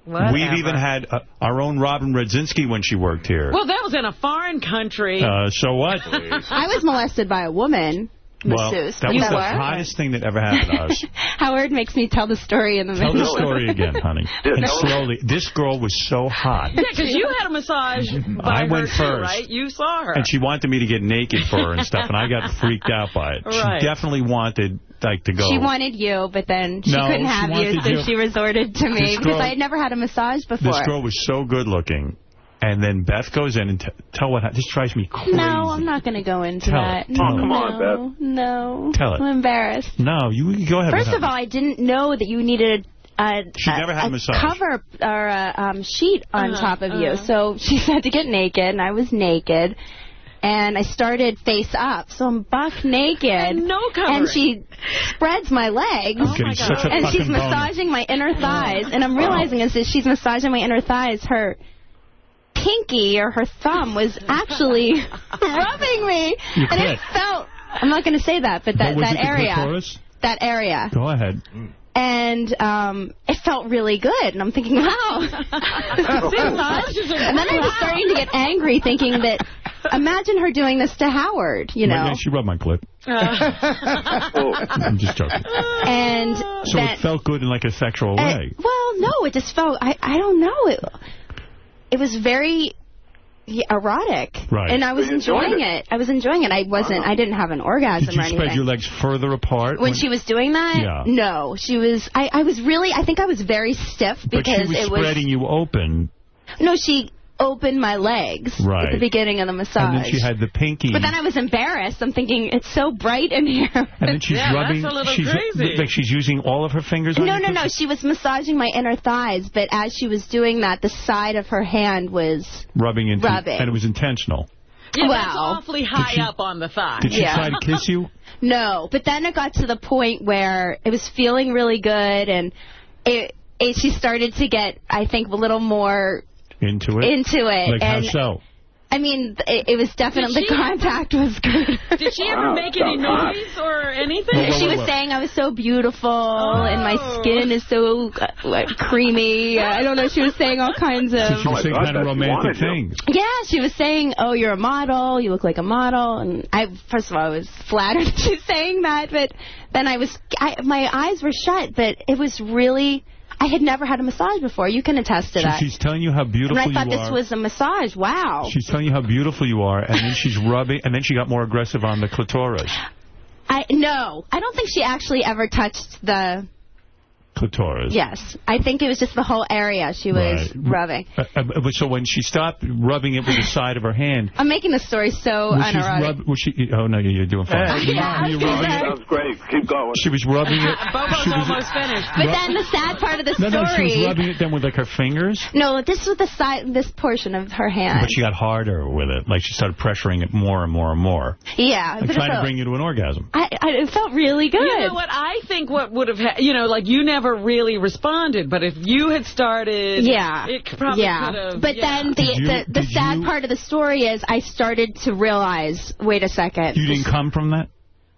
Whatever. We've even had our own Robin Redzinski when she worked here. Well, that was in a foreign country. So what? I was molested by a woman. masseuse. That was the hottest thing that ever happened to us. Howard makes me tell the story in the middle. Tell the story again, honey. And slowly. This girl was so hot. Yeah, because you had a massage by I went her first. too, right? You saw her. And she wanted me to get naked for her and stuff, and I got freaked out by it. Right. She definitely wanted, to go. She wanted you, but then she No, couldn't she have you, wanted so you. she resorted to me This because girl- I had never had a massage before. This girl was so good looking. And then Beth goes in and tell what happened. This drives me crazy. No, I'm not going to go into Tell that. it. Tell it. no, Come on, Beth. No. Tell it. I'm embarrassed. No, you go ahead. First of all, I didn't know that you needed She never had a massage. cover or a sheet on top of you. So she had to get naked, and I was naked. And I started face up, so I'm buck naked. And no covering. And she spreads my legs. I'm getting such a and she's fucking boner. massaging my inner thighs. And I'm realizing as she's massaging my inner thighs, her pinky or her thumb was actually rubbing me. You and quit. it felt, I'm not going to say that, but that, was that it the area. clitoris? That area. Go ahead. And it felt really good. And I'm thinking, wow. and then I was starting to get angry, thinking that, imagine her doing this to Howard, you know. Yeah, she rubbed my clit. I'm just joking. And So it felt good in like a sexual way. well, no, it just felt, I don't know. It was very erotic. Right. And I was enjoying it. I was enjoying it. I didn't have an orgasm Did you or anything. spread your legs further apart? When she was doing that? Yeah. No. She was, I think I was very stiff But because she was spreading you open. No, she opened my legs Right. at the beginning of the massage. And then she had the pinky. But then I was embarrassed. I'm thinking, it's so bright in here. And then she's rubbing. that's a little she's, crazy. Like she's using all of her fingers on No, your no, no. She was massaging my inner thighs, but as she was doing that, the side of her hand was rubbing into rubbing. and it was intentional. Yeah, that's Well, awfully high up on the thigh. Did she try to kiss you? No, but then it got to the point where it was feeling really good, and she started to get, I think, a little more Into it? into it. Like how and so? I mean, it was definitely, the contact was good. Did she ever make any noise or anything? She was saying I was so beautiful and my skin is so creamy. I don't know. She was saying all kinds of... She was saying kind of romantic things. Yeah, she was saying, oh, you're a model. You look like a model. And first of all, I was flattered she's saying that. But then my eyes were shut. But it was really... I had never had a massage before. You can attest to that. She's telling you how beautiful and I thought you are. this was a massage. Wow. She's telling you how beautiful you are, and then she's rubbing, and then she got more aggressive on the clitoris. No, I don't think she actually ever touched the... Clitoris. Yes. I think it was just the whole area she was rubbing. So when she stopped rubbing it with the side of her hand... I'm making the story so unerotic. Oh, no, you're doing fine. Sounds great. Keep going. She was rubbing it. Bobo's almost finished. But then the sad part of the story... No, she was rubbing it then with like her fingers. No, this was this portion of her hand. But she got harder with it. Like she started pressuring it more and more and more. Yeah. Like trying to bring you to an orgasm. It felt really good. You know what? I think what would have... like you never really responded, but if you had started... Yeah. It probably could have... But then the sad part of the story is I started to realize, wait a second. You didn't come from that?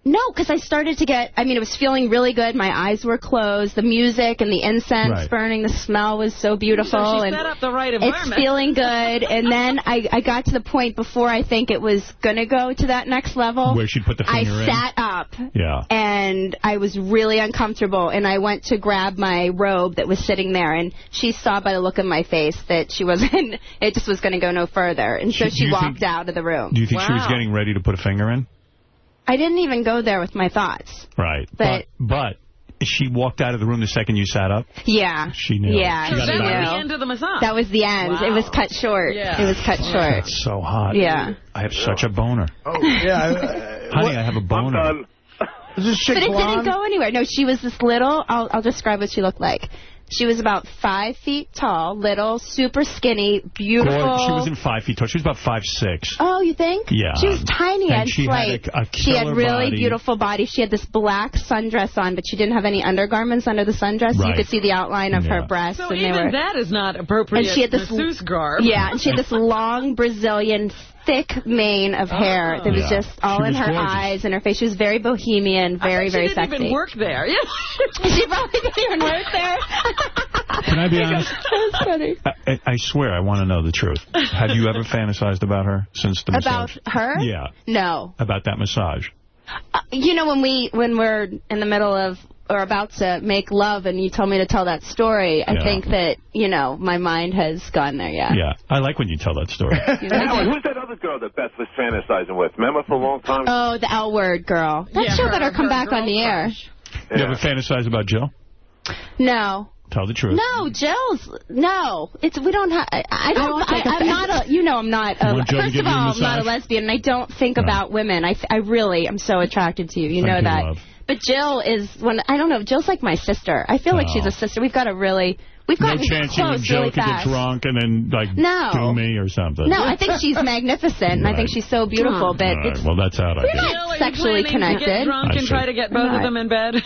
No, because I started to get, it was feeling really good. My eyes were closed. The music and the incense burning, the smell was so beautiful. So she and set up the right environment. It's feeling good. And then I got to the point before I think it was going to go to that next level. Where she'd put the finger in? I sat up. Yeah. And I was really uncomfortable. And I went to grab my robe that was sitting there. And she saw by the look on my face that she wasn't, it just was going to go no further. And so she walked out of the room. Do you think she was getting ready to put a finger in? I didn't even go there with my thoughts. Right. But she walked out of the room the second you sat up? Yeah. She knew. Yeah. She So got that it was out. the end of the massage. That was the end. Wow. It was cut short. Yeah. It was cut short. That's so hot. Yeah. I have such a boner. Oh, yeah. Honey, I have a boner. Is this chick But it blonde? didn't go anywhere. No, she was this little, I'll describe what she looked like. She was about 5 feet tall, little, super skinny, beautiful. Gorgeous. She wasn't 5 feet tall. She was about 5'6". Oh, you think? Yeah. She was tiny And and she slight. had a She had killer really body. beautiful body. She had this black sundress on, but she didn't have any undergarments under the sundress, so you Right. could see the outline of her Yeah. breasts. So and even they were, that is not appropriate and she had this masseuse garb. Yeah, and she had this long Brazilian thick mane of hair that was Yeah. just all She in was her gorgeous. eyes and her face. She was very bohemian, very, very She didn't sexy. even work there. Yeah. She probably didn't even work there. Can I be honest? That's funny. I swear I want to know the truth. Have you ever fantasized about her since the About massage? her? Yeah. No. About that massage? You know, when we're in the middle of or about to make love and you told me to tell that story, I think that, you know, my mind has gone there, Yeah, I like when you tell that story. Alan, who's that other girl that Beth was fantasizing with? Remember for a long time? Oh, the L-Word girl. That show better come back on the air. You ever fantasize about Jill? No. Tell the truth. No, Jill's, no. We don't have, I'm not a, you know, I'm not a, first of all, I'm not a lesbian, and I don't think about women. I really am so attracted to you. You know that. Love. But Jill is, I don't know, Jill's like my sister. I feel like she's a sister. We've gotten no chance you and Jill really could get drunk and then, like, do me or something. No, I think she's magnificent, and I think she's so beautiful. But right, well, that's out, I guess. We're not sexually connected. To get drunk and try to get both of them in bed?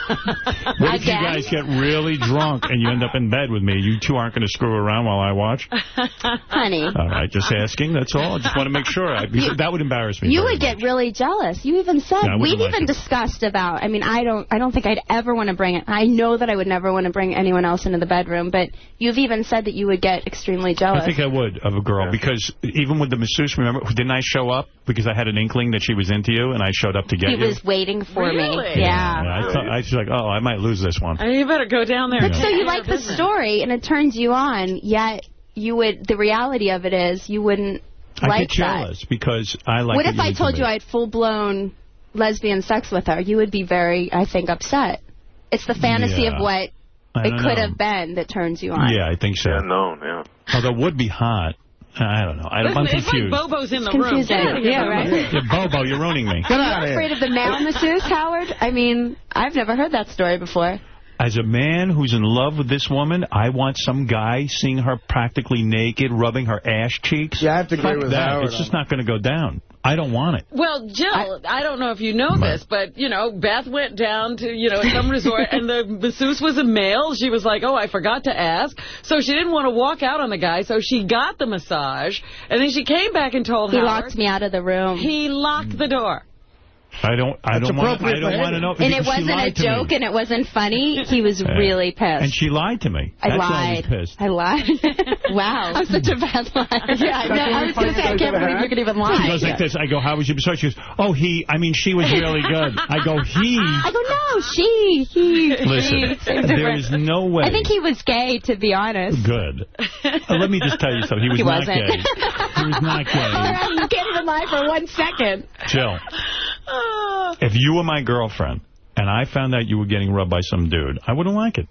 What if you guys get really drunk and you end up in bed with me? You two aren't going to screw around while I watch? Honey. All right, just asking, that's all. I just want to make sure. That would embarrass me. You would get really jealous. You even said, we've even discussed about, I mean, I don't think I'd ever want to bring it. I know that I would never want to bring anyone else into the bedroom, but you've even said that you would get extremely jealous. I think I would of a girl, because even with the masseuse, remember, didn't I show up because I had an inkling that she was into you, and I showed up to get you? He was waiting for me. Yeah. I was like, oh, I might lose this one. You better go down there. But so you like the story, and it turns you on, yet you would, the reality of it is you wouldn't like that. I get jealous because I like What if I told you I had full-blown lesbian sex with her? You would be very, I think, upset. It's the fantasy of what it could have been that turns you on. Yeah, I think so. Yeah. Although it would be hot. I don't know. I'm confused. It's like Bobo's in the room. Yeah, right? Yeah, Bobo, you're ruining me. Get out of here. Afraid of the male masseuse, Howard? I mean, I've never heard that story before. As a man who's in love with this woman, I want some guy seeing her practically naked, rubbing her ass cheeks. Yeah, I have to agree with Howard. It's just not going to go down. I don't want it. Well, Jill, I don't know if you know this, but, you know, Beth went down to, some resort, and the masseuse was a male. She was like, oh, I forgot to ask. So she didn't want to walk out on the guy, so she got the massage. And then she came back and told Howard. He locked me out of the room. He locked the door. I don't want to know. And it wasn't a joke, and it wasn't funny. He was really pissed. And she lied to me. I lied. Pissed. I lied. Wow. I'm such a bad liar. I was going to say, I can't believe you could even lie. She goes like this. I go, how was your massage? She goes, oh, she was really good. I go, he. I go, no, he. Listen, there is no way. I think he was gay, to be honest. Good. Let me just tell you something. He was not gay. He was not gay. All right, you can't even lie for 1 second. Jill. If you were my girlfriend and I found out you were getting rubbed by some dude, I wouldn't like it.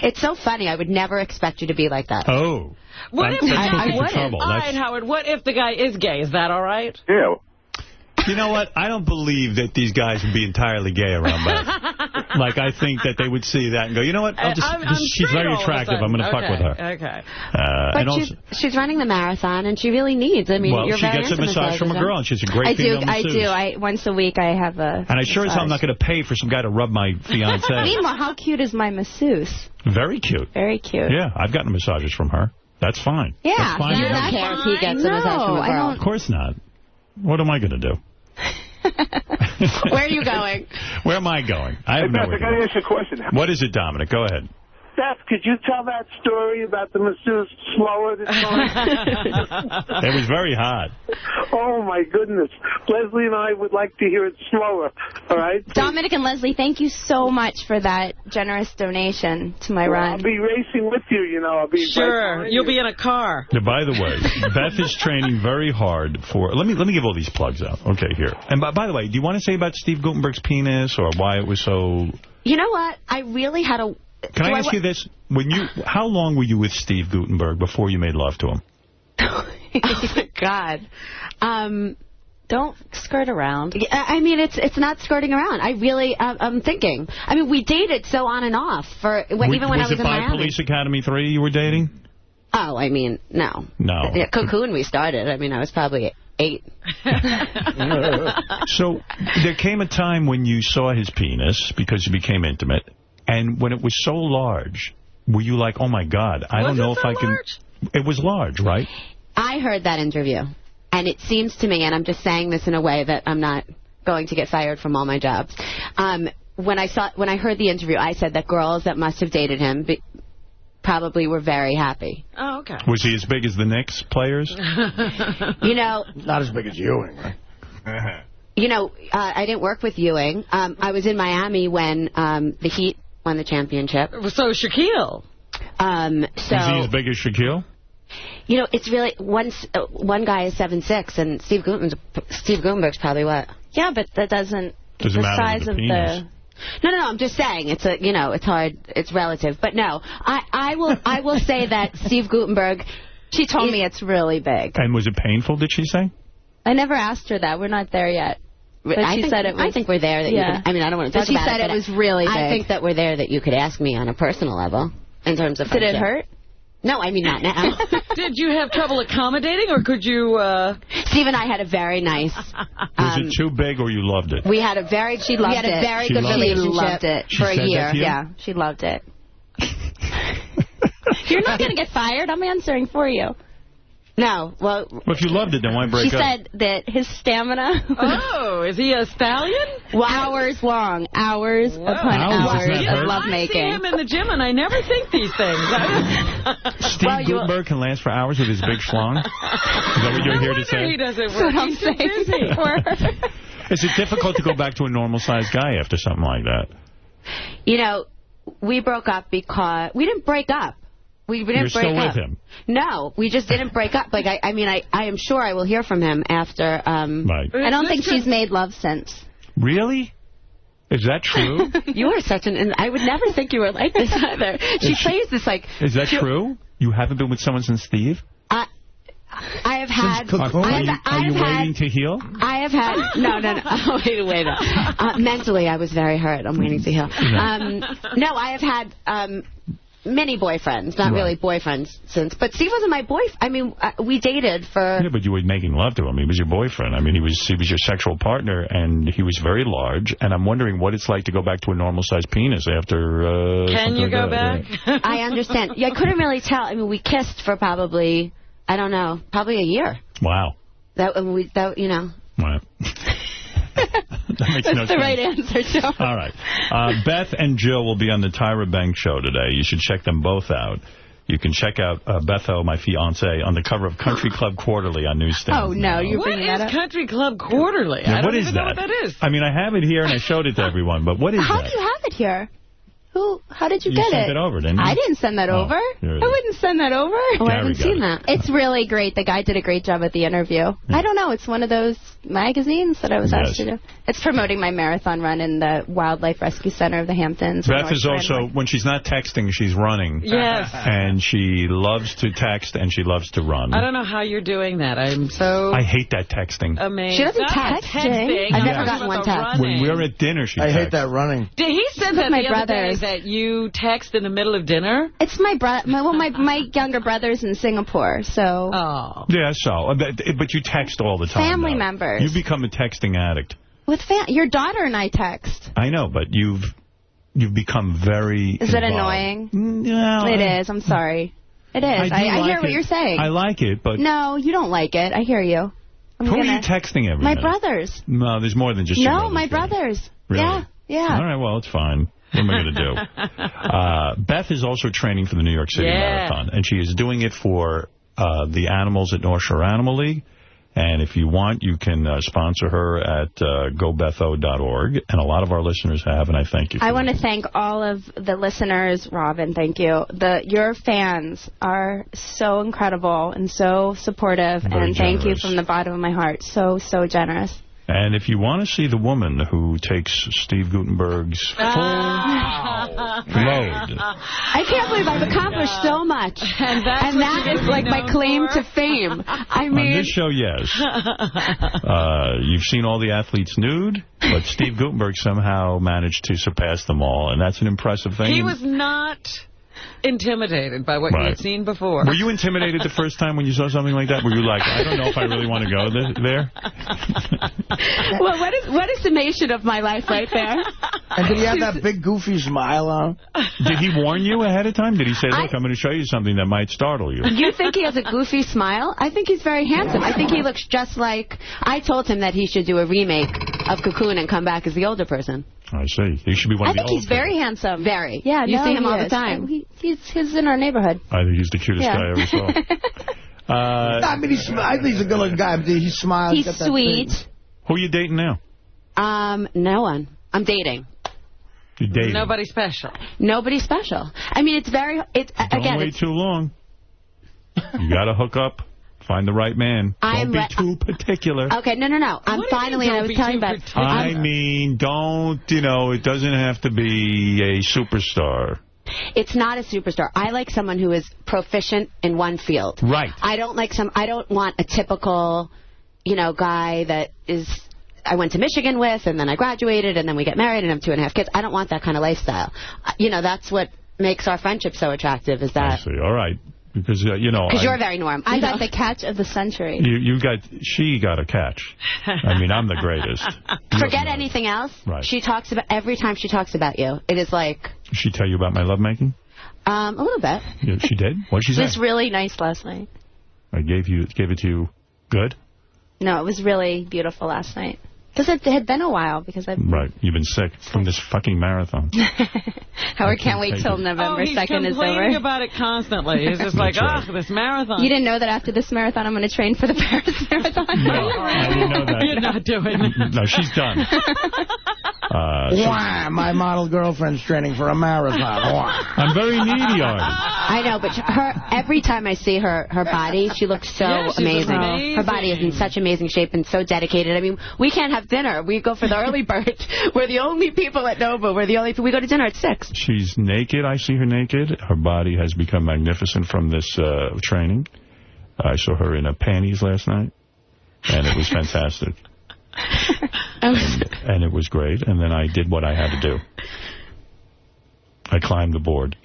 It's so funny. I would never expect you to be like that. Oh. What if I wouldn't? All right, Howard, what if the guy is gay? Is that all right? Yeah. You know what? I don't believe that these guys would be entirely gay around Beth. Like, I think that they would see that and go, you know what? She's very attractive. I'm going to fuck with her. Okay. But she's running the marathon, and she really needs. I mean, well, she gets a massage from a girl, and she's a great female masseuse. I do. Once a week, I have a And I sure as hell I'm not going to pay for some guy to rub my fiancé. Meanwhile, how cute is my masseuse? Very cute. Very cute. Yeah, I've gotten massages from her. That's fine. Yeah. That's fine. You don't care if he gets a massage from a girl. Of course not. What am I going to do? Where are you going? Where am I going? I have nowhere to go. I got to ask you a question. What is it, Dominic? Go ahead. Beth, could you tell that story about the masseuse slower this time? It was very hot. Oh, my goodness. Leslie and I would like to hear it slower, all right? Dominic and Leslie, thank you so much for that generous donation to my run. I'll be racing with you, I'll be sure. You'll be in a car. Now, by the way, Beth is training very hard for... Let me give all these plugs out. Okay, here. And by the way, do you want to say about Steve Guttenberg's penis or why it was so... You know what? I really had a... Can I ask you this? How long were you with Steve Guttenberg before you made love to him? Oh, my God. Don't skirt around. I mean, it's not skirting around. I really, I'm thinking. I mean, we dated so on and off even when I was in Miami. Was it by Police Academy 3 you were dating? Oh, I mean, no. No. Yeah, Cocoon we started. I mean, I was probably 8. So there came a time when you saw his penis because you became intimate. And when it was so large, were you like, oh, my God, I don't know if I can... It was large, right? I heard that interview. And it seems to me, and I'm just saying this in a way that I'm not going to get fired from all my jobs. When I heard the interview, I said that girls that must have dated him probably were very happy. Oh, okay. Was he as big as the Knicks players? Not as big as you, anyway. You know, I didn't work with Ewing. I was in Miami when the Heat won the championship. So Shaquille. Is he as big as Shaquille? You know, it's really one guy is 7'6", and Steve Gutenberg's probably what? Yeah, but that doesn't matter the size the of penis. No, I'm just saying it's it's hard, it's relative. But no, I will say that Steve Gutenberg. She told me it's really big. And was it painful? Did she say? I never asked her that. We're not there yet. But she said it was. I think we're there. That you could, I mean, I don't want to talk about it. She said it was really big. I think that we're there that you could ask me on a personal level in terms of. Did it hurt? No, I mean not now. Did you have trouble accommodating, or could you... Steve and I had a very nice... Was it too big, or you loved it? We had a very... She loved it. We had a very good relationship loved it. for a year. Yeah, she loved it. You're not going to get fired. I'm answering for you. No, well... Well, if you loved it, then why break up? She said that his stamina... Oh, is he a stallion? Well, hours long. Hours upon hours of lovemaking. I see him in the gym, and I never think these things. Steve Gutenberg can last for hours with his big schlong? Is that what you're here to say? He doesn't That's what I'm saying. Is it difficult to go back to a normal-sized guy after something like that? You know, we broke up because... We didn't break up. We didn't You're break still up. with him? No, we just didn't break up. Like, I mean, I am sure I will hear from him after... Right. I don't think she's made love since. Really? Is that true? You are such an... I would never think you were like this either. She plays this like... Is that true? You haven't been with someone since Steve? I have had... Are you waiting to heal? I have had... No. Oh, wait. Mentally, I was very hurt. I'm waiting to heal. No, I have had... many boyfriends, not really boyfriends since. But Steve wasn't my boyfriend. I mean, we dated for... Yeah, but you were making love to him. He was your boyfriend. I mean, he was your sexual partner, and he was very large. And I'm wondering what it's like to go back to a normal-sized penis after... Can you go back? Yeah. I understand. Yeah, I couldn't really tell. I mean, we kissed for probably, I don't know, probably a year. Wow. You know... Wow. That makes That's no the sense. right answer, Joe. All right. Beth and Jill will be on the Tyra Banks show today. You should check them both out. You can check out Betho, my fiancée, on the cover of Country Club Quarterly on newsstands. Oh, no, you're bringing that up? What is Country Club Quarterly? Yeah, I don't what is even that? know what that is. I mean, I have it here, and I showed it to everyone, but what is How that? do you have it here? How did you get it? You sent it over, didn't you? I didn't send that over. I wouldn't send that over. Oh, I haven't seen that. It's really great. The guy did a great job at the interview. I don't know. It's one of those magazines that I was asked to do. It's promoting my marathon run in the Wildlife Rescue Center of the Hamptons. Beth is also, when she's not texting, she's running. Yes. And she loves to text, and she loves to run. I don't know how you're doing that. I'm so... I hate that texting. Amazing. She doesn't Not text. texting. I've never gotten one text. When we're at dinner, she I texts. hate that running. Did he said that my the other day brothers. that you text in the middle of dinner? It's my my younger brother's in Singapore, so... Oh. Yeah, so. But you text all the time. Family though. members. You've become a texting addict. With your daughter and I text. I know, but you've become very Is it involved. annoying? No. It is. I'm sorry. It is. I hear what you're saying. I like it, but... No, you don't like it. I hear you. Who are you texting every My minute? brothers. No, there's more than just your No, brothers, my right? brothers. Really? Yeah. All right, well, it's fine. What am I going to do? Beth is also training for the New York City Marathon, and she is doing it for the animals at North Shore Animal League. And if you want, you can sponsor her at gobetho.org. And a lot of our listeners have, and I thank you for I want to thank all of the listeners, Robin, thank you. Your fans are so incredible and so supportive, Very and thank you generous. from the bottom of my heart. So generous. And if you want to see the woman who takes Steve Gutenberg's full load. I can't believe I've accomplished so much. And that is like my claim to fame. I mean... On this show, yes. You've seen all the athletes nude, but Steve Gutenberg somehow managed to surpass them all, and that's an impressive thing. He was not intimidated by what you had seen before. Were you intimidated the first time when you saw something like that? Were you like, I don't know if I really want to go there? Well, what a summation of my life right there. And did he have that big goofy smile on? Did he warn you ahead of time? Did he say, look, I'm going to show you something that might startle you? You think he has a goofy smile? I think he's very handsome. I think he looks just like... I told him that he should do a remake of Cocoon and come back as the older person. I see. He should be one of the old he's very handsome. Very. Yeah, you see him all he the is. time. He's in our neighborhood. I think he's the cutest guy I ever saw. I mean, I think he's a good-looking guy, but he smiles. He's sweet. Who are you dating now? No one. I'm dating. You're dating. Nobody special. Nobody special. I mean, Don't wait too long. You got to hook up. Find the right man. Don't be too particular. Okay, no. I'm finally, and I was telling Beth. I mean, don't, it doesn't have to be a superstar. It's not a superstar. I like someone who is proficient in one field. Right. I don't want a typical, guy that is, I went to Michigan with, and then I graduated, and then we get married, and have 2.5 kids. I don't want that kind of lifestyle. That's what makes our friendship so attractive, is that. I see. All right. Because, Because you're very normal. I got the catch of the century. She got a catch. I mean, I'm the greatest. Forget anything else. Right. Every time she talks about you, it is like. Did she tell you about my lovemaking? A little bit. Yeah, she did? What did she say? It was really nice last night. I gave it to you good? No, it was really beautiful last night. Because it had been a while. Right. You've been sick from this fucking marathon. Howard can't wait till November 2nd is over. He's complaining about it constantly. He's just like, this marathon. You didn't know that after this marathon I'm going to train for the Paris Marathon? No, I didn't know that. You're not doing it. No, she's done. My model girlfriend's training for a marathon. I'm very needy, Artie. I know, but every time I see her body, she looks so amazing. Her body is in such amazing shape and so dedicated. I mean, we can't have dinner. We go for the early bird. We're the only people at Nova. We go to dinner at 6. She's naked. I see her naked. Her body has become magnificent from this training. I saw her in panties last night, and it was fantastic. And it was great. And then I did what I had to do. I climbed the board.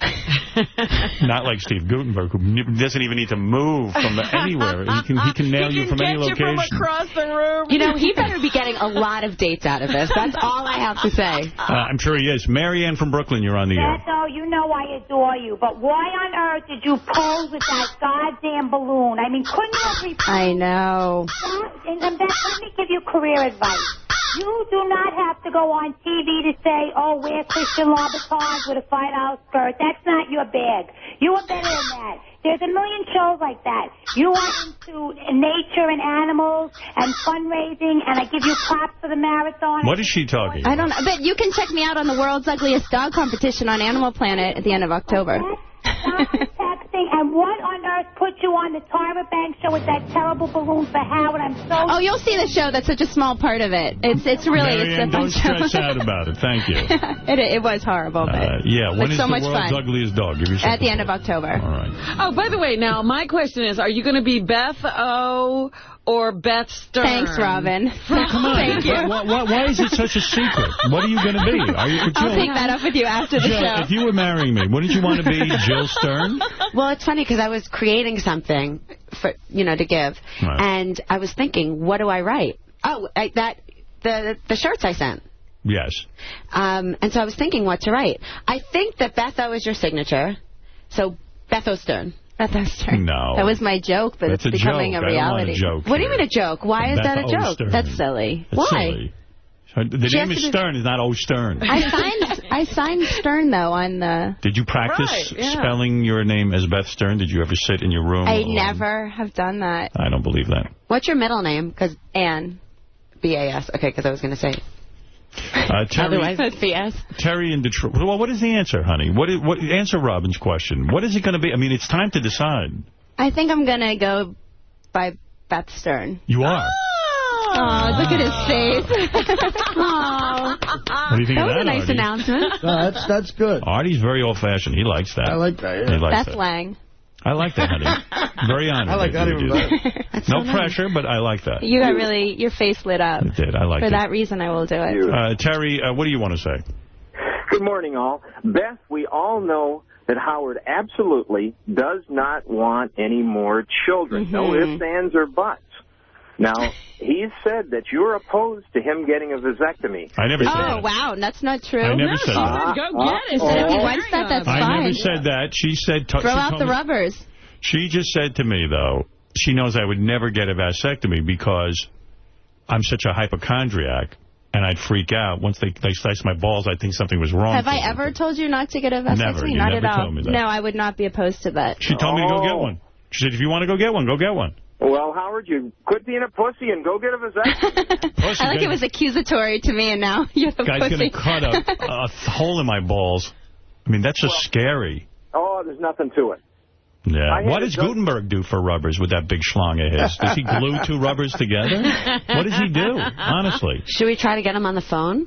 Not like Steve Guttenberg, who doesn't even need to move from anywhere. He can nail you from any location. From across the room. He better be getting a lot of dates out of this. That's all I have to say. I'm sure he is. Marianne from Brooklyn, you're on the air. Beto, you know I adore you, but why on earth did you pose with that goddamn balloon? I mean, couldn't you have reposed? I know. And Beth, let me give you career advice. You do not have to go on TV to say, oh, wear Christian Louboutin with a $5 skirt. That's not your bag. You are better than that. There's a million shows like that. You are into nature and animals and fundraising, and I give you props for the marathon. What is she talking about? I don't know, but you can check me out on the World's Ugliest Dog competition on Animal Planet at the end of October. Texting, and what on earth put you on the Tyra Banks show with that terrible balloon for Howard? I'm so... Oh, you'll see the show. That's such a small part of it. It's really... Marianne, don't stress out about it. Thank you. It was horrible, but when is so the World's Ugliest Dog? At the end of October. All right. Oh, by the way, now, my question is, are you going to be Beth O. or Beth Stern? Thanks, Robin. Come on. Thank you. Why is it such a secret? What are you going to be? I'll take that up with you after the Jill, show. if you were marrying me, wouldn't you want to be Jill Stern? Well, it's funny because I was creating something for to give, and I was thinking, what do I write? Oh, the shirts I sent. Yes. And so I was thinking what to write. I think that Beth O is your signature, so Beth O Stern. Beth O Stern. No. That was my joke, but it's becoming a reality. I don't want a joke. What do you mean a joke? Why is that a joke? Stern. That's silly. That's Why? Silly. The name is Stern, is not O. Stern. I signed Stern, though, on the... Did you practice spelling your name as Beth Stern? Did you ever sit in your room I alone? never have done that. I don't believe that. What's your middle name? Ann. B-A-S. Okay, because I was going to say... Terry, otherwise, it's B-S. Terry in Detroit. Well, what is the answer, honey? Answer Robin's question. What is it going to be? I mean, it's time to decide. I think I'm going to go by Beth Stern. You are? Oh, look at his face. Oh. What do you think of that, was a nice Artie? announcement. That's good. Artie's very old-fashioned. He likes that. I like that, yeah. He likes Beth that. Lang. I like that, honey. Very honored. I like that even better. No pressure, but I like that. You got your face lit up. It did. I like it. For that reason, I will do it. Terry, what do you want to say? Good morning, all. Beth, we all know that Howard absolutely does not want any more children. No ifs, ands, or buts. Now, he said that you're opposed to him getting a vasectomy. I never said that. Oh, wow. That's not true. I never said that. Go get it. If he wants that, that's fine. I never said that. She said... Throw out the rubbers. She just said to me, though, she knows I would never get a vasectomy because I'm such a hypochondriac. And I'd freak out. Once they slice my balls, I'd think something was wrong. Have I ever told you not to get a vasectomy? Never. You not never at all. told me that. No, I would not be opposed to that. She told me to go get one. She said, if you want to go get one, go get one. Well, Howard, you quit being a pussy and go get a vasectomy. I like it was accusatory to me, and now you're the Guy's pussy. going to cut a hole in my balls. I mean, that's just scary. Oh, there's nothing to it. Yeah. What does Gutenberg do for rubbers with that big schlong of his? Does he glue two rubbers together? What does he do? Honestly. Should we try to get him on the phone?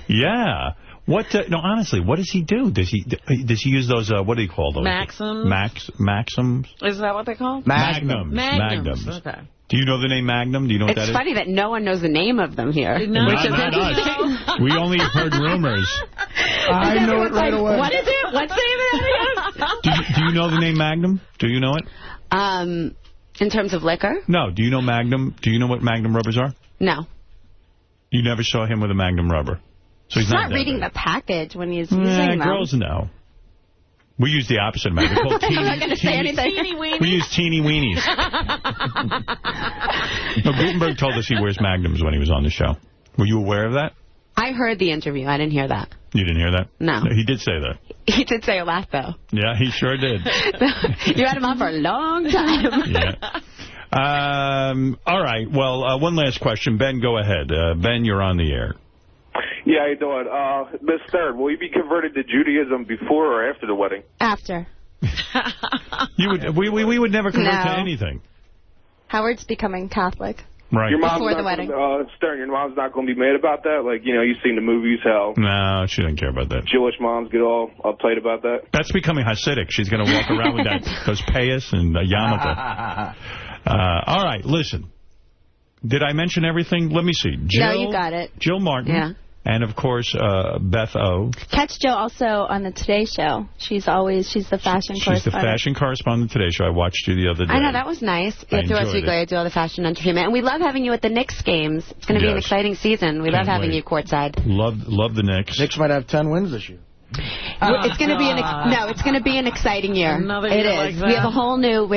Yeah. No, honestly, what does he do? Does he use those, what do you call those? Maxims? Maxims? Is that what they call? Magnums. Okay. Do you know the name Magnum? Do you know what that is? It's funny that no one knows the name of them here. No, which is not us. We only heard rumors. I know it right away. What is it? What's the name of that? Do you know the name Magnum? Do you know it? In terms of liquor? No. Do you know Magnum? Do you know what Magnum rubbers are? No. You never saw him with a Magnum rubber. So he's not reading the package when he's using them. Girls know. We use the opposite of Magnum. I'm not going to say anything. We use teeny weenies. No, Gutenberg told us he wears Magnums when he was on the show. Were you aware of that? I heard the interview. I didn't hear that. You didn't hear that? No. He did say that. He did say a lot, though. Yeah, he sure did. You had him on for a long time. Yeah. All right. Well, one last question. Ben, go ahead. Ben, you're on the air. Yeah, how you doing? Miss Stern, will you be converted to Judaism before or after the wedding? After. We would never convert to anything. Howard's becoming Catholic. Right. Your mom's before the not wedding. Stern, your mom's not going to be mad about that? Like, you know, you've seen the movies, how No, she doesn't care about that. Jewish moms get all uptight about that. That's becoming Hasidic. She's going to walk around with those payas and yarmulke. All right, listen. Did I mention everything? Let me see. Jill, no, you got it. Jill Martin. Yeah. And, of course, Beth O. Catch Jill also on the Today Show. She's the fashion correspondent. She's the fashion correspondent Today Show. I watched you the other day. I know, that was nice. You have to watch Weekly. I do all the fashion entertainment. And we love having you at the Knicks games. It's going to be an exciting season. We love having you courtside. Love the Knicks. Knicks might have 10 wins this year. It's going to be it's going to be an exciting year. Another year like that. We have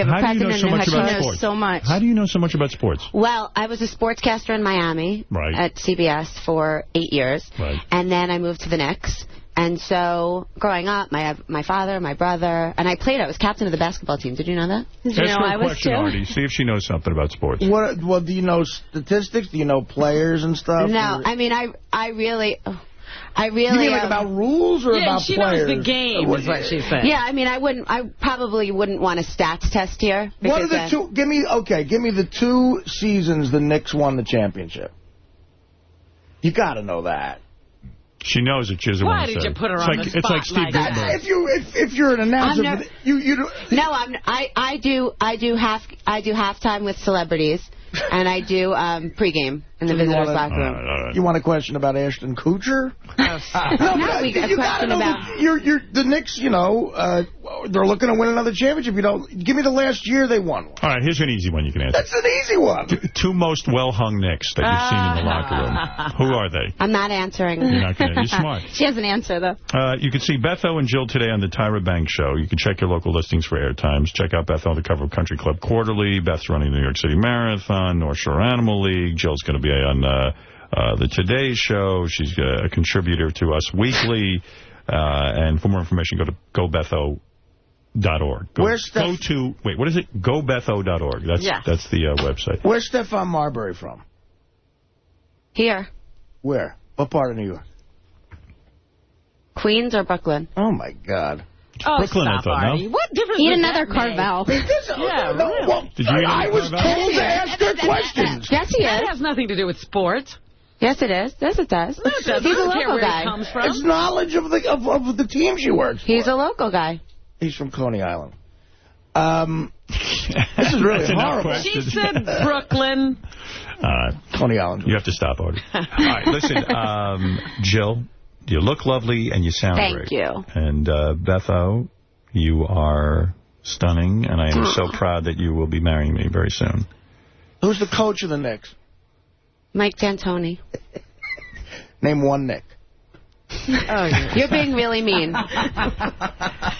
a president so much who about knows sports? so much. How do you know so much about sports? Well, I was a sportscaster in Miami at CBS for 8 years. Right. And then I moved to the Knicks. And so, growing up, I have my father, my brother, and I was captain of the basketball team. Did you know that? Did you know I was too? Artie. See if she knows something about sports. Well, do you know statistics? Do you know players and stuff? No, I mean, I really... You mean like about rules or about she players? knows the game is what she said. Yeah, I mean, I probably wouldn't want a stats test here. What are the two? Give me the 2 seasons the Knicks won the championship. You got to know that. She knows it. She doesn't Why want to did say you put her it's on like, the spot It's like Steve like that? If you're an announcer, I do halftime with celebrities, and I do pregame in the visitors' locker room. You want a question about Ashton Kutcher? No, we got a question about... The Knicks, they're looking to win another championship. Give me the last year they won one. All right, here's an easy one you can answer. That's an easy one. 2 most well-hung Knicks that you've seen in the locker room. Who are they? I'm not answering. You're not going to. You're smart. She has an answer, though. You can see Beth O and Jill today on the Tyra Banks Show. You can check your local listings for airtimes. Check out Beth O on the cover of Country Club Quarterly. Beth's running the New York City Marathon, North Shore Animal League. Jill's going to be on the Today Show. She's a contributor to Us Weekly. And for more information, go to gobetho.org. What is it? Gobetho.org. That's the website. Where's Stephon Marbury from? Here. Where? What part of New York? Queens or Brooklyn? Oh, my God. Oh, Brooklyn, stop, I thought, Artie. no? What difference Eat does another that make? Carvel. Did you I was told to ask her questions. Yes, he That is. has nothing to do with sports. Yes, it is. Yes, it does. No, it doesn't. He's a I don't care local where guy. it comes from. It's knowledge of the teams she works for. He's a local guy. He's from Coney Island. This is really horrible. She said Brooklyn. Coney Island. You have to stop, Artie. All right, listen, Jill, you look lovely and you sound great. Thank you. And Beth O, you are stunning, and I am so proud that you will be marrying me very soon. Who's the coach of the Knicks? Mike D'Antoni. Name one Knick. Oh, you're being really mean.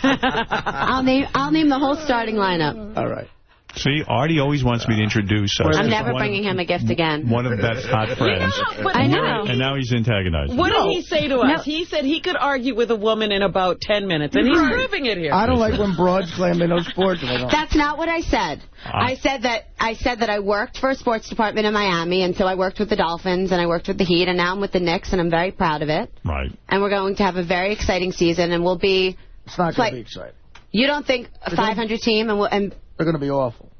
I'll name the whole starting lineup. All right. See, Artie always wants me to introduce us. I'm never bringing him a gift again. One of Beth's hot friends. I know. And now he's antagonizing. What did he say to us? He said he could argue with a woman in about 10 minutes, and he's proving it here. I don't like when broads claim they know sports. That's not what I said. I said that I worked for a sports department in Miami, and so I worked with the Dolphins, and I worked with the Heat, and now I'm with the Knicks, and I'm very proud of it. Right. And we're going to have a very exciting season, and we'll be... It's not going to be exciting. You don't think a 500 team and they're going to be awful.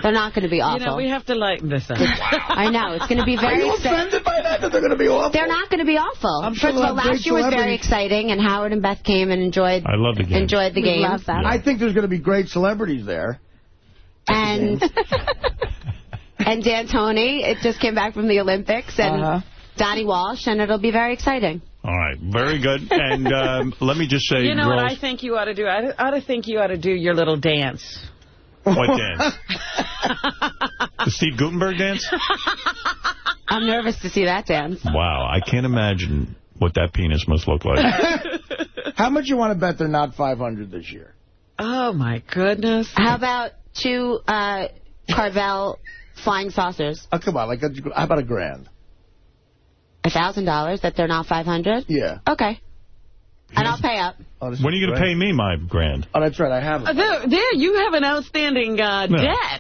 They're not going to be awful. You know, we have to lighten this up. I know. It's going to be very exciting. Are you offended by that they're going to be awful? They're not going to be awful. I'm sure First of all, last year was very exciting, and Howard and Beth came and enjoyed the game. Enjoyed the game. Love that. I think there's going to be great celebrities there. And and D'Antoni, it just came back from the Olympics, and Donnie Walsh, and it'll be very exciting. All right, very good. And let me just say, you know girls, what I think you ought to do? I ought to think you ought to do your little dance. What dance? The Steve Guttenberg dance? I'm nervous to see that dance. Wow, I can't imagine what that penis must look like. How much you want to bet they're not 500 this year? Oh, my goodness. How about 2 Carvel flying saucers? Oh, come on. How about $1,000? $1,000 that they're not 500? Yeah. Okay. And I'll pay up. When are you going to pay me my $1,000? Oh, that's right. I have it. There, you have an outstanding debt.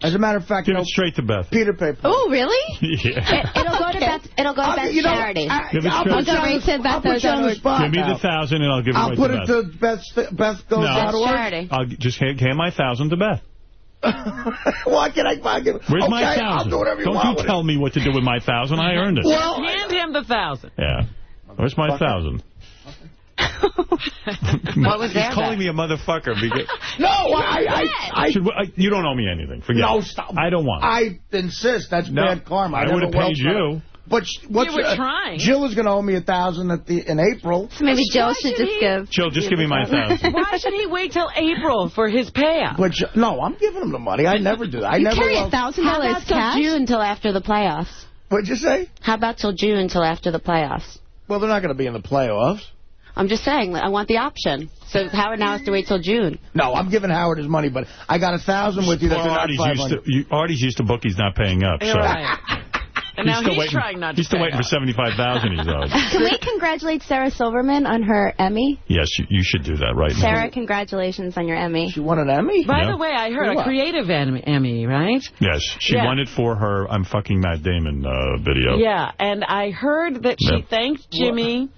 As a matter of fact, give it straight to Beth. Peter paid for it. Oh, really? Yeah. It'll go to Beth. It'll go to Beth's charity. I'll put you on the spot. Give me the $1,000 and I'll give it right to Beth. I'll put it to Beth goes out of work. I'll just hand my $1,000 to Beth. Why can I give it? Where's my $1,000? I'll do whatever you want. Don't you tell me what to do with my $1,000. I earned it. Well, hand him the $1,000. Yeah. Where's my $1,000? What was there? He's calling me a motherfucker. Because you don't owe me anything. Forget it. Stop. I don't want it. I insist. That's bad karma. I would have paid you. But you were trying. Jill is going to owe me $1,000 in April. So maybe Jill should just give. Jill, just give me my $1,000. Why should he wait till April for his payout? But no, I'm giving him the money. I never do that. You carry $1,000 cash? June until after the playoffs. What'd you say? How about till June until after the playoffs? Well, they're not going to be in the playoffs. I'm just saying, I want the option. So Howard now has to wait till June. No, I'm giving Howard his money, but I got $1,000 with you. That's not 500. Artie's used to bookies not paying up. So. Right. And now he's trying not to. He's still waiting for $75,000 he's owed. Can we congratulate Sarah Silverman on her Emmy? Yes, you should do that right now. Sarah, congratulations on your Emmy. She won an Emmy? By the way, I heard a creative Emmy, right? Yes, she won it for her I'm Fucking Matt Damon video. Yeah, and I heard that she thanked Jimmy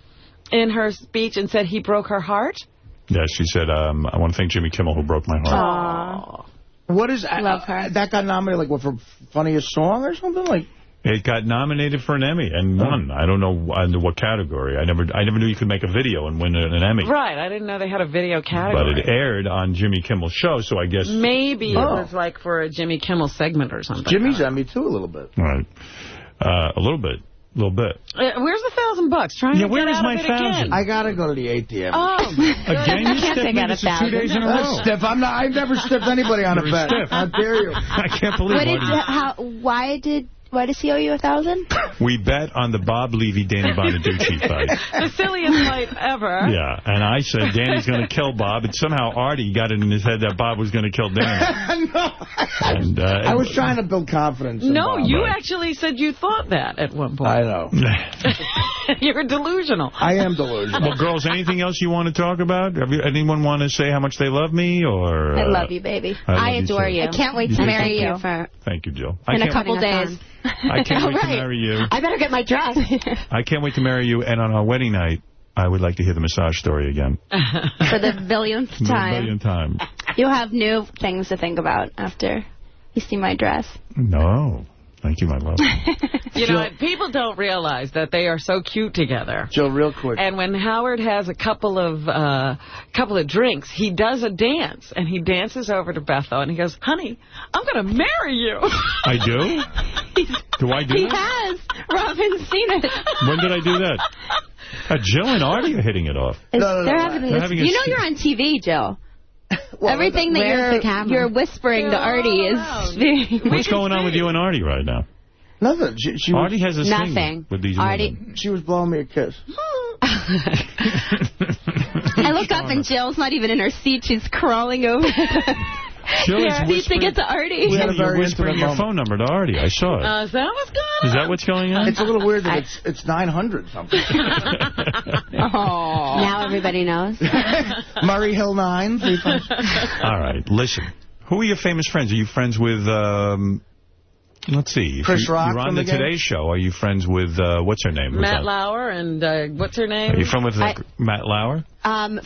in her speech and said he broke her heart. Yeah, she said, I want to thank Jimmy Kimmel who broke my heart. Aww. What is Love her. That got nominated for funniest song or something? It got nominated for an Emmy and won. I don't know under what category. I never knew you could make a video and win an Emmy. Right. I didn't know they had a video category. But it aired on Jimmy Kimmel's show, so I guess... Maybe it was like for a Jimmy Kimmel segment or something. Jimmy's Emmy, too, a little bit. Right. A little bit. A little bit. Where's the $1,000? Trying to where get is out my of it $1,000? again. I got to go to the ATM. Oh, again? You stiffed me. This is 2 days in a row. Stiff. I've never stiffed anybody on a bet. Stiff. How dare you? I can't believe it. Why does he owe you $1,000? We bet on the Bob Levy-Danny Bonaducci fight. The silliest fight ever. Yeah, and I said Danny's going to kill Bob, and somehow Artie got it in his head that Bob was going to kill Danny. No. And, I was trying to build confidence in No, Bob. you actually said you thought that at one point. I know. You're delusional. I am delusional. Well, girls, anything else you want to talk about? Anyone want to say how much they love me? Or I love you, baby. I adore you. I can't wait to marry you. Thank you, Jill. In a couple days. I can't wait to marry you. I better get my dress. I can't wait to marry you. And on our wedding night, I would like to hear the massage story again. For the billionth time. The billionth time. You'll have new things to think about after you see my dress. No. Thank you, my love. You know, people don't realize that they are so cute together. Jill, real quick. And when Howard has a couple of drinks, he does a dance, and he dances over to Bethel, and he goes, "Honey, I'm going to marry you." I do? Do I do He that? has. Robin's seen it. When did I do that? Jill and Artie are hitting it off. They're having You know you're on TV, Jill. Well, everything that you're whispering to Artie is... What's going on with you and Artie right now? Nothing. Artie has a nothing. thing with these women. She was blowing me a kiss. I look up and Jill's not even in her seat. She's crawling over. He needs to get to Artie. You're whispering your phone number to Artie. I saw it. Is that what's going on? Is that what's going on? It's a little weird that it's 900 something. Now everybody knows. Murray Hill 9. All right, listen. Who are your famous friends? Are you friends with, let's see. Chris Rock You're on from the the Today Show. Are you friends with, what's her name? Matt Lauer and what's her name? Are you friends with Matt Lauer?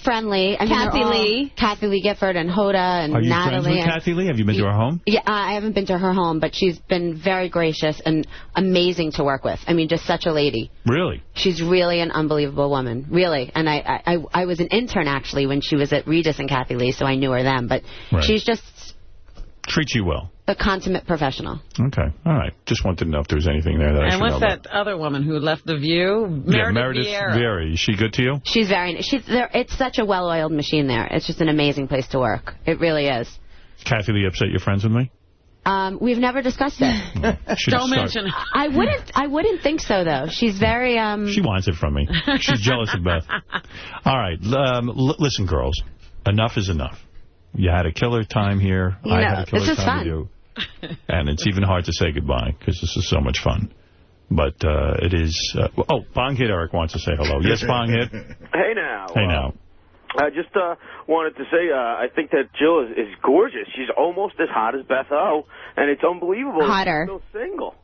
Friendly. I mean, Kathy Lee. Kathy Lee Gifford and Hoda and Are you Natalie. friends with Kathy Lee? Have you been to her home? Yeah, I haven't been to her home, but she's been very gracious and amazing to work with. I mean, just such a lady. Really? She's really an unbelievable woman, really. And I was an intern, actually, when she was at Regis and Kathy Lee, so I knew her then. But she's just... Treats you well. The consummate professional. Okay. All right. Just wanted to know if there was anything there that I should know And what's about. that other woman who left The View? Meredith Vieira. Is she good to you? She's very... It's such a well-oiled machine there. It's just an amazing place to work. It really is. Kathy Lee upset you're friends with me? We've never discussed it. Don't mention it. I wouldn't think so, though. She's very... She wants it from me. She's jealous of Beth. All right. Listen, girls. Enough is enough. You had a killer time here. I had a killer time with you. And it's even hard to say goodbye because this is so much fun. But it is... Bong Hit Eric wants to say hello. Yes, Bong Hit? Hey, now. Hey, now. I just wanted to say I think that Jill is gorgeous. She's almost as hot as Beth O. And it's unbelievable Hotter. that she's still single.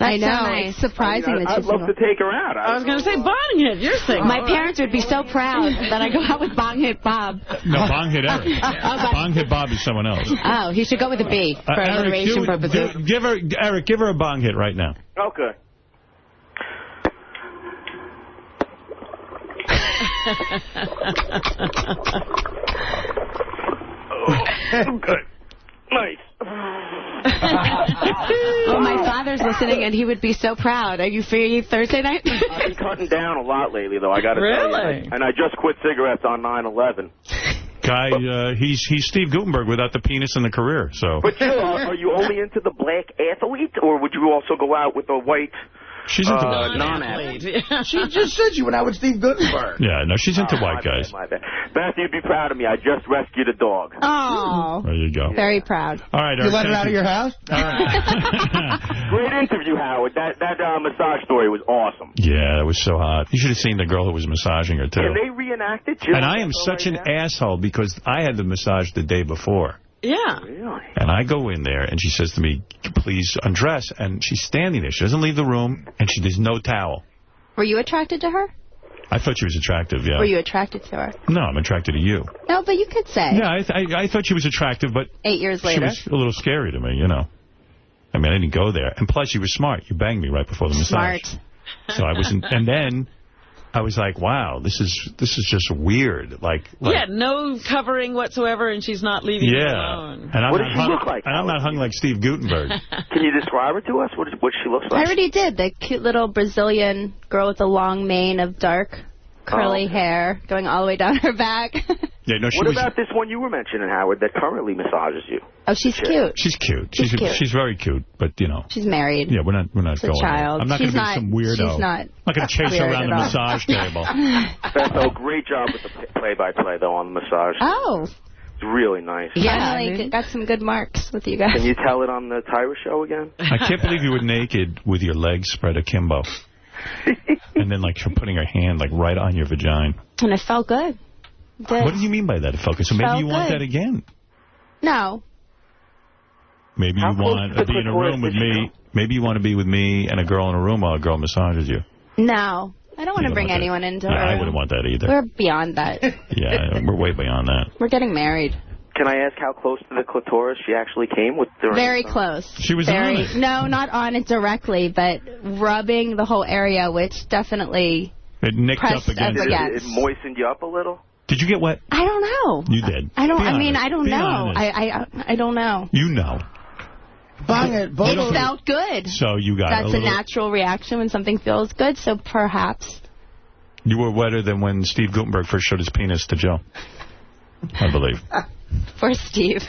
I know. so nice. It's surprising that I'd she's love to take her out. I was going to say, Bong Hit, you're single. My parents would be so proud that I go out with Bong Hit Bob. No, Bong Hit Eric. Bong Hit Bob is someone else. Oh, he should go with a B for alliteration purposes. Eric, give her a Bong Hit right now. Okay. Good. Nice. Oh, my father's listening, and he would be so proud. Are you free Thursday night? I've been cutting down a lot lately, though, I got to tell you. And I just quit cigarettes on 9/11. Guy, he's Steve Gutenberg without the penis in the career. So. But Jill, are you only into the black athlete, or would you also go out with the white She's into non-athlete? She just said she went out with Steve Gutenberg. Yeah, no, she's into white guys. My bad. Beth, you'd be proud of me. I just rescued a dog. Oh. There you go. Very proud. All right, You let her out of your house? Great interview, Howard. That massage story was awesome. Yeah, that was so hot. You should have seen the girl who was massaging her, too. Can they reenact it? Jill? And I am such an asshole because I had the massage the day before. Yeah. Really? And I go in there, and she says to me, please undress. And she's standing there. She doesn't leave the room, and there's no towel. Were you attracted to her? I thought she was attractive, yeah. Were you attracted to her? No, I'm attracted to you. No, but you could say. Yeah, I thought she was attractive, but 8 years later. she was a little scary to me, you know. I mean, I didn't go there. And plus, you were smart. You banged me right before the massage. Smart. So I wasn't... And then... I was like, wow, this is just weird. Like yeah, no covering whatsoever, and she's not leaving you alone. And what does she look like? And I'm not hung like Steve Gutenberg. Can you describe her to us? What she looks like? I already did. The cute little Brazilian girl with the long mane of dark curly hair going all the way down her back. Yeah, no, what about this one you were mentioning, Howard, that currently massages you? Oh, she's cute. She's cute. She's cute. She's very cute, but you know. She's married. Yeah, we're not She's going. a child. I'm not going to be some weirdo. She's not. I'm not going to chase her around the massage table. Beth, great job with the play-by-play though on the massage. Oh. It's really nice. Yeah, I got some good marks with you guys. Can you tell it on the Tyra show again? I can't believe you were naked with your legs spread akimbo. And then, like, her putting her hand, like, right on your vagina. And it felt good. What do you mean by that? It felt good. So maybe you want that again. No. Maybe you want to be in a room with me. Maybe you want to be with me and a girl in a room while a girl massages you. No. I don't want to bring anyone into our room. I wouldn't want that either. We're beyond that. Yeah, we're way beyond that. We're getting married. Can I ask how close to the clitoris she actually came with? Very close. She was on it. No, not on it directly, but rubbing the whole area, which definitely it nicked up against it. It moistened you up a little? Did you get wet? I don't know. You did. I don't. Be I mean, honest. I don't Be know. honest. I don't know. You know. It felt good. So you got That's a natural reaction when something feels good. So perhaps you were wetter than when Steve Gutenberg first showed his penis to Joe. I believe. For Steve.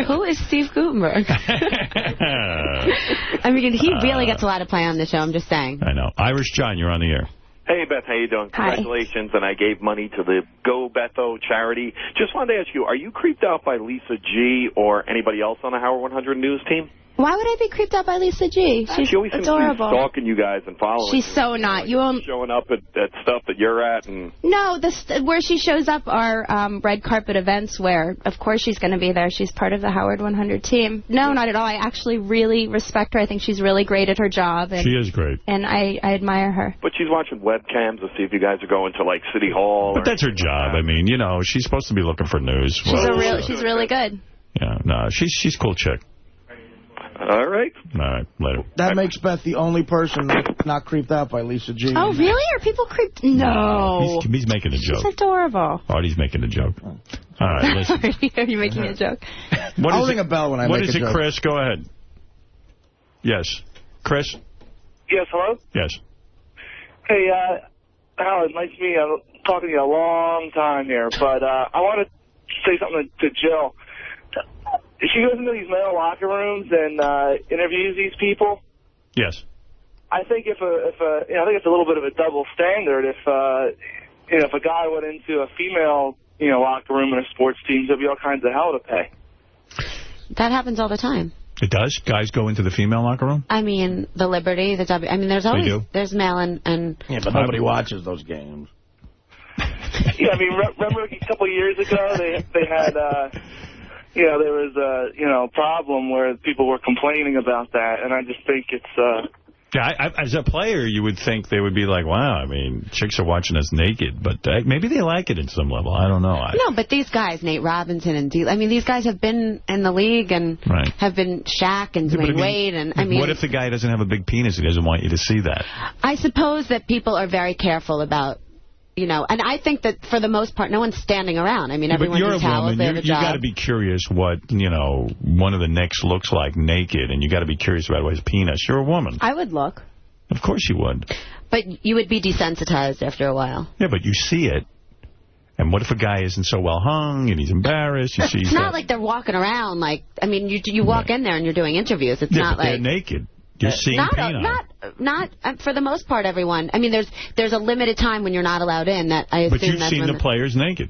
Who is Steve Gutenberg? I mean, he really gets a lot of play on the show, I'm just saying. I know. Irish John, you're on the air. Hey, Beth, how you doing? Hi. Congratulations, and I gave money to the Go Betho charity. Just wanted to ask you, are you creeped out by Lisa G or anybody else on the Howard 100 News team? Why would I be creeped out by Lisa G? She's She always seems to be adorable. stalking you guys and following She's you. so not. You won't. Showing up at stuff that you're at. And No, where she shows up are red carpet events where, of course, she's going to be there. She's part of the Howard 100 team. No, not at all. I actually really respect her. I think she's really great at her job. And, she is great. And I admire her. But she's watching webcams to see if you guys are going to, like, City Hall. But that's her job. I mean, you know, she's supposed to be looking for news. She's really good. Yeah, no, she's a cool chick. All right. All right, later. That makes Beth the only person not creeped out by Lisa G. Oh, really? Are people creeped? No. He's making a joke. She's adorable. Artie's making a joke. All right, listen. Are you making a joke? I'll ring a bell when I make a joke. What is it, Chris? Go ahead. Yes. Chris? Yes, hello? Yes. Hey, Howard, nice to meet you. I'm talking to you a long time here, but I want to say something to Jill. She goes into these male locker rooms and interviews these people. Yes. I think I think it's a little bit of a double standard. If a guy went into a female locker room in a sports team, there'd be all kinds of hell to pay. That happens all the time. It does? Guys go into the female locker room? I mean, the Liberty, the W. I mean, there's always there's male and yeah, but nobody watches those games. Yeah, I mean, remember a couple of years ago they had. There was a problem where people were complaining about that, and I just think it's. Yeah, as a player, you would think they would be like, wow, I mean, chicks are watching us naked, but maybe they like it at some level. I don't know. No, but these guys, Nate Robinson and I mean, these guys have been in the league and have been Shaq and Dwayne Wade, and I mean, what if the guy doesn't have a big penis? He doesn't want you to see that. I suppose that people are very careful about. And I think that for the most part, no one's standing around. I mean, everyone's in towels, they have a job. You got to be curious what, one of the Knicks looks like naked, and you got to be curious about his penis. You're a woman. I would look. Of course you would. But you would be desensitized after a while. Yeah, but you see it. And what if a guy isn't so well hung and he's embarrassed? You see, it's not like they're walking around like, I mean, you walk in there and you're doing interviews. It's not like... they're naked. You're seeing not for the most part, everyone. I mean, there's a limited time when you're not allowed in. That I assume. But you've seen the players naked.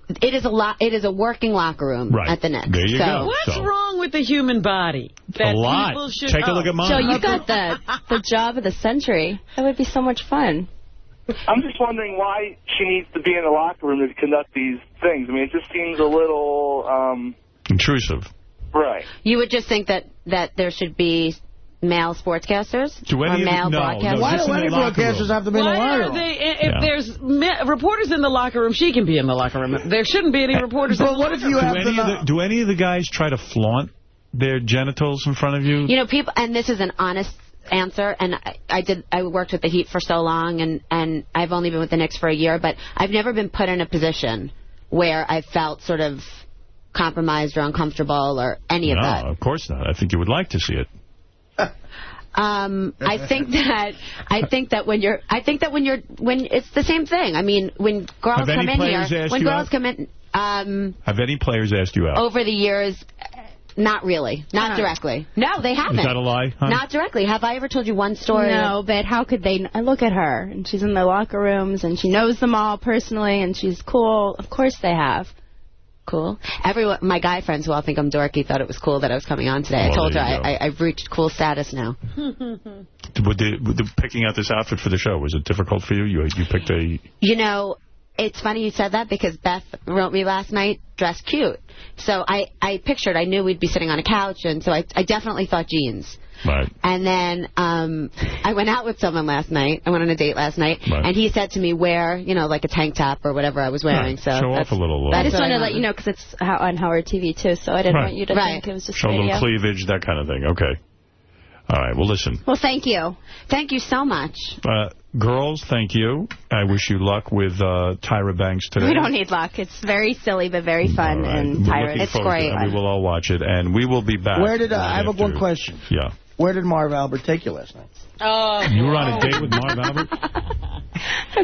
It is a working locker room at the Knicks. There you go. What's wrong with the human body? That a lot. People should Take a look at mine. So you got the job of the century. That would be so much fun. I'm just wondering why she needs to be in the locker room to conduct these things. I mean, it just seems a little intrusive. Right. You would just think that there should be male sportscasters or male broadcasters? Why do broadcasters have to be in the locker room? If there's reporters in the locker room, she can be in the locker room. There shouldn't be any reporters in the locker room. Do any of the guys try to flaunt their genitals in front of you? People, and this is an honest answer, and I worked with the Heat for so long, and I've only been with the Knicks for a year, but I've never been put in a position where I felt sort of compromised or uncomfortable or any of that. No, of course not. I think you would like to see it. I think that when it's the same thing. I mean, when girls come in here, have any players asked you out? Over the years, not really. Not directly. No, they haven't. Is that a lie? Huh? Not directly. Have I ever told you one story? No, but how could they? Look at her, and she's in the locker rooms, and she knows them all personally, and she's cool. Of course they have. Cool. Everyone, my guy friends who all think I'm dorky thought it was cool that I was coming on today. I told her I've reached cool status now. With the picking out this outfit for the show, was it difficult for you? You picked a... It's funny you said that because Beth wrote me last night, dress cute. So I pictured, I knew we'd be sitting on a couch, and so I definitely thought jeans. Right. And then I went out with someone last night. I went on a date last night, and he said to me, wear, like a tank top or whatever I was wearing. So show off a little. I just wanted to let you know because it's on Howard TV, too, so I didn't want you to think it was just show radio. a little cleavage, that kind of thing. Okay. All right, well, listen. Well, thank you. Thank you so much. Girls, thank you. I wish you luck with Tyra Banks today. We don't need luck. It's very silly, but very fun. Right. And Tyra, it's great. We will all watch it, and we will be back. Where did I have one question? Yeah. Where did Marv Albert take you last night? Oh. You were on a date with Marv Albert?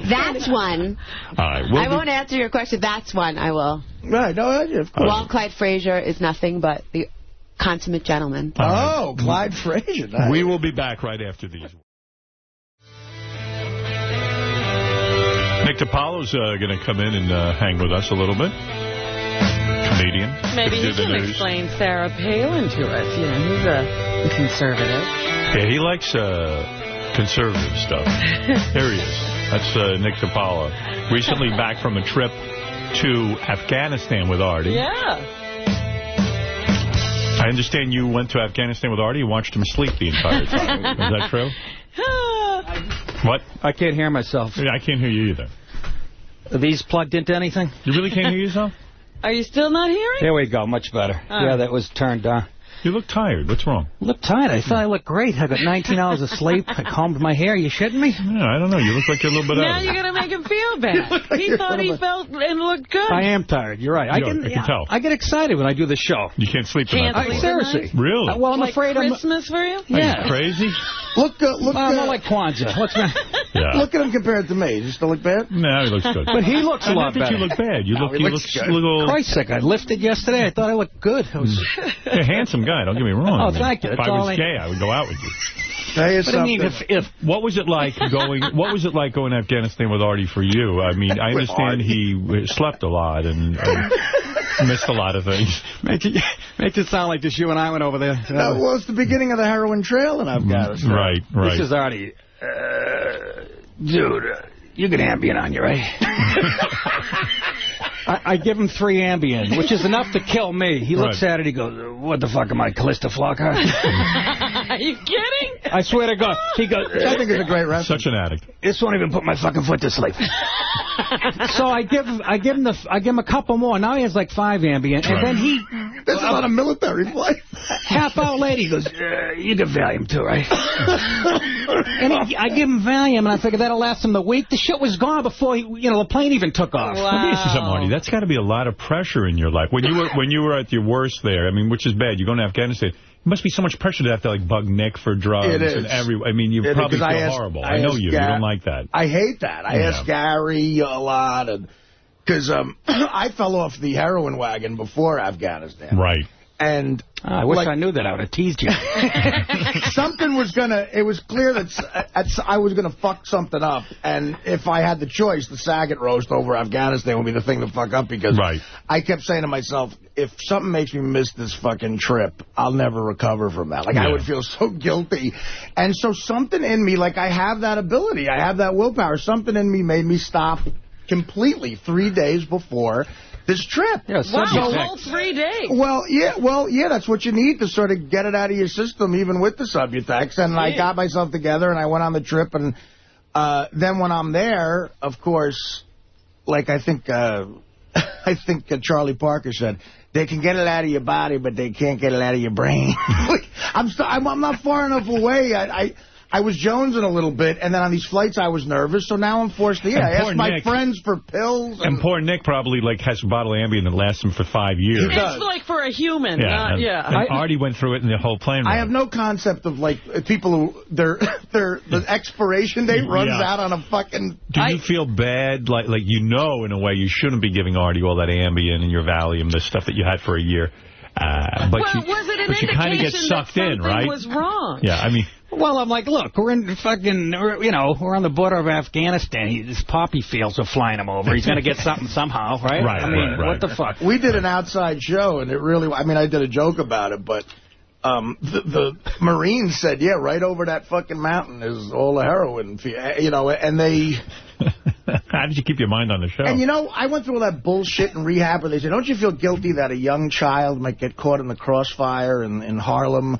That's one. All right. I won't answer your question. That's one I will. Right. No, of course. While Clyde Frazier is nothing but the consummate gentleman. Oh, Clyde Frazier. Nice. We will be back right after these. Nick DiPaolo's going to come in and hang with us a little bit. Comedian. Maybe he can explain Sarah Palin to us. You know, he's a conservative. Yeah, he likes conservative stuff. Here he is. That's Nick DiPaolo. Recently back from a trip to Afghanistan with Artie. Yeah. I understand you went to Afghanistan with Artie and watched him sleep the entire time. Is that true? What? I can't hear myself. Yeah, I can't hear you either. Are these plugged into anything? You really can't hear yourself? Are you still not hearing? There we go. Much better. Yeah, that was turned on. You look tired. What's wrong? I look tired. I thought I looked great. I got 19 hours of sleep. I combed my hair. You shitting me? Yeah, I don't know. You look like you're a little bit Now out. you're going to make him feel bad. He thought he felt and looked good. I am tired. You're right. I can tell. I get excited when I do the show. You can't sleep Can't tonight. sleep Seriously. tonight? Really? Well, I'm like afraid Christmas for you? Yeah. Are you crazy? Look more like Kwanzaa. What's that? Yeah. Look at him compared to me. Does he still look bad? No, he looks good. But he looks a lot I don't think better. you look bad. You look, he looks good. a little... Christ's sake, I lifted yesterday. I thought I looked good. You're a handsome guy. Don't get me wrong. Oh, thank you. If That's I all was gay, I would go out with you. But I mean, if what was it like going? What was it like going to Afghanistan with Artie for you? I mean, I understand he slept a lot and missed a lot of things. Makes it sound like just you and I went over there. No, well, it's the beginning of the heroin trail in Afghanistan. Right. This is Artie. Dude, you get Ambien on you, right? I give him 3 Ambien, which is enough to kill me. He looks at it, he goes, what the fuck am I, Calista Flockhart? Are you kidding? I swear to God. He goes, I think it's a great wrestler. Such an addict. This won't even put my fucking foot to sleep. So I give him a couple more. Now he has like 5 Ambien, and then he... This is on a military flight. Half hour later, he goes, you get Valium too, right? And I give him Valium, and I figured that'll last him the week. The shit was gone before the plane even took off. Wow. Let me ask you something, Artie. That's got to be a lot of pressure in your life. When you were at your worst there, I mean, which is bad. You go to Afghanistan. It must be so much pressure to have to like bug Nick for drugs. It is. And I mean, you probably feel horrible. I know you. You don't like that. I hate that. I ask Gary a lot, because I fell off the heroin wagon before Afghanistan. Right. And I wish I knew that. I would have teased you. Something was it was clear that I was going to fuck something up. And if I had the choice, the Saget roast over Afghanistan would be the thing to fuck up, because I kept saying to myself, if something makes me miss this fucking trip, I'll never recover from that. Like, I would feel so guilty. And so something in me, like, I have that ability. I have that willpower. Something in me made me stop completely 3 days before this trip. Yeah, wow, a whole 3 days. Well, yeah, that's what you need to sort of get it out of your system, even with the Subutex. And I got myself together, and I went on the trip. And then when I'm there, of course, like I think Charlie Parker said, they can get it out of your body, but they can't get it out of your brain. I'm not far enough away. I was jonesing a little bit, and then on these flights I was nervous, so now I'm forced to, I asked my friends for pills. And poor Nick probably has a bottle of Ambien that lasts him for 5 years. It's like for a human. And Artie went through it in the whole plane ride. I have no concept of, like, people who, the expiration date runs out on a fucking... Do you feel bad, like in a way, you shouldn't be giving Artie all that Ambien and your Valium, the stuff that you had for a year? Was it an indication kind of get sucked that in, right? was wrong? Yeah, I mean... Well, I'm like, look, we're in fucking, we're on the border of Afghanistan. His poppy fields are flying him over. He's going to get something somehow, right? Right, I mean, what the fuck? We did an outside show, and it really, I mean, I did a joke about it, but the Marines said, yeah, right over that fucking mountain is all the heroin, and they... How did you keep your mind on the show? And, I went through all that bullshit in rehab where they said, don't you feel guilty that a young child might get caught in the crossfire in Harlem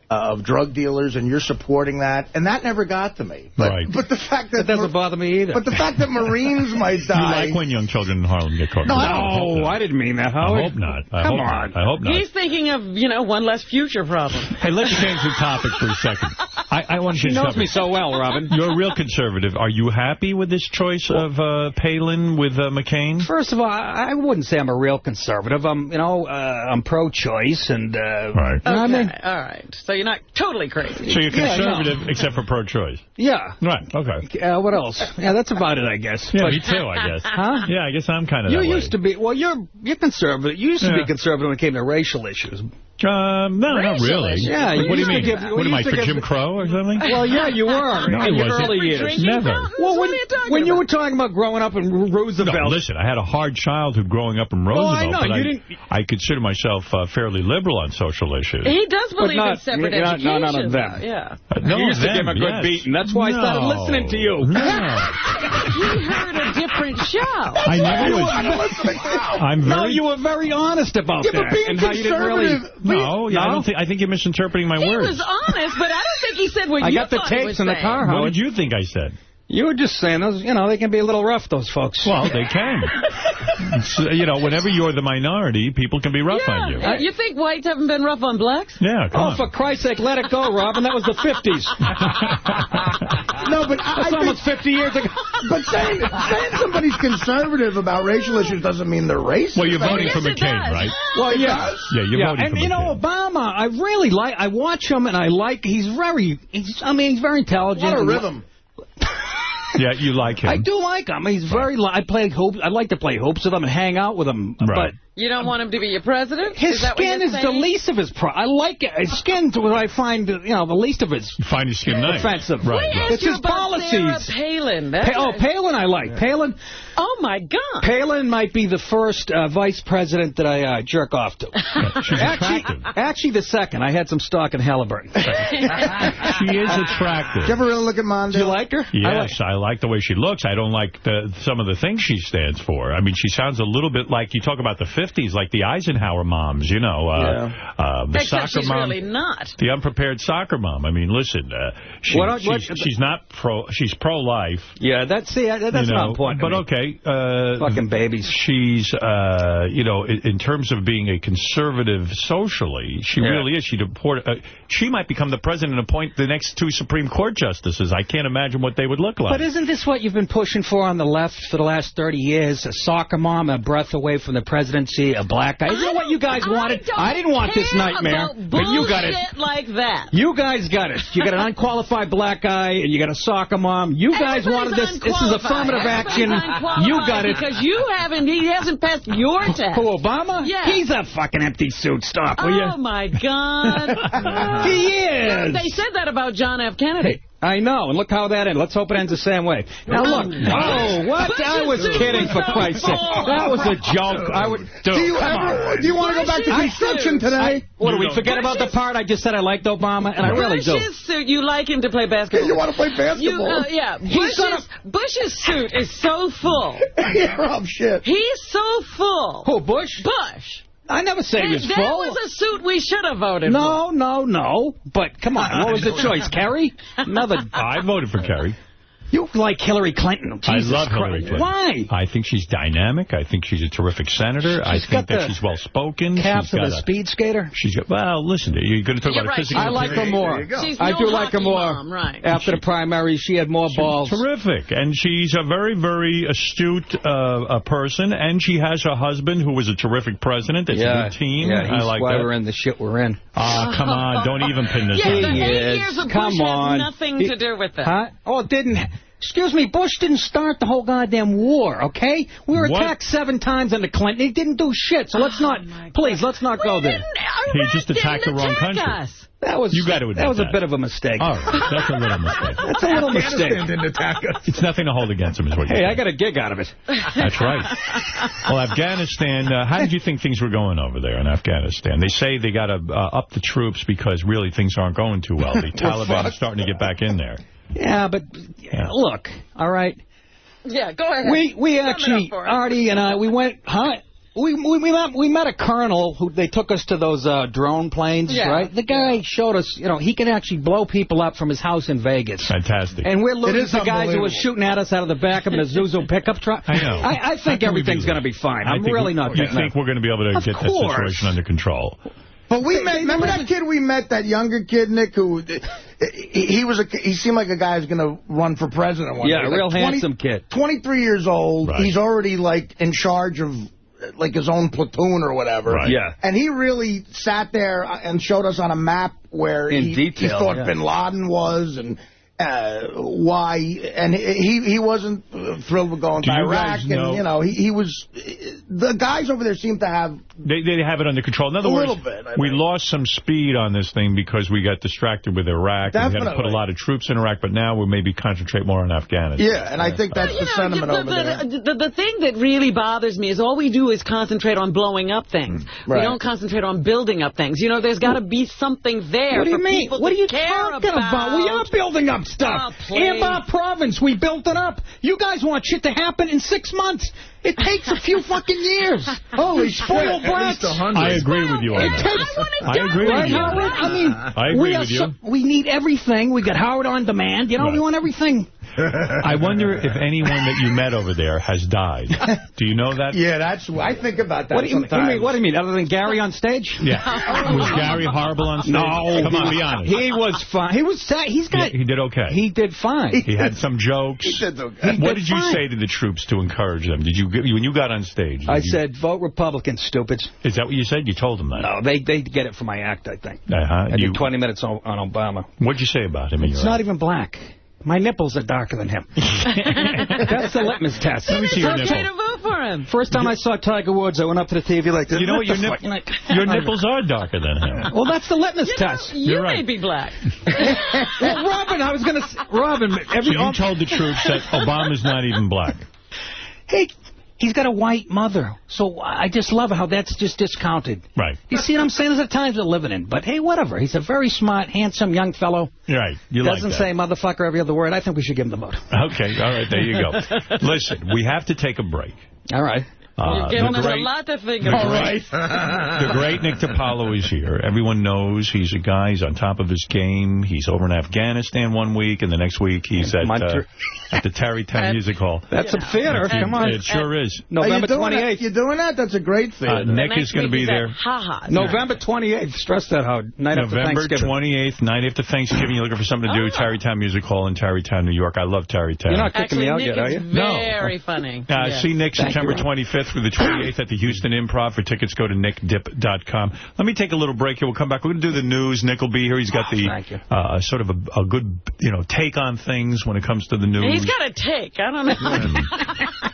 of drug dealers, and you're supporting that? And that never got to me. But the fact that... That doesn't bother me either. But the fact that Marines might die... You like when young children in Harlem get caught? No, I didn't mean that, Howard. I hope not. Come on. I hope not. He's thinking of, one less future problem. Hey, let's change the topic for a second. I want to She knows me so well, Robin. You're a real conservative. Are you happy with this choice of Palin with McCain? First of all, I wouldn't say I'm a real conservative. I'm pro-choice, and right. Okay, all right. So you're not totally crazy. So you're conservative except for pro-choice. Yeah. Right. Okay. What else? Yeah, that's about it, I guess. Yeah, me too, I guess. Huh? Yeah, I guess I'm kind of You used to be. Well, you're conservative. You used to be conservative when it came to racial issues. No, not really. Yeah, what do you mean? give, what am I, for Jim Crow or something? Well, yeah, you were No, in I your wasn't. early years. Never. Well, when you were talking about growing up in Roosevelt. No, listen, I had a hard childhood growing up in Roosevelt. I know. But I consider myself fairly liberal on social issues. He does believe in separate education. Not none of that. Yeah. No, you used to give him a good beating. That's why I started listening to you. You heard a different show. I never was. No, you were very honest about that. But being and how you didn't really. I think you're misinterpreting my words. He was honest, but I don't think he said what I you got the thought he tapes was in the saying. car, What Howard. did you think I said? You were just saying, those, they can be a little rough, those folks. Well, they can. Whenever you're the minority, people can be rough on you. You think whites haven't been rough on blacks? Yeah, come on. For Christ's sake, let it go, Robin. That was the 50s. No, but That's almost 50 years ago. But saying somebody's conservative about racial issues doesn't mean they're racist. Well, you're voting for McCain, right? Well, yeah. Yeah, you're voting for McCain. Obama, I really like. I watch him, and I like. He's very intelligent. What a rhythm. Yeah, you like him. I do like him. He's very. I play hoops. I like to play hoops with him and hang out with him. Right. But you don't want him to be your president? his skin is the least of his I like it. His skin's what I find, the least of his. You find his skin nice. Offensive. Right. It's his policies. Sarah Palin. Palin I like. Palin. Oh, my God. Palin might be the first vice president that I jerk off to. She's attractive. Actually, the second. I had some stock in Halliburton. She is attractive. Did you ever really look at Mondale? Do you like her? Yes, I like the way she looks. I don't like some of the things she stands for. I mean, she sounds a little bit like, you talk about the 50s, like the Eisenhower moms, the Except soccer she's mom. really not. The unprepared soccer mom. I mean, listen, she's not she's pro-life. Yeah, that's not important. But okay. Fucking babies. She's, in terms of being a conservative socially, she really is. She might become the president and appoint the next 2 Supreme Court justices. I can't imagine what they would look like. But isn't this what you've been pushing for on the left for the last 30 years? A soccer mom, a breath away from the presidency, a black guy. Isn't that what you guys wanted? I didn't want this nightmare, but you got it. Like that. You guys got it. You got an unqualified black guy, and you got a soccer mom. You guys wanted this. This is affirmative action. You got it. Because he hasn't passed your test. Who, Obama? Yeah. He's a fucking empty suit. Stop, will you? Oh, my God. He is. They said that about John F. Kennedy. I know, and look how that ended. Let's hope it ends the same way. Now, look. Oh, what? I was kidding, for Christ's sake. That was a joke. Do you want to go back to construction today? What, do we forget about the part I just said I liked Obama? And I really do. Bush's suit, you like him to play basketball. You want to play basketball? Bush's suit is so full. Yeah, Rob, shit. He's so full. Who, Bush? Bush. I never said he was full. That was a suit we should have voted for. No. But, come on, what was the choice? Kerry? I voted for Kerry. You like Hillary Clinton. Jesus I love Christ. Hillary Clinton. Why? I think she's dynamic. I think she's a terrific senator. I think that she's well-spoken. Calves of a speed skater? Well, listen, you're going to talk about physical. I like her more. I do like her more. Mom, right. After the primary, she had more balls. Terrific. And she's a very, very astute person. And she has a husband who was a terrific president. It's a good team. Yeah, I like why that. we're in the shit we're in. Come on. Don't even pin this on the me. 8 years of Bush has nothing to do with it. Huh? Oh, it didn't. Excuse me, Bush didn't start the whole goddamn war, okay? We were attacked 7 times under Clinton. He didn't do shit, so let's not go there. He just attacked the wrong country. You got to admit that was a bit of a mistake. All right, that's a little mistake. That's a little mistake. Didn't attack us. It's nothing to hold against him, is what you're saying. saying. I got a gig out of it. That's right. Well, Afghanistan, how did you think things were going over there in Afghanistan? They say they got to up the troops because really things aren't going too well. The Taliban is starting to get back in there. Yeah, but look, all right. Yeah, go ahead. We actually, Artie and I, we went, we met a colonel who they took us to those drone planes, right? The guy showed us, he can actually blow people up from his house in Vegas. Fantastic. And we're looking at the guys who were shooting at us out of the back of an Isuzu pickup truck. I know. I think everything's going to be fine. I'm really not getting You think we're going to be able to get that situation under control? But we met, remember that kid we met, that younger kid, Nick, who, he seemed like a guy who's going to run for president one day. Yeah, a real handsome kid. 23 years old. Right. He's already, in charge of, his own platoon or whatever. Right. Yeah. And he really sat there and showed us on a map where he thought Bin Laden was, and why, and he wasn't thrilled with going to Iraq, and you know he was. The guys over there seem to have they have it under control. In other words, we lost some speed on this thing because we got distracted with Iraq. And we had to put a lot of troops in Iraq, but now we'll maybe concentrate more on Afghanistan. Yeah, and I think that's the sentiment over there. The thing that really bothers me is all we do is concentrate on blowing up things. We don't concentrate on building up things. You know, there's got to be something there. What do you mean? What are you talking about? We are building up stuff. Anbar Province, we built it up. You guys want shit to happen in 6 months. It takes a few fucking years. Holy spoiled brats. I agree with you on that. I agree with you. I mean, I agree with you. We need everything. We got Howard on demand. You know, we want everything. I wonder if anyone that you met over there has died. Do you know that? Yeah, I think about that sometimes. What do you mean? Other than Gary on stage? Yeah. Was Gary horrible on stage? No. Come on, be honest. He was fine. He was sad. He did okay. He did fine. He had some jokes. He did okay. What did you say to the troops to encourage them? When you got on stage? I said, vote Republican, stupids. Is that what you said? You told them that? No, they get it from my act, I think. I did 20 minutes on Obama. What'd you say about him? It's not even black. My nipples are darker than him. That's the litmus test. Let me see your nipples. To vote for him. First time I saw Tiger Woods, I went up to the TV like this. You know what? Your nipples are darker than him. Well, that's the litmus test. You may be black. Well, Robin, I was going to... Robin... You told the troops that Obama's not even black. Hey... He's got a white mother, so I just love how that's just discounted. Right. You see what I'm saying? There's the times we're living in. But, hey, whatever. He's a very smart, handsome young fellow. Right. Doesn't say motherfucker every other word. I think we should give him the vote. Okay. All right. There you go. Listen, we have to take a break. All right. You're giving us a lot to think about. All right. The great Nick DiPaolo is here. Everyone knows he's a guy. He's on top of his game. He's over in Afghanistan one week, and the next week he's at the Tarrytown Music Hall. That's a theater. Come on. It sure is. November 28th. You're doing that? That's a great theater. Nick is going to be there. November 28th. Stress that out. November 28th, night after Thanksgiving. You're looking for something to do. Tarrytown Music Hall in Tarrytown, New York. I love Tarrytown. You're not kicking me out yet, are you? No. Very funny. See Nick September 25th through the 28th at the Houston Improv. For tickets, go to nickdip.com. Let me take a little break here. We'll come back. We're going to do the news. Nick will be here. He's got the sort of a good take on things when it comes to the news. He's got a take. I don't know.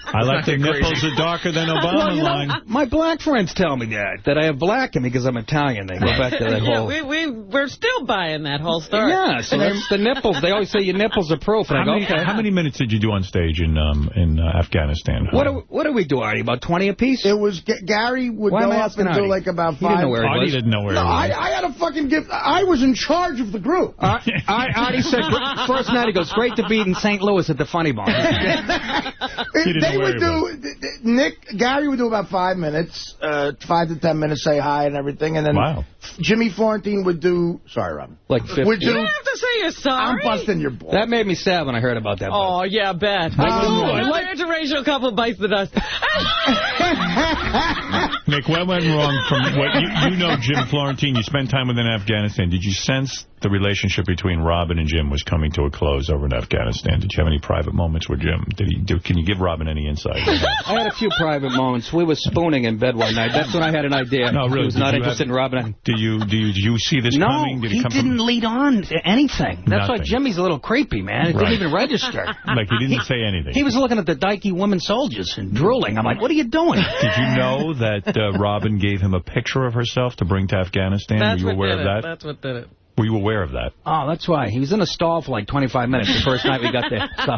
I like the nipples are darker than Obama line. My black friends tell me that I have black in me because I'm Italian. They go back to that whole... We're still buying that whole story. Yeah, so that's the nipples. They always say your nipples are proof. And How many minutes did you do on stage in Afghanistan? What do we do, Artie? About 20 apiece? It was Gary would go up and do like about 5. Artie didn't know where he was. I had a fucking gift. I was in charge of the group. Artie said first night he goes, great to be in St. Louis at the Funny Bone. They would do, Gary would do about 5 minutes, 5 to 10 minutes, say hi and everything, and then Jimmy Florentine would do, sorry, Robin. Like 50. You don't have to say you're sorry. I'm busting your balls. That made me sad when I heard about that. Oh, yeah, bet. Another interracial couple bites the dust. Nick, what went wrong from what you know Jim Florentine, you spent time with in Afghanistan. Did you sense the relationship between Robin and Jim was coming to a close over in Afghanistan? Did you have any private moments with Jim? Can you give Robin any insight? I had a few private moments. We were spooning in bed one night. That's when I had an idea. No, really. He was not interested in Robin. Did you see this coming? Did he didn't lead on to anything. That's why Jimmy's a little creepy, man. It didn't even register. Like he didn't say anything. He was looking at the dykey women soldiers and drooling. I'm like, what are you doing? Did you know that Robin gave him a picture of herself to bring to Afghanistan? Were you aware of that? That's what did it. Were you aware of that? Oh, that's why. He was in a stall for like 25 minutes the first night we got there. So,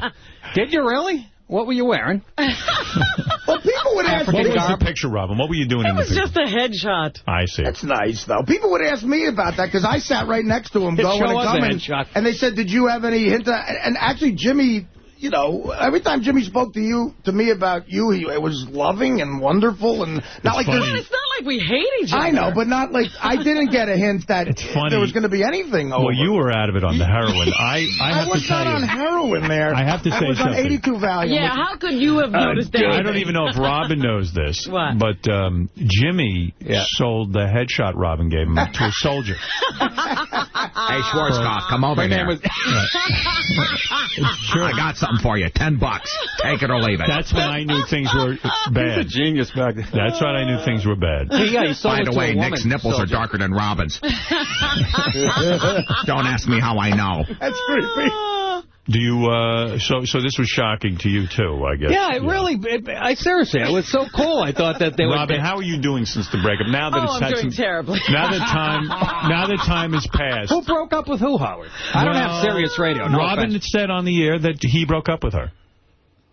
did you really? What were you wearing? Well, people would ask me. What was the picture, Robin? What were you doing in the picture? It was just a headshot. I see. That's nice, though. People would ask me about that because I sat right next to him going and coming. And they said, did you have any hint? And actually, Jimmy... You know, every time Jimmy spoke to me about you, it was loving and wonderful, and not like this. It's not like we hate each other. I know, but not like I didn't get a hint that there was going to be anything over. Well, you were out of it on the heroin. I was not on heroin there. I have to say something. I was on 82 Valium. Yeah, how could you have noticed that? I don't even know if Robin knows this. What? But Jimmy sold the headshot Robin gave him to a soldier. Hey, Schwarzkopf, come over here. I got something for you. $10. Take it or leave it. That's when I knew things were bad. He's a genius back then. That's when I knew things were bad. He By the way, Nick's nipples are darker than Robin's. Don't ask me how I know. That's creepy. Do you, so this was shocking to you, too, I guess. Yeah, seriously, it was so cool. I thought that they would... Robin, how are you doing since the breakup? Now that I'm doing terribly. Now that time has passed. Who broke up with who, Howard? I don't have Sirius Radio. No Robin offense. said on the air that he broke up with her.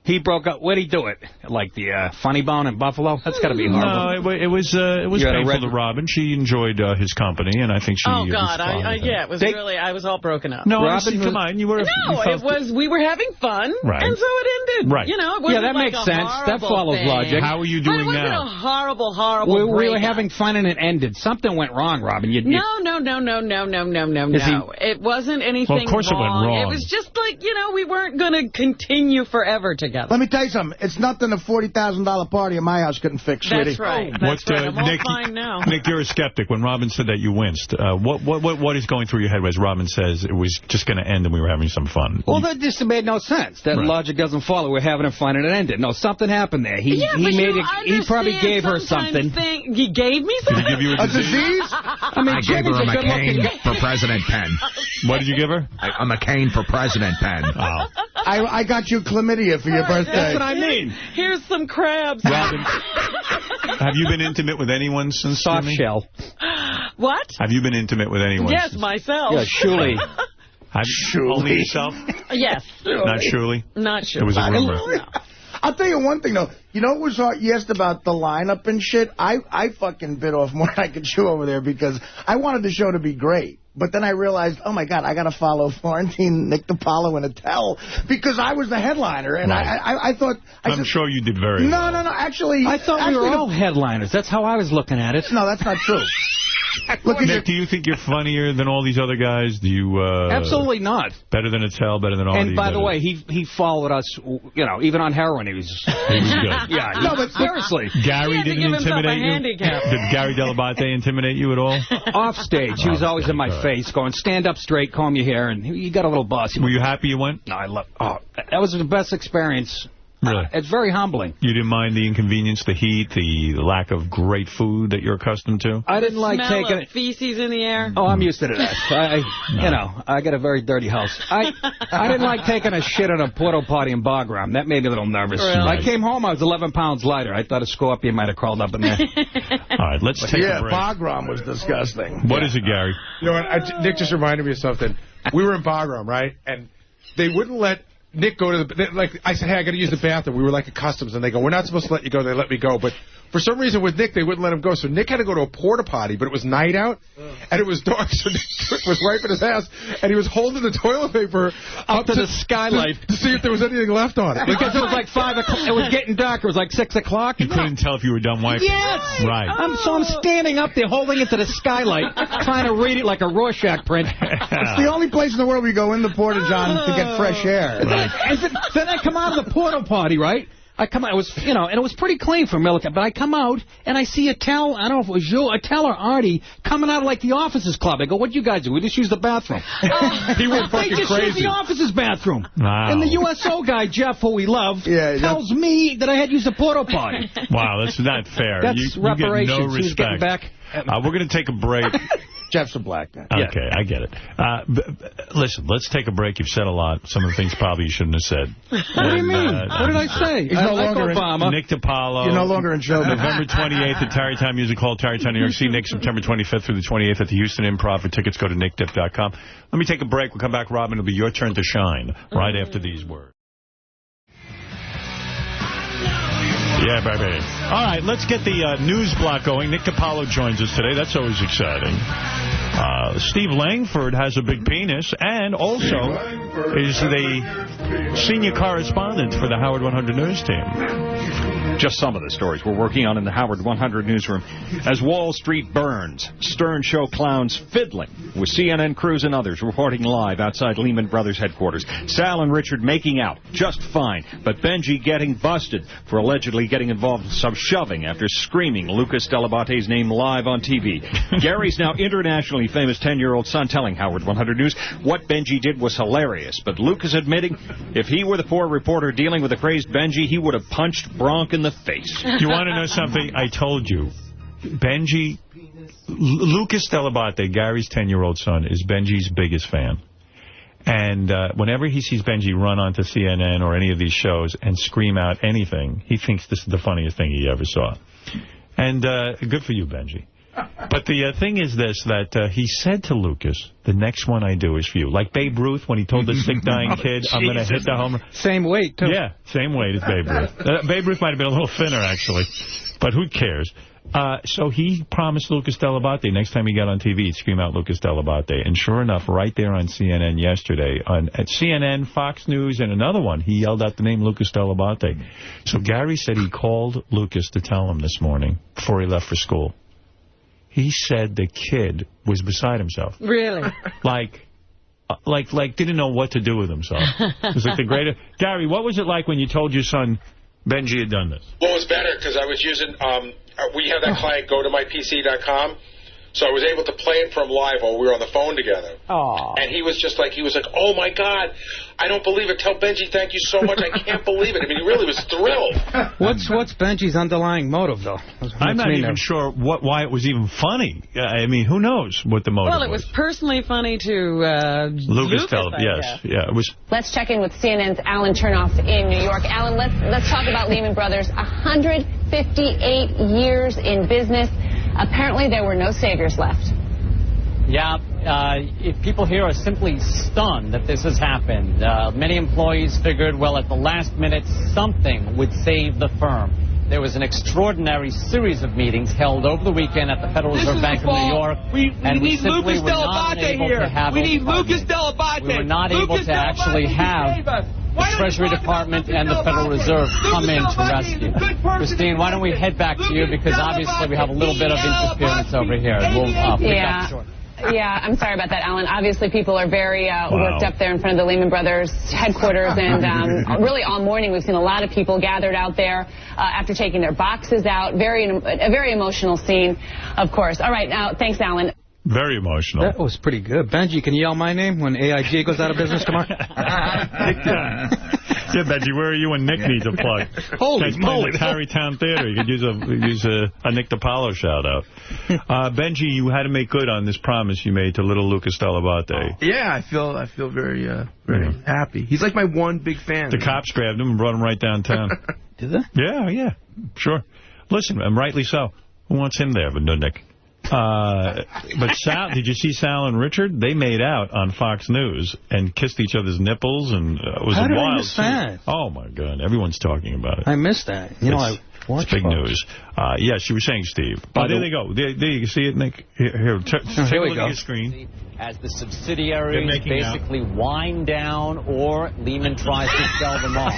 He broke up. Where'd he do it? Like the Funny Bone in Buffalo? That's got to be horrible. No, it was painful to Robin. She enjoyed his company, and I think she. Oh God, it was really. I was all broken up. No, Robin, come on, you were. No, it was. We were having fun, right. and so it ended. Right. You know, it wasn't that like makes sense. That follows thing. logic. How are you doing now? It wasn't a horrible. We were having fun and it ended. Something went wrong, Robin. No. It wasn't anything. Well, of course wrong. It went wrong. It was just like we weren't going to continue forever together. Let me tell you something. It's nothing a $40,000 party at my house couldn't fix, sweetie. That's right. That's right. I'm all fine now. Nick, you're a skeptic. When Robin said that, you winced. What is going through your head as Robin says it was just going to end and we were having some fun? Well, that just made no sense. That logic doesn't follow. We're having fun and it ended. No, something happened there. He probably gave her something. He gave me something? Did he give you a disease? I gave her a McCain for President pen. What did you give her? A McCain for President pen. Oh. I got you chlamydia for your birthday. That's what I mean. Here's some crabs. Robin, have you been intimate with anyone since Soft shell. What? Have you been intimate with anyone? Yes, myself. Yeah, Shuli. Only yourself? Yes. Not Shuli? Not Shuli. It was a rumor. No. I'll tell you one thing, though. You know what was hard? You asked about the lineup and shit. I fucking bit off more than I could chew over there because I wanted the show to be great. But then I realized, oh, my God, I got to follow Florentine, Nick DiPaolo, and Attell because I was the headliner. And right. I thought... I'm sure you did very well. No, actually... I thought we were all headliners. That's how I was looking at it. No, that's not true. Look, Nick, do you think you're funnier than all these other guys? Do you? Absolutely not. Better than Attell, better than Artie. And by the way, he followed us, even on heroin, he was good. Yeah. No, but seriously. Gary didn't intimidate you? Did Gary Dell'Abate intimidate you at all? Off stage. He was always in my face going, stand up straight, comb your hair, and he got a little bossy. Were you happy you went? No, that was the best experience. Really? It's very humbling. You didn't mind the inconvenience, the heat, the lack of great food that you're accustomed to? I didn't like taking it. Feces in the air? Oh, I'm used to that. I got a very dirty house. I didn't like taking a shit on a porta potty in Bagram. That made me a little nervous. Really? I came home, I was 11 pounds lighter. I thought a scorpion might have crawled up in there. All right, let's take a break. Yeah, Bagram was disgusting. What is it, Gary? You know what? Nick just reminded me of something. We were in Bagram, right? And they wouldn't let Nick go to the... I said, hey, I got to use the bathroom. We were like at customs, and they go, we're not supposed to let you go. They let me go. But for some reason with Nick, they wouldn't let him go. So Nick had to go to a porta potty, but it was night out, and it was dark, so Nick was wiping his ass, and he was holding the toilet paper up to the skylight to see if there was anything left on it. Because it was like 5 o'clock. It was getting dark. It was like 6 o'clock. You couldn't tell if you were done wiping. Yes! Right. I'm standing up there holding it to the skylight, trying to read it like a Rorschach print. It's the only place in the world where you go in the porta john to get fresh air. Right. And then I come out of the porta potty, right? I come out, it was, and it was pretty clean for military, but I come out and I see Attell, I don't know if it was you, Attell or Artie, coming out of like the officers club. I go, what'd you guys do? We just used the bathroom. He went fucking they just crazy. used the officers bathroom. Wow. And the USO guy, Jeff, who we love, tells me that I had used the porta potty. Wow, that's not fair. That's reparations. You get no respect. Back. We're going to take a break. Jeff's a black guy. Okay, I get it. Listen, let's take a break. You've said a lot. Some of the things probably you shouldn't have said. What do you mean? What did I say? He's no longer Obama. Nick DiPaolo. You're no longer in show. November 28th at Tarrytown Music Hall, Tarrytown, New York. See Nick September 25th through the 28th at the Houston Improv. For tickets, go to nickdip.com. Let me take a break. We'll come back, Robin. It'll be your turn to shine right after these words. Yeah, baby. All right, let's get the news block going. Nick DiPaolo joins us today. That's always exciting. Steve Langford has a big penis and also is the senior correspondent for the Howard 100 News team. Just some of the stories we're working on in the Howard 100 newsroom. As Wall Street burns, Stern Show clowns fiddling with CNN crews and others reporting live outside Lehman Brothers headquarters. Sal and Richard making out just fine, but Benji getting busted for allegedly getting involved in some shoving after screaming Lucas Dell'Abate's name live on TV. Gary's now internationally famous 10-year-old son telling Howard 100 News what Benji did was hilarious, but Lucas admitting if he were the poor reporter dealing with a crazed Benji, he would have punched Bronk in the face. You want to know something? I told you. Benji, Lucas Dell'Abate, Gary's 10-year-old son, is Benji's biggest fan. And whenever he sees Benji run onto CNN or any of these shows and scream out anything, he thinks this is the funniest thing he ever saw. And good for you, Benji. But the thing is this, that he said to Lucas, the next one I do is for you. Like Babe Ruth, when he told the sick, dying kid, I'm going to hit the home run. Same weight, too. Yeah, same weight as Babe Ruth. Babe Ruth might have been a little thinner, actually. But who cares? So he promised Lucas Dell'Abate next time he got on TV, he'd scream out Lucas Dell'Abate. And sure enough, right there on CNN yesterday, at CNN, Fox News, and another one, he yelled out the name Lucas Dell'Abate. So Gary said he called Lucas to tell him this morning before he left for school. He said the kid was beside himself. Really? Like didn't know what to do with himself. It was like the greatest. Gary, what was it like when you told your son Benji had done this? Well, it was better because I was using, we have that client, GoToMyPC.com. So I was able to play it from live while we were on the phone together. Aww. And he was like, oh, my God, I don't believe it. Tell Benji thank you so much. I can't believe it. I mean, he really was thrilled. What's Benji's underlying motive, though? I'm not even sure why it was even funny. I mean, who knows what the motive was. Well, it was personally funny to Lucas, yes. Yeah, it was. Let's check in with CNN's Alan Chernoff in New York. Alan, let's talk about Lehman Brothers. 158 years in business. Apparently, there were no saviors left. Yeah, if people here are simply stunned that this has happened. Many employees figured, well, at the last minute, something would save the firm. There was an extraordinary series of meetings held over the weekend at the Federal Reserve Bank of New York. We need Lucas Dell'Abate here. We need Lucas Dell'Abate. We were not able to actually have the Treasury Department and the Federal Reserve come in to rescue. Christine, why don't we head back to you, because obviously we have a little bit of interference over here. We'll pick up shortly. Yeah, I'm sorry about that, Alan. Obviously, people are very worked up there in front of the Lehman Brothers headquarters, and really all morning we've seen a lot of people gathered out there after taking their boxes out. A very emotional scene, of course. All right, now, thanks, Alan. Very emotional. That was pretty good. Benji, can you yell my name when AIG goes out of business tomorrow? Yeah, Benji, where are you when Nick needs a plug? Holy moly. At Harrytown Theater. You could use a Nick DiPaolo shout-out. Benji, you had to make good on this promise you made to little Lucas Dell'Abate. Yeah, I feel very happy. He's like my one big fan. The cops grabbed him and brought him right downtown. Did they? Yeah, sure. Listen, and rightly so. Who wants him there but no Nick? But Sal, did you see Sal and Richard? They made out on Fox News and kissed each other's nipples, and it was How did wild. I miss that? Oh my God, everyone's talking about it. I missed that. It's big news. Yes, you were saying, Steve. There they go. There you can see it, Nick. Here take a look at your screen. As the subsidiaries basically wind down or Lehman tries to sell them off.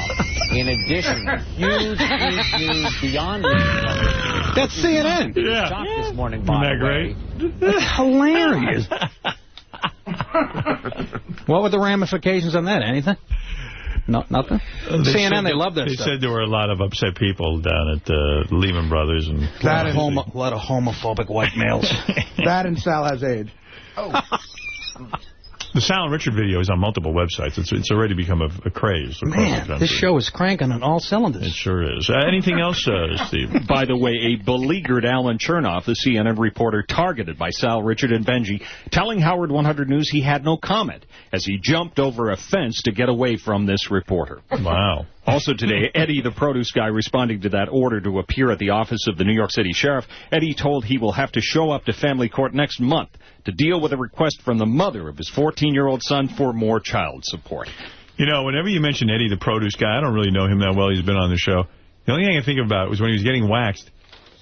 In addition, huge news beyond Lehman Brothers. That's CNN. Yeah. Shocked this morning, by Isn't that great? That's hilarious. What were the ramifications on that? Anything? No, nothing? CNN, they love that stuff. They said there were a lot of upset people down at Lehman Brothers. And a lot of homophobic white males. That and Sal has AIDS. Oh. The Sal and Richard video is on multiple websites. It's already become a craze. Man, this show is cranking on all cylinders. It sure is. Anything else, Steve? By the way, a beleaguered Alan Chernoff, the CNN reporter targeted by Sal, Richard, and Benji, telling Howard 100 News he had no comment as he jumped over a fence to get away from this reporter. Wow. Also today, Eddie, the produce guy, responding to that order to appear at the office of the New York City Sheriff, Eddie told he will have to show up to family court next month to deal with a request from the mother of his 14-year-old son for more child support. You know, whenever you mention Eddie, the produce guy, I don't really know him that well. He's been on the show. The only thing I can think about was when he was getting waxed,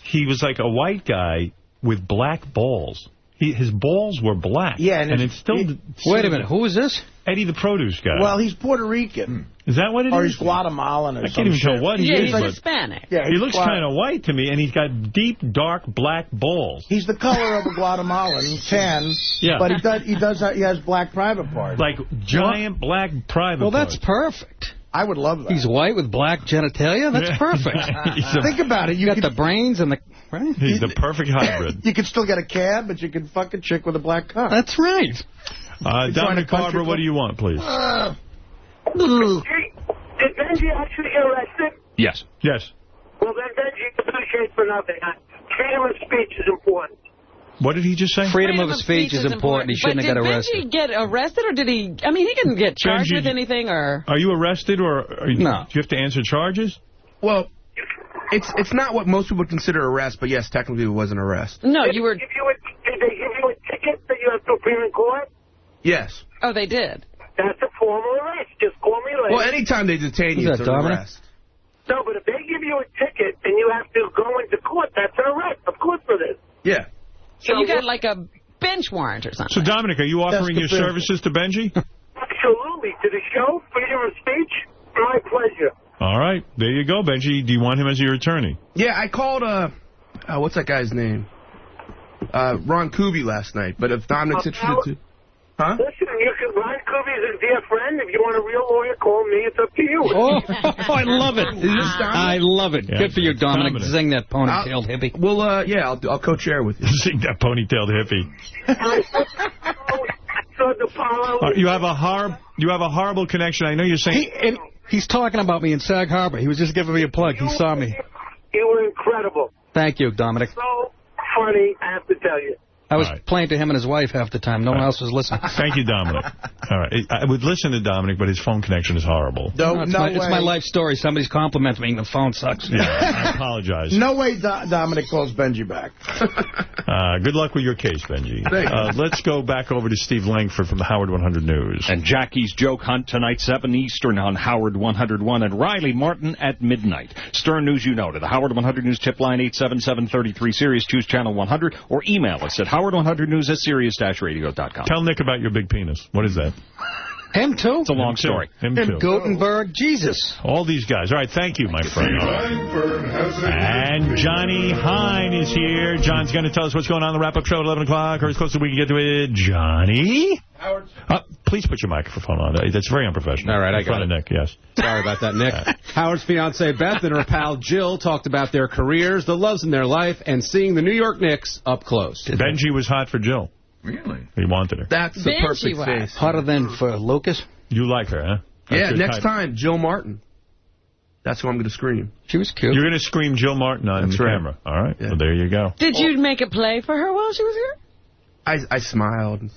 he was like a white guy with black balls. His balls were black. Yeah, and it's still... Wait a minute, who is this? Eddie, the produce guy. Well, he's Puerto Rican. Is that what it is? Or he's Guatemalan or something. I can't even tell what he is. He's like Hispanic. Yeah, he looks kind of white to me, and he's got deep, dark, black balls. He's the color of a Guatemalan, tan, but he has black private parts. Like giant black private parts. Well, that's perfect. I would love that. He's white with black genitalia? That's perfect. Think about it. You got the brains and the... Right? He's the perfect hybrid. You can still get a cab, but you can fuck a chick with a black car. That's right. Dominic Carver, what do you want, please? Did Benji actually get arrested? Yes. Well, then Benji appreciates for nothing. Freedom of speech is important. What did he just say? Freedom of speech is important. He shouldn't have got arrested. Did Benji get arrested, or did he... I mean, he didn't get charged with anything, or... Are you arrested, or no? Do you have to answer charges? Well, it's not what most people consider arrest, but yes, technically it was an arrest. No, you were... Did they give you a ticket that you have to appear in court? Yes. Oh, they did? That's a formal arrest. Just call me later. Well, anytime they detain you, it's an arrest. No, but if they give you a ticket and you have to go into court, that's an arrest. Of course it is. Yeah. So you got like a bench warrant or something. So, Dominic, are you offering your services to Benji? Absolutely. To the show, freedom of speech, my pleasure. All right. There you go, Benji. Do you want him as your attorney? Yeah, I called, what's that guy's name? Ron Kuby last night. But if Dominic's interested to... Huh? Listen, Ron Kuby's a dear friend. If you want a real lawyer, call me. It's up to you. Oh, I love it. I love it. Yeah, good for you, Dominic. Dominic. Sing that ponytailed hippie. Well, yeah, I'll co-chair with you. Sing that ponytailed hippie. You have a horrible connection. I know you're saying... He's talking about me in Sag Harbor. He was just giving me a plug. He saw me. You were incredible. Thank you, Dominic. So funny, I have to tell you. I was playing to him and his wife half the time. No one else was listening. Thank you, Dominic. All right. I would listen to Dominic, but his phone connection is horrible. It's my life story. Somebody's complimenting me and the phone sucks. Yeah, I apologize. No way Dominic calls Benji back. Good luck with your case, Benji. Let's go back over to Steve Langford from the Howard 100 News. And Jackie's Joke Hunt tonight, 7 Eastern on Howard 101. And Riley Martin at midnight. Stern News You Know to the Howard 100 News tip line 877-33 Sirius. Choose channel 100 or email us at Howard100News@Sirius-radio.com. Tell Nick about your big penis. What is that? Him too? It's a long story. Him too. Gutenberg, Jesus. All these guys. All right, thank you, my friend. And Johnny Hine is here. John's going to tell us what's going on the wrap-up show at 11 o'clock, or as close as we can get to it. Johnny? Howard. Please put your microphone on. That's very unprofessional. All right, I got it. Nick, yes. Sorry about that, Nick. Howard's fiancée Beth and her pal Jill talked about their careers, the loves in their life, and seeing the New York Knicks up close. Benji was hot for Jill. Really? He wanted her. That's the perfect face. Hotter than for Lucas? You like her, huh? Yeah, next time, Jill Martin. That's who I'm going to scream. She was cute. You're going to scream Jill Martin on the camera. All right. Yeah. Well, there you go. Did you make a play for her while she was here? I smiled.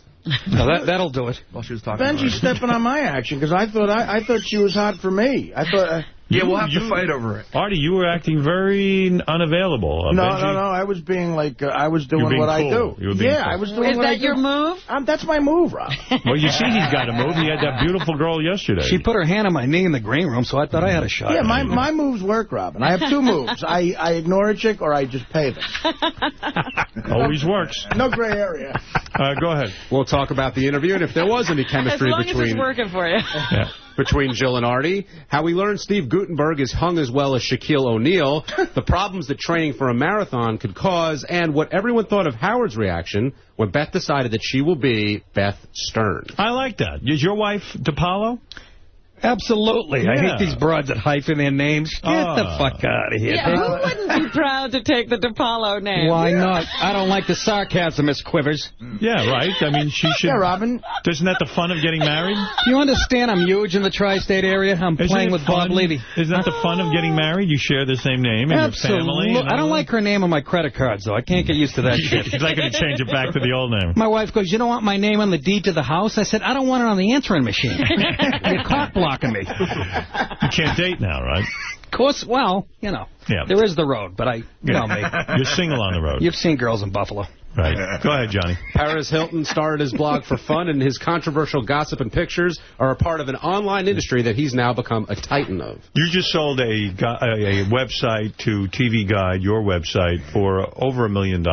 No, that'll do it. While she was talking. Benji's stepping on my action because I thought she was hot for me. I thought. Yeah, we'll have to fight over it. Artie, you were acting very unavailable. No. I was being like, I was doing what I do. I was doing what I do. Is that your move? That's my move, Rob. Well, you see he's got a move. He had that beautiful girl yesterday. She put her hand on my knee in the green room, so I thought I had a shot. Yeah, my moves work, Robin. I have two moves. I ignore a chick or I just pay them. Always works. No gray area. Go ahead. We'll talk about the interview and if there was any chemistry as it's working for you. Between Jill and Artie, how we learned Steve Gutenberg is hung as well as Shaquille O'Neal, the problems that training for a marathon could cause, and what everyone thought of Howard's reaction when Beth decided that she will be Beth Stern. I like that. Is your wife DePaulo? Absolutely. Yeah. I hate these broads that hyphen their names. Get the fuck out of here. Yeah, who wouldn't be proud to take the DePaulo name? Why not? I don't like the sarcasm, Miss Quivers. Yeah, right. I mean, she should... Yeah, Robin. Isn't that the fun of getting married? Do you understand I'm huge in the tri-state area? I'm playing with Bob Levy. Isn't that the fun of getting married? You share the same name and Absolutely. your family. I don't like her name on my credit cards, though. I can't get used to that shit. She's not going to change it back to the old name. My wife goes, you don't want my name on the deed to the house? I said, I don't want it on the answering machine. You're cock blocking me. You can't date now, right? Of course, well, you know, there is the road, but you know me. You're single on the road. You've seen girls in Buffalo. Right. Go ahead, Johnny. Paris Hilton started his blog for fun, and his controversial gossip and pictures are a part of an online industry that he's now become a titan of. You just sold a website to TV Guide, your website, for over $1 million.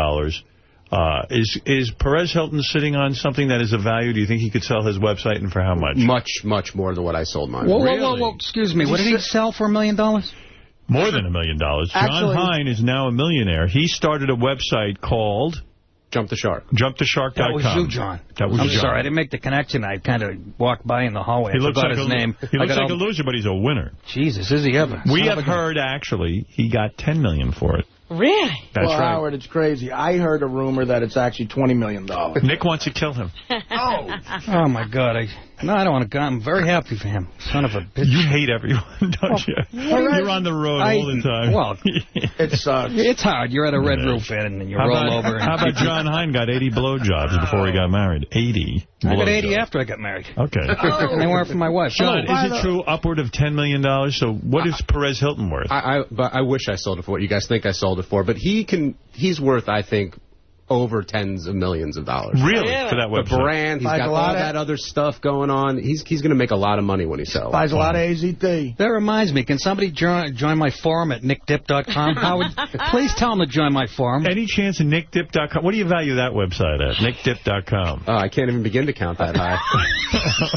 Is Perez Hilton sitting on something that is of value? Do you think he could sell his website, and for how much? Much more than what I sold mine. Whoa, excuse me. What did he sell for $1 million? More than $1 million. John Hine is now a millionaire. He started a website called... Jump the Shark. JumpTheShark.com. That was you, John. That was I'm John. sorry, I didn't make the connection. I kind of walked by in the hallway. He looks like his name. He looks like a loser, but he's a winner. Jesus, is he ever? We have heard, actually, he got $10 million for it. Really? That's well, right. Howard, it's crazy. I heard a rumor that it's actually $20 million. Nick wants to kill him. Oh, my God. No, I don't want to go. I'm very happy for him. Son of a bitch. You hate everyone, don't you? You're on the road all the time. Well, it's hard. You're at a Red Roof Inn and you roll over. How about John Hein got 80 blowjobs before he got married? 80. I got 80 after I got married. Okay. And they weren't for my wife. John, is it true upward of $10 million? So what is Perez Hilton worth? I wish I sold it for what you guys think I sold it for, but he's worth, I think, over tens of millions of dollars. Really? Yeah. For that website? The brand, he's got all that other stuff going on. He's going to make a lot of money when he sells. Buys a lot of AZT. That reminds me, can somebody join my forum at nickdip.com? Howard, please tell them to join my forum. Any chance in nickdip.com? What do you value that website at? nickdip.com. Oh, I can't even begin to count that high.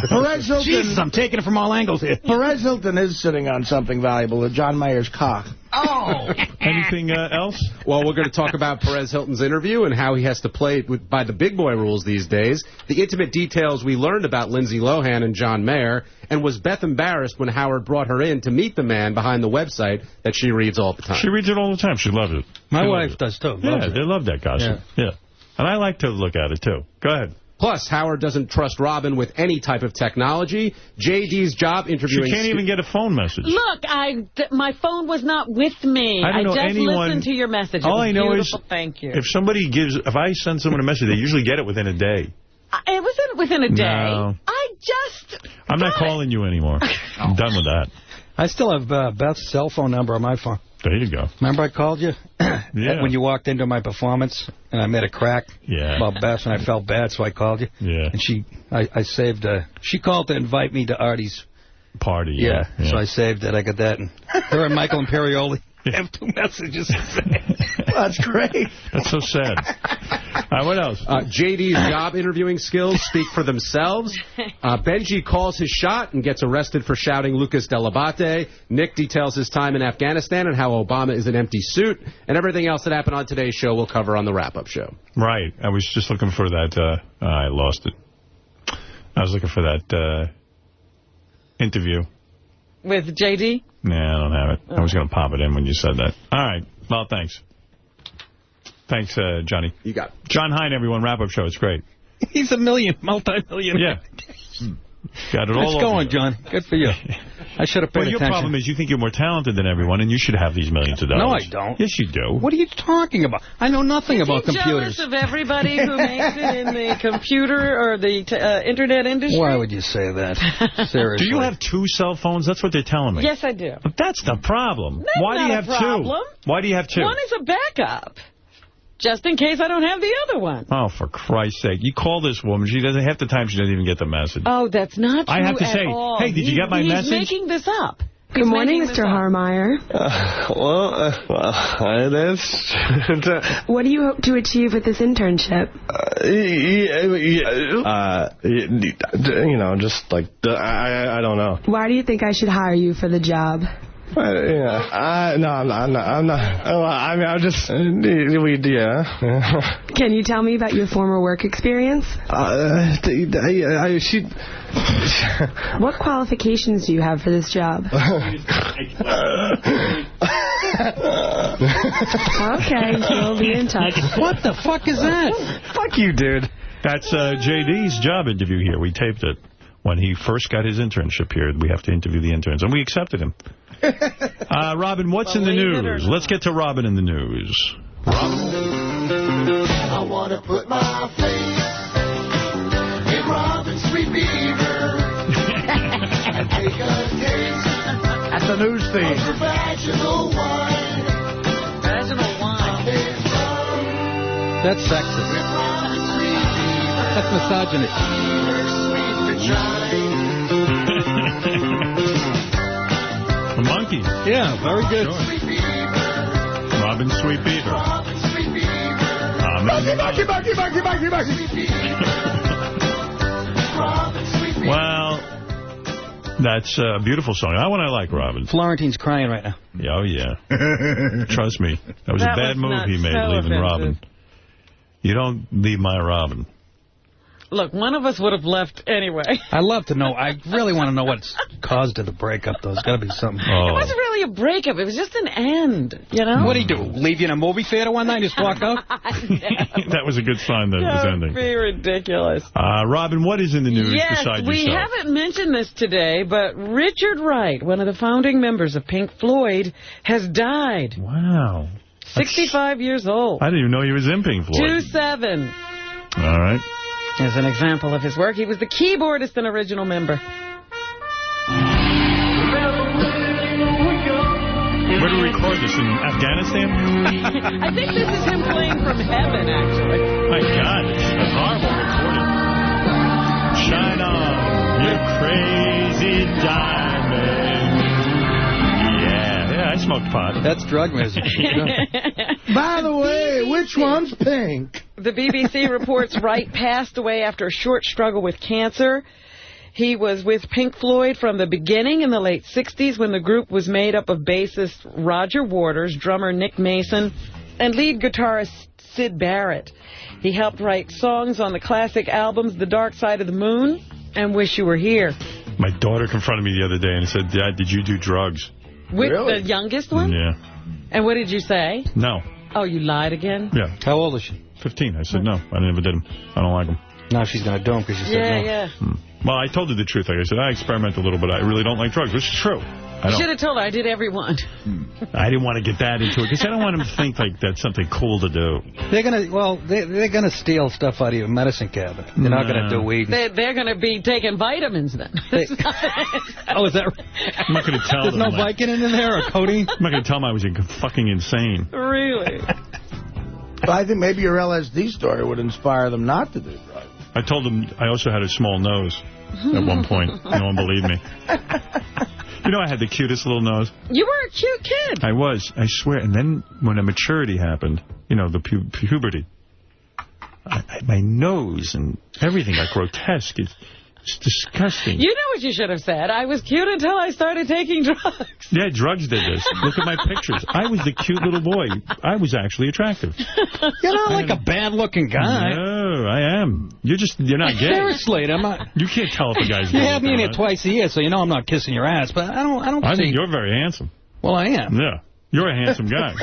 Perez Hilton. Jesus, I'm taking it from all angles here. Perez Hilton is sitting on something valuable, John Mayer's cock. Oh! Anything else? Well, we're going to talk about Perez Hilton's interview and how he has to play by the big boy rules these days, the intimate details we learned about Lindsay Lohan and John Mayer, and was Beth embarrassed when Howard brought her in to meet the man behind the website that she reads all the time? She reads it all the time. She loves it. My wife does, too. Yeah, they love that gossip. Yeah. And I like to look at it, too. Go ahead. Plus, Howard doesn't trust Robin with any type of technology. JD's job interviewing... She can't even get a phone message. Look, my phone was not with me. I just listened to your message. All I know is, thank you. If I send someone a message, they usually get it within a day. It wasn't within a day. No. I'm not calling you anymore. I'm done with that. I still have Beth's cell phone number on my phone. There you go. Remember I called you? Yeah. When you walked into my performance and I made a crack about Beth and I felt bad, so I called you. Yeah. And I saved, she called to invite me to Artie's party. Yeah. So I saved it. I got that. And her and Michael Imperioli have 2 messages to say. That's great. That's so sad. All right, what else? JD's job interviewing skills speak for themselves. Benji calls his shot and gets arrested for shouting Lucas Delabate. Nick details his time in Afghanistan and how Obama is an empty suit. And everything else that happened on today's show we'll cover on the wrap-up show. Right. I was just looking for that. I lost it. I was looking for that interview. With JD? Nah, I don't have it. I was going to pop it in when you said that. All right. Well, thanks. Thanks, Johnny. You got it. John Hein, everyone. Wrap-up show. It's great. He's a multi-millionaire. Yeah. Got it all over. Going, John. Good for you. I should have paid attention. Your problem is you think you're more talented than everyone, and you should have these millions of dollars. No, I don't. Yes, you do. What are you talking about? I know nothing about computers. Jealous of everybody who makes it in the computer or the internet industry? Why would you say that? Seriously. Do you have 2 cell phones? That's what they're telling me. Yes, I do. But that's the problem. That's Why do you have problem. 2? Why do you have 2? One is a backup. Just in case I don't have the other one. Oh, for Christ's sake. You call this woman. She doesn't, half the time she doesn't even get the message. Oh, that's not true I have to say, all. Hey, did you get my message? He's making this up. Good morning, Mr. Harmeyer. It is. What do you hope to achieve with this internship? Just like, I don't know. Why do you think I should hire you for the job? No, I'm not. I mean, I'm just, Can you tell me about your former work experience? What qualifications do you have for this job? Okay, we'll be in touch. What the fuck is that? Fuck you, dude. That's JD's job interview here. We taped it. When he first got his internship here, we have to interview the interns, and we accepted him. Robin, what's in the news? Let's get to Robin in the news. Robin. I want to put my face in Robin's Sweet Beaver and take a taste. That's the news theme. Of vaginal wine. Vaginal wine. That's sexist. That's misogynist. A monkey. Yeah, very good. Sure. Robin Sweet Beaver. Well, that's a beautiful song. That one I like, Robin. Florentine's crying right now. Oh, yeah. Trust me. That was a bad move he made, leaving Robin. You don't leave my Robin. Look, one of us would have left anyway. I'd love to know. I really want to know what's caused the breakup, though. There's got to be something. It wasn't really a breakup. It was just an end, you know? What did he do? Leave you in a movie theater one night and just walk out? That was a good sign that it was ending. That would be ridiculous. Robin, what is in the news besides yourself? We haven't mentioned this today, but Richard Wright, one of the founding members of Pink Floyd, has died. Wow. 65 years old. I didn't even know he was in Pink Floyd. 2'7". All right. As an example of his work, he was the keyboardist and original member. Where do we record this? In Afghanistan? I think this is him playing from heaven, actually. My God, it's a horrible recording. Shine on, you crazy diamond. Yeah, I smoked pot. That's drug music. By the way, which one's pink? The BBC reports Wright passed away after a short struggle with cancer. He was with Pink Floyd from the beginning in the late 60s when the group was made up of bassist Roger Waters, drummer Nick Mason, and lead guitarist Syd Barrett. He helped write songs on the classic albums The Dark Side of the Moon and Wish You Were Here. My daughter confronted me the other day and said, Dad, did you do drugs? With the youngest one? Yeah. And what did you say? No. Oh, you lied again? Yeah. How old is she? 15. I said, no, I never did them. I don't like them. Now she's going to do them because she said no. Yeah. Well, I told her the truth. Like I said, I experiment a little, but I really don't like drugs, which is true. You should have told her I did every one. I didn't want to get that into it because I don't want him to think like that's something cool to do. They're gonna steal stuff out of your medicine cabinet. They're not gonna do weed. They're gonna be taking vitamins then. Oh, is that? I'm not gonna tell them. There's no Vicodin in there or codeine. I'm not gonna tell them I was fucking insane. Really? Well, I think maybe your LSD story would inspire them not to do drugs. I told them I also had a small nose at one point. No one believed me. You know I had the cutest little nose? You were a cute kid. I was, I swear. And then when the maturity happened, you know, the puberty, my nose and everything got grotesque. It's disgusting. You know what you should have said. I was cute until I started taking drugs. Yeah, drugs did this. Look at my pictures. I was the cute little boy. I was actually attractive. You're not like a bad-looking guy. No, I am. You're not gay. Seriously, I'm not. You can't tell if a guy's gay. You have me in here twice a year, so you know I'm not kissing your ass. But I think you're very handsome. Well, I am. Yeah. You're a handsome guy.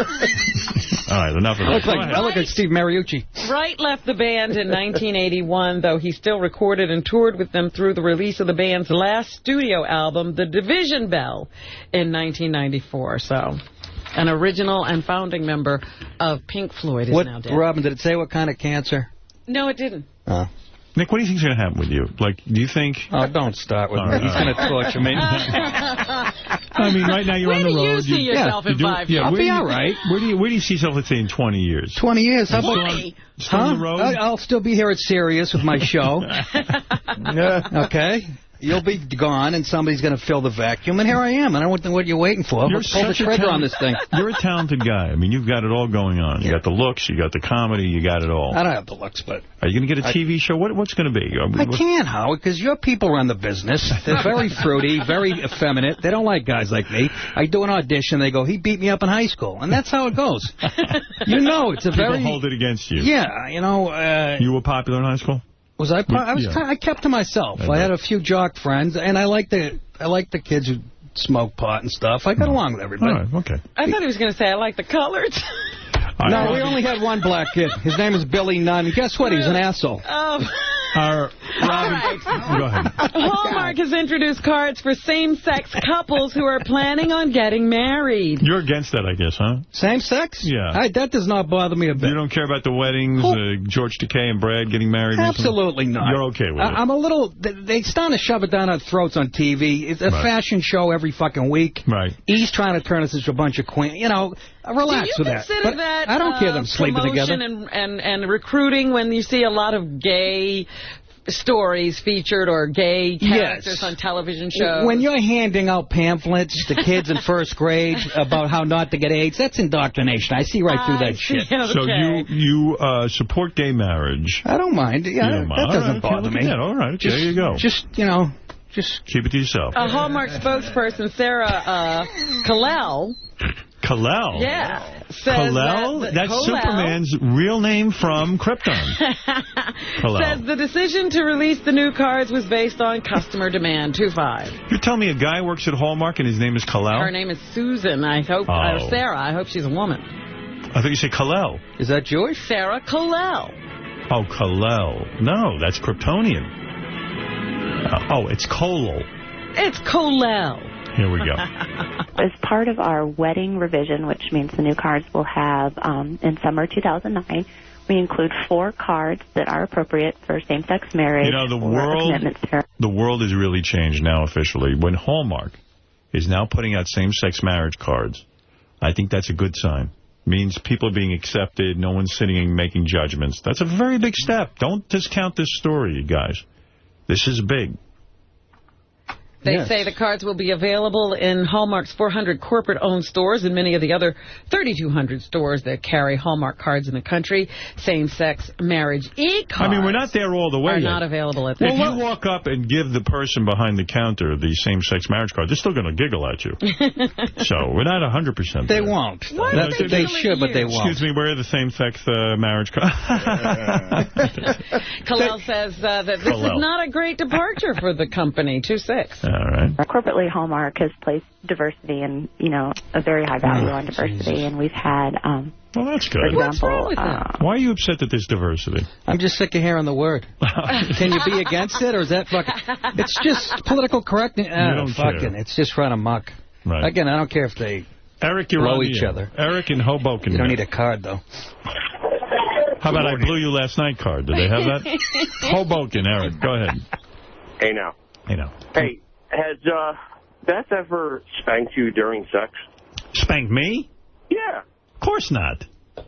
All right, enough of that. I look like Steve Mariucci. Wright left the band in 1981, though he still recorded and toured with them through the release of the band's last studio album, The Division Bell, in 1994. So, an original and founding member of Pink Floyd is now dead. Robin, did it say what kind of cancer? No, it didn't. Oh. Nick, what do you think's going to happen with you? Like, do you think... Oh, don't start with me. He's going to torture me. I mean, right now you're on the road. Where do you see yourself in 5 years? I'll be all right. Where do you see yourself, let's say, in 20 years? 20 years? How about... 20? Still on the road? I'll still be here at Sirius with my show. Okay? You'll be gone, and somebody's going to fill the vacuum, and here I am. I don't know what you're waiting for. Let's pull the trigger on this thing. You're a talented guy. I mean, you've got it all going on. You got the looks, you got the comedy, you got it all. I don't have the looks, but... Are you going to get a TV show? What's going to be? I can't, Howard, because your people run the business. They're very fruity, very effeminate. They don't like guys like me. I do an audition, they go, he beat me up in high school. And that's how it goes. You know, it's a People hold it against you. Yeah, you know... you were popular in high school? Was I? I kept to myself. I had a few jock friends, and I like the kids who smoke pot and stuff. I got along with everybody. All right, okay. I thought he was going to say, I like the colors. No, we only had one black kid. His name is Billy Nunn. Guess what? He's an asshole. Robin, go ahead. Hallmark has introduced cards for same-sex couples who are planning on getting married. You're against that, I guess, huh? Same-sex? Yeah. That does not bother me a bit. You don't care about the weddings, George Takei and Brad getting married? Absolutely not. You're okay with it? I'm a little... They starting to shove it down our throats on TV. It's a fashion show every fucking week. Right. He's trying to turn us into a bunch of queens. You know, relax with that. Do you consider that I don't care them sleeping together. And recruiting when you see a lot of gay stories featured or gay characters on television shows? When you're handing out pamphlets to kids in first grade about how not to get AIDS, that's indoctrination. I see right through that shit. Okay. So you support gay marriage? I don't mind. Yeah, that doesn't bother me. All right, there you go. Just keep it to yourself. A Hallmark spokesperson, Sarah Kallel, Kal-El? Yeah. Kal-El? That's Kal-El, Superman's real name from Krypton. Kal-El. Says the decision to release the new cards was based on customer demand. 2-5. You're telling me a guy works at Hallmark and his name is Kal-El? Her name is Susan. I hope, or Sarah. I hope she's a woman. I thought you said Kal-El. Is that Jewish? Sarah Kal-El. Oh, Kal-El. No, that's Kryptonian. It's Kal-El. It's Kal-El. Here we go. As part of our wedding revision, which means the new cards will have in summer 2009, we include 4 cards that are appropriate for same-sex marriage. You know, the world has really changed now officially. When Hallmark is now putting out same-sex marriage cards, I think that's a good sign. Means people are being accepted, no one's sitting and making judgments. That's a very big step. Don't discount this story, you guys. This is big. They say the cards will be available in Hallmark's 400 corporate-owned stores and many of the other 3,200 stores that carry Hallmark cards in the country. Same-sex marriage e-cards I mean, we're not there all the way are yet. not available at this If you walk up and give the person behind the counter the same-sex marriage card, they're still going to giggle at you. So we're not 100% there. They won't. They should, but they won't. Excuse me, where are the same-sex marriage cards? Kal-El says that this is not a great departure for the company. 2-6. All right. Corporately, Hallmark has placed diversity and, a very high value on diversity, and we've had, well, that's good. For example, what's wrong with that? Why are you upset that there's diversity? I'm just sick of hearing the word. Can you be against it, or is that fucking... It's just political correctness. It's just run amok. Right. Again, I don't care if they Eric, you're blow on each other. Eric in Hoboken. You don't need a card, though. How about I blew you last night card? Do they have that? Hoboken, Eric, go ahead. Hey, now. Hey, has Beth ever spanked you during sex? Spanked me? Yeah. Of course not.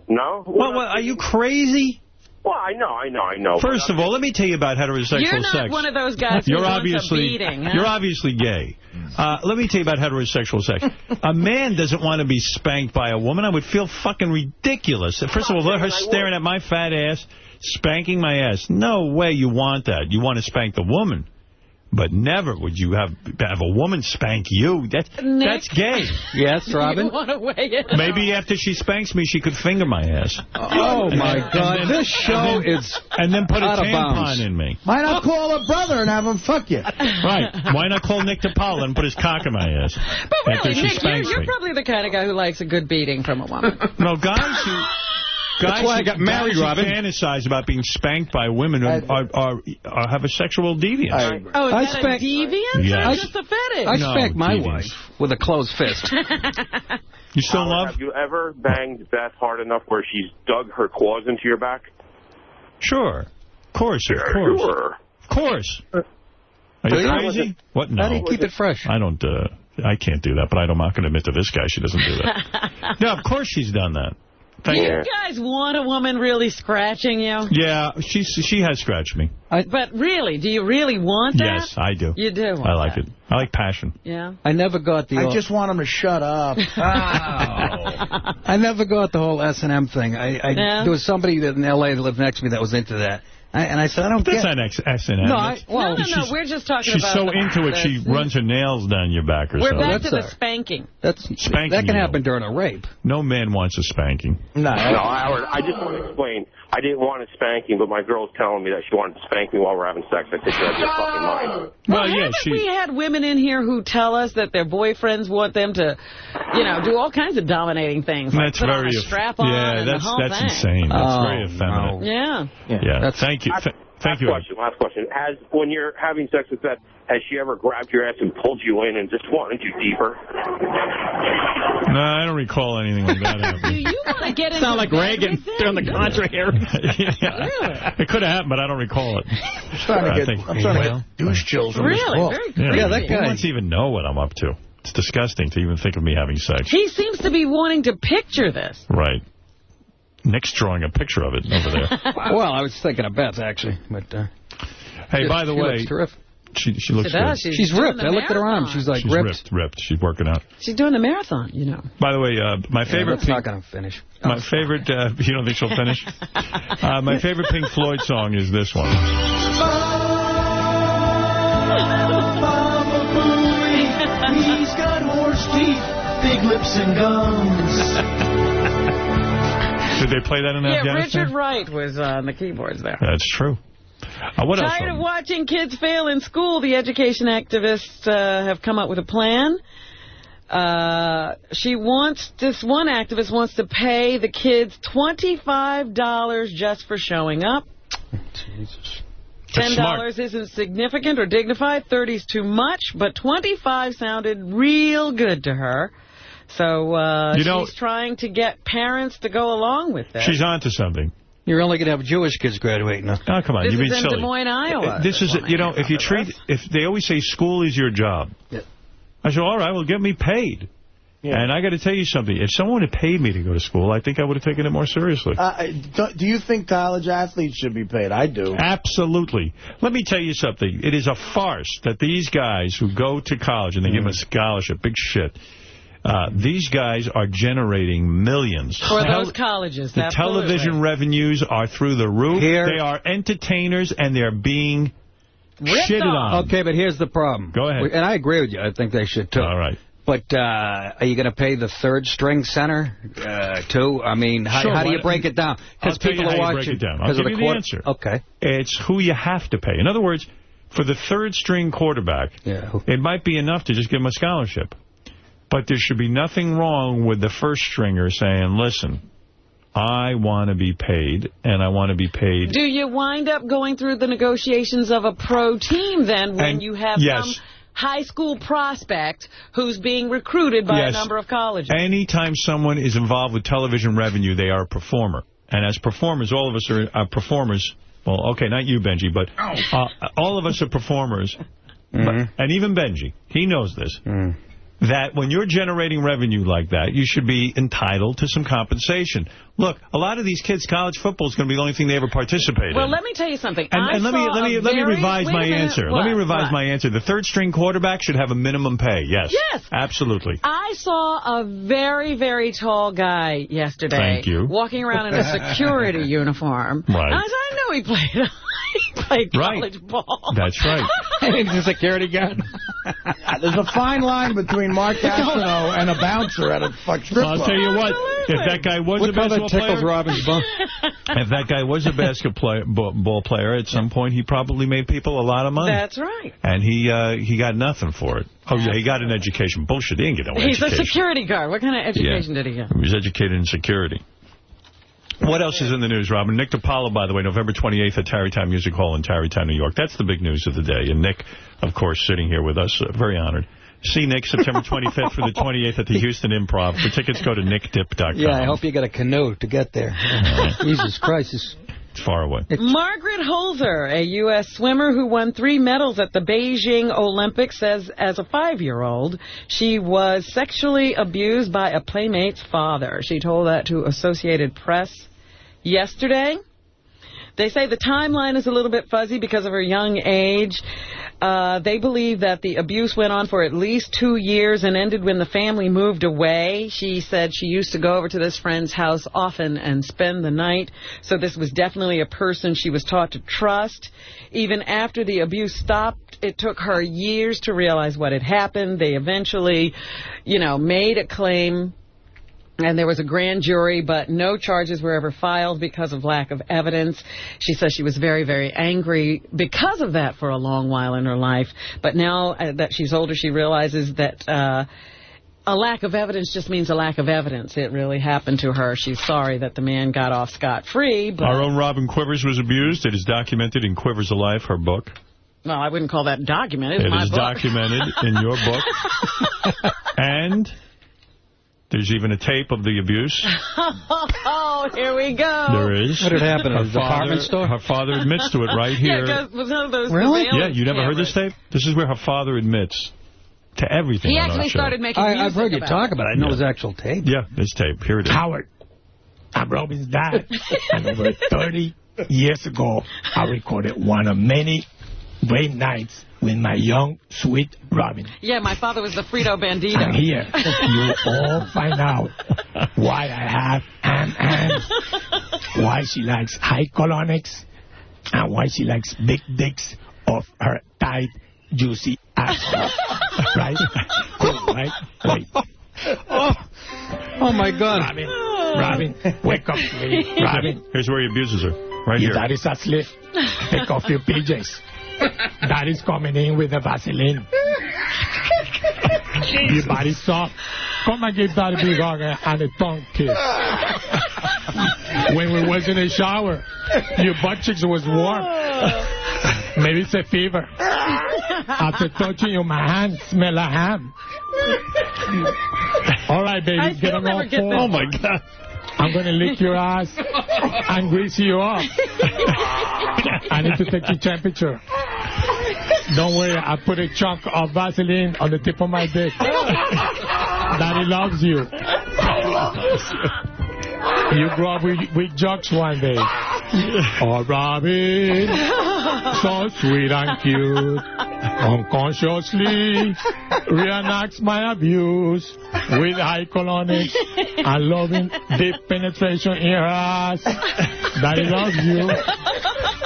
No? Well, are you crazy? Well, I know. First of all, let me tell you about heterosexual sex. You're not one of those guys who wants a beating. Huh? You're obviously gay. Let me tell you about heterosexual sex. A man doesn't want to be spanked by a woman. I would feel fucking ridiculous. First of all, let her staring at my fat ass, spanking my ass. No way you want that. You want to spank the woman. But never would you have a woman spank you. That's gay. Yes, Robin? You want to weigh in? Maybe after she spanks me, she could finger my ass. Oh, my God. This show is and then put a out of tampon bounds. in me. Why not call a brother and have him fuck you? Right. Why not call Nick DiPaolo and put his cock in my ass? But after really, she Nick, spanks you're me. probably the kind of guy who likes a good beating from a woman. No, guys who... That's why I got married, Robin. Fantasize about being spanked by women have a sexual deviance. Is that a deviance Yes. or just a fetish? I spanked my wife with a closed fist. You still in love? Have you ever banged Beth hard enough where she's dug her claws into your back? Sure. Of course. Sure. Of course. Are you crazy? What? No. How do you keep it fresh? I don't. I can't do that, but I'm not going to admit to this guy she doesn't do that. No, of course she's done that. Do you guys want a woman really scratching you? Yeah, she has scratched me. But really, do you really want that? Yes, I do. You do. I like it. I like passion. Yeah. I never got the... I just want him to shut up. I never got the whole S&M thing. There was somebody in L.A. that lived next to me that was into that. And I said, I don't get it. That's not S&M. No, we're just talking about... She's so into it, she runs her nails down your back or something. We're back to the spanking. Spanking that can happen during a rape. No man wants a spanking. No, Howard, I just want to explain. I didn't want a spanking, but my girl's telling me that she wanted to spank me while we're having sex. I said, you're out of your fucking mind. Well, yeah, we had women in here who tell us that their boyfriends want them to, do all kinds of dominating things. Like that's put very... on a strap-on and the whole thing. Insane. That's very effeminate. No. Yeah. Thank you. Thank you. Last question. When you're having sex with Beth, has she ever grabbed your ass and pulled you in and just wanted you deeper? No, I don't recall anything like that happening. Do you want to get into Sound like Reagan doing the Contra here. Really? It could have happened, but I don't recall it. I'm trying to get douche chills from this Really? book. Very creepy. Yeah, that guy. Who wants to even know what I'm up to? It's disgusting to even think of me having sex. He seems to be wanting to picture this. Right. Nick's drawing a picture of it over there. Well, I was thinking of Beth, actually. But, hey, by the way, looks terrific. She looks good. She's ripped. I looked at her arm. She's like ripped. She's working out. She's doing the marathon, By the way, my favorite... That's not going to finish. My favorite... you don't think she'll finish? My favorite Pink Floyd song is this one. He's got horse teeth. big lips and gums. Did they play that in Afghanistan? Richard Wright was on the keyboards there. That's true. What else? Tired of watching kids fail in school, the education activists have come up with a plan. This one activist wants to pay the kids $25 just for showing up. Jesus. $10 isn't significant or dignified. 30's too much, but 25 sounded real good to her. So she's trying to get parents to go along with that. She's on to something. You're only going to have Jewish kids graduating. Oh, come on. This You've been is in silly. Des Moines, Iowa. This is, if they always say school is your job. Yeah. I said, all right, well, get me paid. Yeah. And I got to tell you something. If someone had paid me to go to school, I think I would have taken it more seriously. Do you think college athletes should be paid? I do. Absolutely. Let me tell you something. It is a farce that these guys who go to college and they give them a scholarship, big shit, these guys are generating millions. For those colleges, the television revenues are through the roof. They are entertainers, and they're being shitted on. Okay, but here's the problem. Go ahead. And I agree with you. I think they should, too. All right. But are you going to pay the third-string center, too? I mean, how do you break it down? Because people are watching. Break it down. I'll give you the answer. Okay. It's who you have to pay. In other words, for the third-string quarterback, it might be enough to just give him a scholarship. But there should be nothing wrong with the first stringer saying, listen, I want to be paid, and I want to be paid. Do you wind up going through the negotiations of a pro team, then, when you have some high school prospect who's being recruited by a number of colleges? Anytime someone is involved with television revenue, they are a performer. And as performers, all of us are performers. Well, okay, not you, Benji, but all of us are performers. And even Benji, he knows this. That when you're generating revenue like that, you should be entitled to some compensation. Look, a lot of these kids, college football is going to be the only thing they ever participate in. Well, let me tell you something. And let me revise my answer. Let me revise my answer. The third-string quarterback should have a minimum pay. Yes. Yes. Absolutely. I saw a very, very tall guy yesterday. Thank you. Walking around in a security uniform. Right. And I said, I know he played college ball. That's right. He's a security guard. There's a fine line between Mark Gastineau and a bouncer at a strip club. I'll tell you what, if that guy was a basketball player, Robin's bum. If that guy was a basketball player, at some point he probably made people a lot of money. That's right. And he got nothing for it. Oh, yeah, he got an education. Bullshit, he didn't get no education. He's a security guard. What kind of education did he get? He was educated in security. What else is in the news, Robin? Nick DiPaolo, by the way, November 28th at Tarrytown Music Hall in Tarrytown, New York. That's the big news of the day. And Nick, of course, sitting here with us, very honored. See Nick September 25th through the 28th at the Houston Improv. For tickets, go to nickdip.com. Yeah, I hope you got a canoe to get there. Jesus Christ. It's far away. Margaret Holzer, a U.S. swimmer who won 3 medals at the Beijing Olympics, says as a 5-year-old, she was sexually abused by a playmate's father. She told that to Associated Press yesterday. They say the timeline is a little bit fuzzy because of her young age. They believe that the abuse went on for at least 2 years and ended when the family moved away. She said she used to go over to this friend's house often and spend the night. So this was definitely a person she was taught to trust. Even after the abuse stopped, it took her years to realize what had happened. They eventually, made a claim. And there was a grand jury, but no charges were ever filed because of lack of evidence. She says she was very, very angry because of that for a long while in her life. But now that she's older, she realizes that a lack of evidence just means a lack of evidence. It really happened to her. She's sorry that the man got off scot-free. Our own Robin Quivers was abused. It is documented in Quivers Alive, her book. Well, I wouldn't call that documented. It my is book. documented in your book. And there's even a tape of the abuse. Oh, here we go. There is. What had happened at a department store? Her father admits to it right here. Yeah, because one of those really? Yeah, you never heard this tape? This is where her father admits to everything. He actually started making music I've heard you talk about it. I know his actual tape. Yeah, this tape. Here it is. Howard, I'm Robin's dad. And over 30 years ago, I recorded one of many great nights with my young, sweet Robin. Yeah, my father was the Frito Bandito. And here, you all find out why I have hands, why she likes high colonics, and why she likes big dicks of her tight, juicy asshole. Right? Cool, right? Wait. Oh, Oh, my God. Robin, wake up, please. Robin. Here's where he abuses her. Right Your here. daddy's asleep. Take off your PJs. Daddy's coming in with the Vaseline. Your body's soft. Come and give Daddy a big hug and a tongue kiss. When we was in the shower, your butt cheeks was warm. Maybe it's a fever. After touching you, my hand smell like ham. All right, baby, get on all fours. Oh, my God. I'm going to lick your ass and grease you up. I need to take your temperature. Don't worry, I put a chunk of Vaseline on the tip of my dick. Daddy loves you. You grow up with jokes one day. Oh, Robin, so sweet and cute. Unconsciously reenacts my abuse with high colonics and loving deep penetration in her ass. Daddy loves you.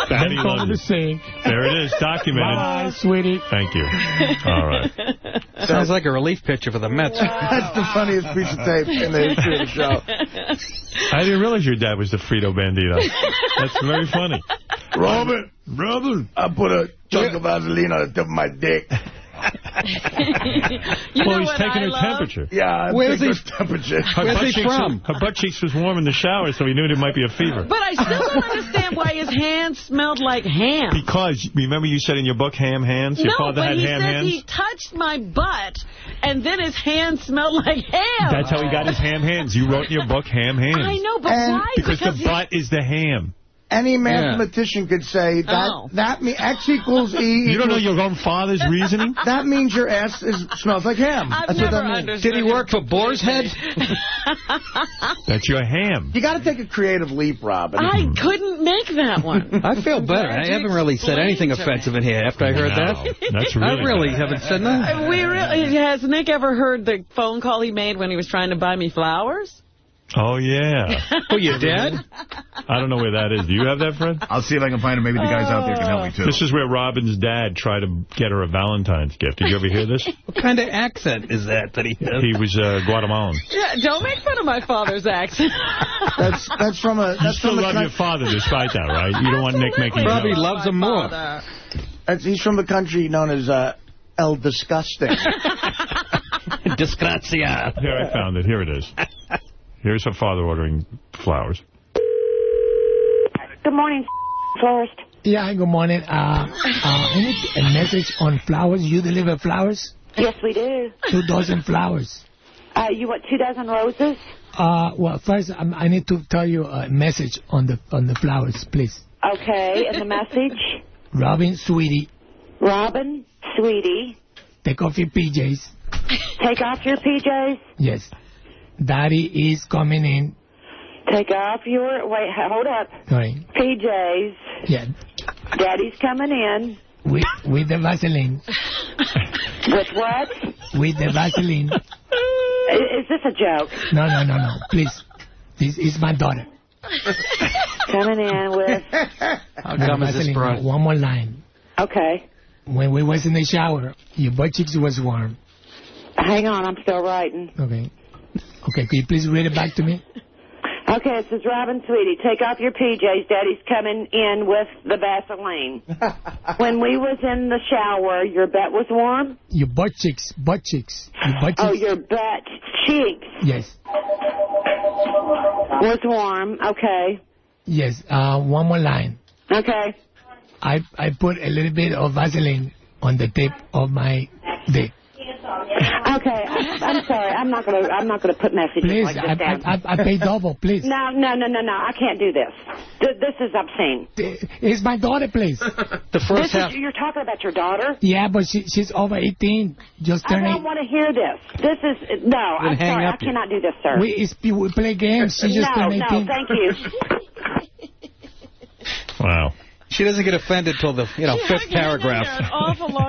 Daddy Then loves the sink. There it is, documented. Bye, sweetie. Thank you. All right. Sounds like a relief pitcher for the Mets. That's the funniest piece of tape in the history of the show. I didn't realize your dad was the Frito Bandito. That's very funny. Robin, I put a chunk of Vaseline on the tip of my dick. Well, he's taking her temperature. Yeah, where's he temperature? Her butt cheeks was warm in the shower, so he knew there might be a fever. But I still don't understand why his hands smelled like ham. Because, remember you said in your book, ham hands? Your father had ham hands? He touched my butt, and then his hands smelled like ham. That's how he got his ham hands. You wrote in your book, ham hands. I know, but why? Because the butt is the ham. Any mathematician could say that X equals E. You don't know your own father's reasoning? That means your ass smells like ham. I've That's what never that means. understood. Did he work for Boar's Head? That's your ham. You got to take a creative leap, Robin. I couldn't make that one. I feel better. I haven't really said anything offensive in here after I heard that. That's really I really haven't said nothing. Has Nick ever heard the phone call he made when he was trying to buy me flowers? Oh, yeah. Oh, your dad? I don't know where that is. Do you have that, Fred? I'll see if I can find it. Maybe the guys out there can help me, too. This is where Robin's dad tried to get her a Valentine's gift. Did you ever hear this? What kind of accent is that he has? He was Guatemalan. Yeah, don't make fun of my father's accent. That's from a... You still love your father despite that, right? You don't want Nick making Probably jokes. loves him more. He's from the country known as El Disgusting. Disgrazia. Here, I found it. Here it is. Here's her father ordering flowers. Good morning, florist. Yeah, good morning. I need a message on flowers. You deliver flowers? Yes, we do. 2 dozen flowers. You want 2 dozen roses? Well, first, I need to tell you a message on the flowers, please. Okay, and the message? Robin, sweetie. Robin, sweetie. Take off your PJs. Take off your PJs? Yes. Daddy is coming in. Take off your... Wait, hold up. Sorry. PJs. Yeah. Daddy's coming in. With the Vaseline. With what? With the Vaseline. Is this a joke? No. Please. This is my daughter. Coming in with... How dumb is this, bro? One more line. Okay. When we was in the shower, your butt cheeks was warm. Hang on, I'm still writing. Okay. Okay, could you please read it back to me? Okay, it says, Robin, sweetie, take off your PJs. Daddy's coming in with the Vaseline. When we was in the shower, your butt was warm? Your butt cheeks. Your butt cheeks. Oh, your butt cheeks. Yes. Was warm, okay. Yes, one more line. Okay. I put a little bit of Vaseline on the tip of my dick. Okay, I'm sorry. I'm not gonna put messages please, like this down. I pay double, please. No. I can't do this. This is obscene. It's my daughter, please. The first half. You're talking about your daughter? Yeah, but she's over 18. Just turned 18. I don't want to hear this. This is no. I'm sorry. I cannot do this, sir. We play games. She just turned 18. No, thank you. Wow. She doesn't get offended till the 5th paragraph.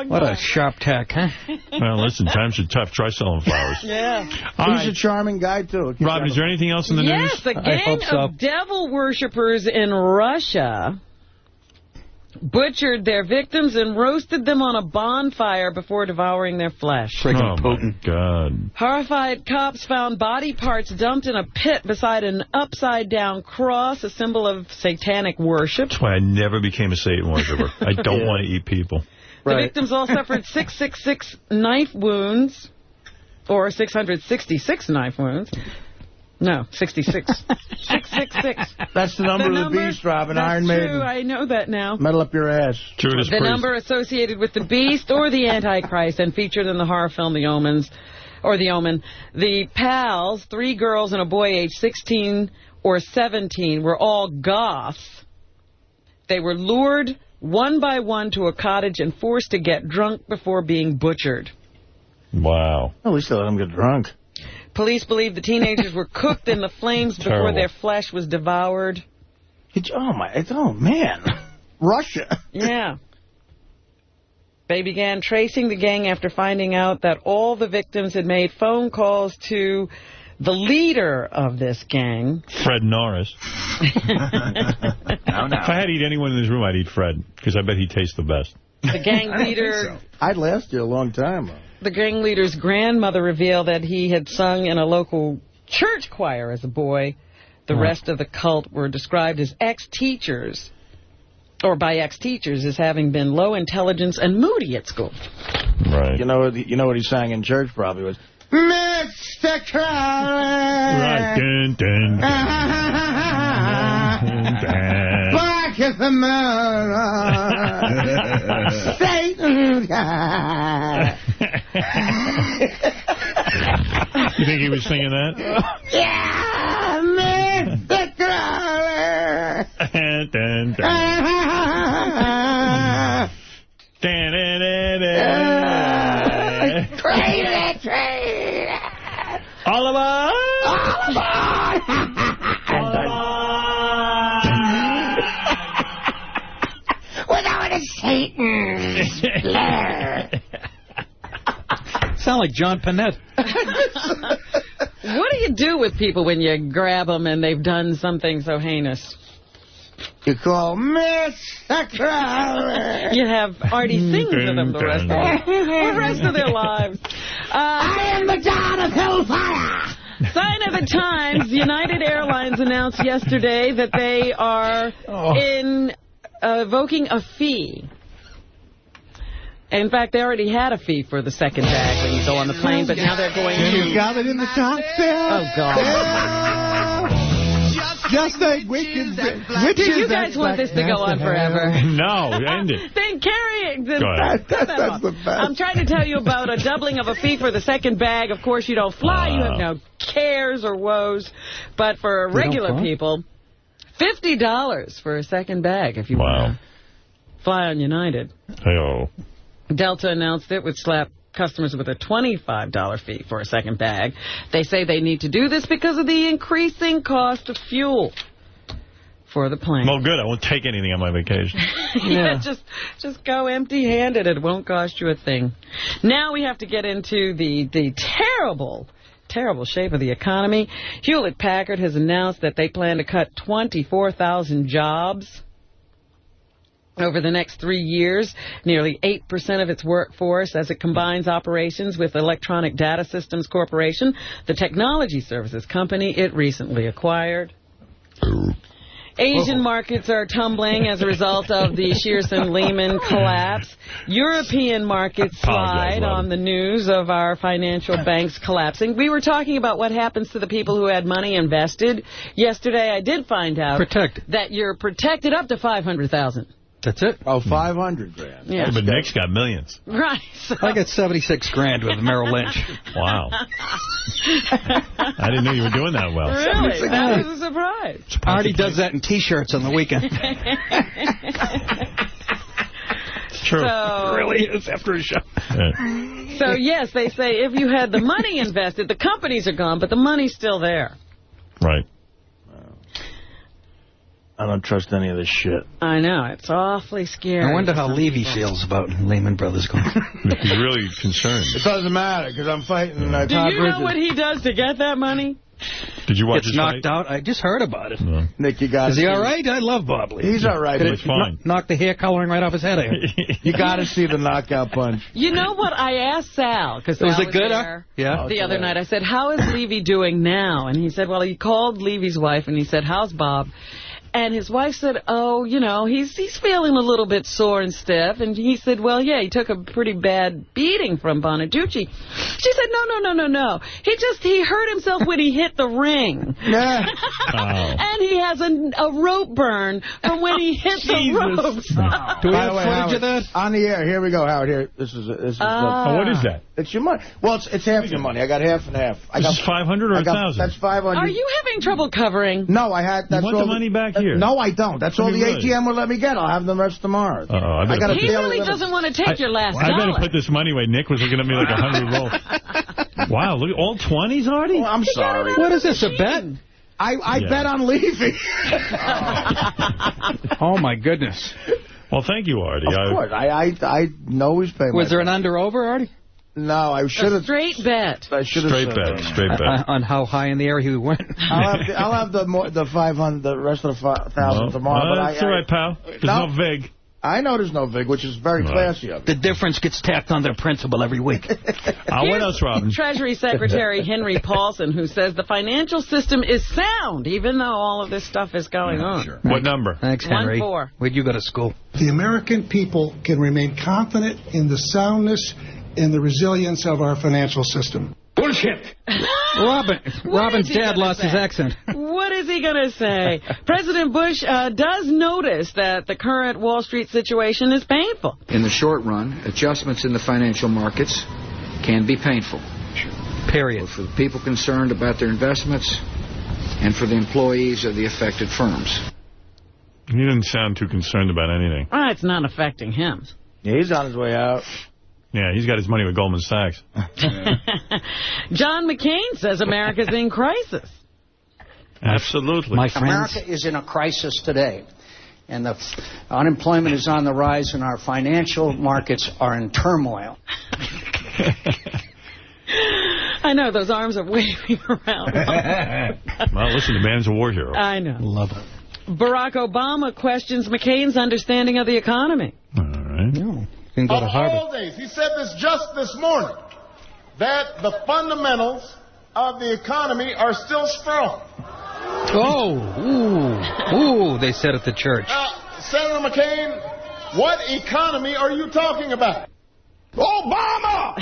What a sharp tack, huh? Well, listen, times are tough. Try selling flowers. Yeah. He's a charming guy, too. Robin, is there anything else in the news? Yes, a gang of devil worshippers in Russia butchered their victims and roasted them on a bonfire before devouring their flesh. Freaking potent. God. Horrified cops found body parts dumped in a pit beside an upside-down cross, a symbol of satanic worship. That's why I never became a Satan worshiper. I don't want to eat people. The victims all suffered 666 knife wounds, or 666 knife wounds. No, 66. 666. That's the number of the beast, Robin. Iron Maiden. True, I know that now. Metal up your ass. Judas the Priest. number associated with the beast or the Antichrist and featured in the horror film The Omen. The pals, 3 girls and a boy aged 16 or 17, were all goths. They were lured one by one to a cottage and forced to get drunk before being butchered. Wow. At least they let them get drunk. Police believe the teenagers were cooked in the flames before their flesh was devoured. Oh, man. Russia. Yeah. They began tracing the gang after finding out that all the victims had made phone calls to the leader of this gang. Fred Norris. If I had to eat anyone in this room, I'd eat Fred, because I bet he tastes the best. The gang leader... I'd last you a long time. The gang leader's grandmother revealed that he had sung in a local church choir as a boy. The rest of the cult were described as ex-teachers, or by ex-teachers as having been low intelligence and moody at school. Right. You know what he sang in church probably was, Mr. Crowley. Right. Dun, dun, dun. Black as the moon. Satan. You think he was singing that? Yeah, Mr. Crowley. Dun, dun. Crazy train. All aboard! All aboard! Without a Satan. Sound like John Panette. What do you do with people when you grab them and they've done something so heinous? You call Mr. Crowley. You have Artie sing to them the rest of their lives. I am the God of Hellfire. Sign of the Times, United Airlines announced yesterday that they are invoking a fee. In fact, they already had a fee for the second bag when you go on the plane, but now they're going to... You got it in the cocktail. Oh, God. Just like wicked witches. You guys want this to go on forever? No, end it. Then carry it. That's the best. I'm trying to tell you about a doubling of a fee for the second bag. Of course, you don't fly. You have no cares or woes. But for regular people, $50 for a second bag if you want to fly on United. Hey-oh. Delta announced it would slap customers with a $25 fee for a second bag. They say they need to do this because of the increasing cost of fuel for the plane. Well, good. I won't take anything on my vacation. Just go empty-handed. It won't cost you a thing. Now we have to get into the terrible shape of the economy. Hewlett-Packard has announced that they plan to cut 24,000 jobs over the next 3 years, nearly 8% of its workforce, as it combines operations with Electronic Data Systems Corporation, the technology services company it recently acquired. Asian markets are tumbling as a result of the Shearson-Lehman collapse. European markets slide on the news of our financial banks collapsing. We were talking about what happens to the people who had money invested. Yesterday, I did find out that you're protected up to $500,000. That's it? Oh, 500 grand. Yeah. But Nick's got millions. Right. So. I got 76 grand with Merrill Lynch. Wow. I didn't know you were doing that well. Really? That was a surprise. Artie does that in T-shirts on the weekend. It's true. So, it really is after a show. So, yes, they say if you had the money invested, the companies are gone, but the money's still there. Right. I don't trust any of this shit. I know. It's awfully scary. I wonder how Levy feels about Lehman Brothers going. He's really concerned. It doesn't matter, because I'm fighting Do you know what he does to get that money? Did you watch Gets knocked out. I just heard about it. No. Nick, you got. Is he all right? I love Bob Levy. He's all right. Did He's fine. Knock the hair coloring right off his head. You got to see the knockout punch. You know what? I asked Sal, because Sal Was it good? there Yeah. the other night. I said, how is Levy doing now? And he said, well, he called Levy's wife, and he said, how's Bob? And his wife said, oh, you know, he's feeling a little bit sore and stiff. And he said, well, yeah, he took a pretty bad beating from Bonaducci. She said, no. He hurt himself when he hit the ring. Yeah. And he has a rope burn from when he hit the ropes. Do we have footage of that? On the air. Here we go, Howard. Here. This is what is that? It's your money. Well, it's half your money. I got half and half. This is 500 or 1,000? That's 500. Are you having trouble covering? No, I had. That's you want all the money back here? No, I don't. That's all the really? ATM will let me get. I'll have the rest tomorrow. I got he really doesn't want to take your last dollar. I better put this money away. Nick was looking at me like a hungry wolf. Wow, look, all 20s, Artie? Oh, I'm sorry. What is this, a bet? I bet on Levy. Oh, my goodness. Well, thank you, Artie. Of course. I know he's paying. Was there an under-over, Artie? No, I should have. Straight bet. I should have. Straight bet. On how high in the air he went. I'll have the 500, the rest of the 1,000 tomorrow. But that's all right, pal. There's no vig. I know there's no vig, which is very classy of The difference gets tacked on their principal every week. What else, Robin? Treasury Secretary Henry Paulson, who says the financial system is sound, even though all of this stuff is going on. Sure. What number? Thanks, Henry. 1-4. Where'd you go to school? The American people can remain confident in the soundness and the resilience of our financial system. Bullshit! Robin's dad lost his accent. What is he going to say? President Bush does notice that the current Wall Street situation is painful. In the short run, adjustments in the financial markets can be painful. Period. Both for the people concerned about their investments and for the employees of the affected firms. He didn't sound too concerned about anything. It's not affecting him. Yeah, he's on his way out. Yeah, he's got his money with Goldman Sachs. John McCain says America's in crisis. Absolutely. My friends. America is in a crisis today. And the unemployment is on the rise, and our financial markets are in turmoil. I know, those arms are waving around. Well, listen, the man's a war hero. I know. Love it. Barack Obama questions McCain's understanding of the economy. All right. No. Can go to Harvard. All days, he said this just this morning, that the fundamentals of the economy are still strong. Ooh, they said at the church. Senator McCain, what economy are you talking about? Obama!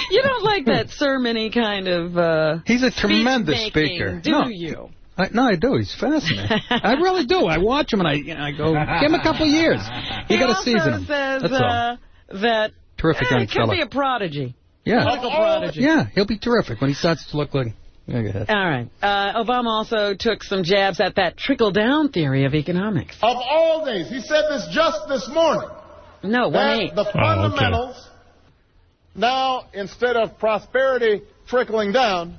You don't like that sermon-y kind of He's a tremendous speaker. Do you? I do. He's fascinating. I really do. I watch him and I go, give him a couple of years. You got to season him. Says, That's all. that terrific young he fella. could be a prodigy. Yeah. Political prodigy. Yeah, he'll be terrific when he starts to look like... Yeah, go ahead. All right. Obama also took some jabs at that trickle-down theory of economics. Of all days, he said this just this morning. No, that the fundamentals, now, instead of prosperity trickling down,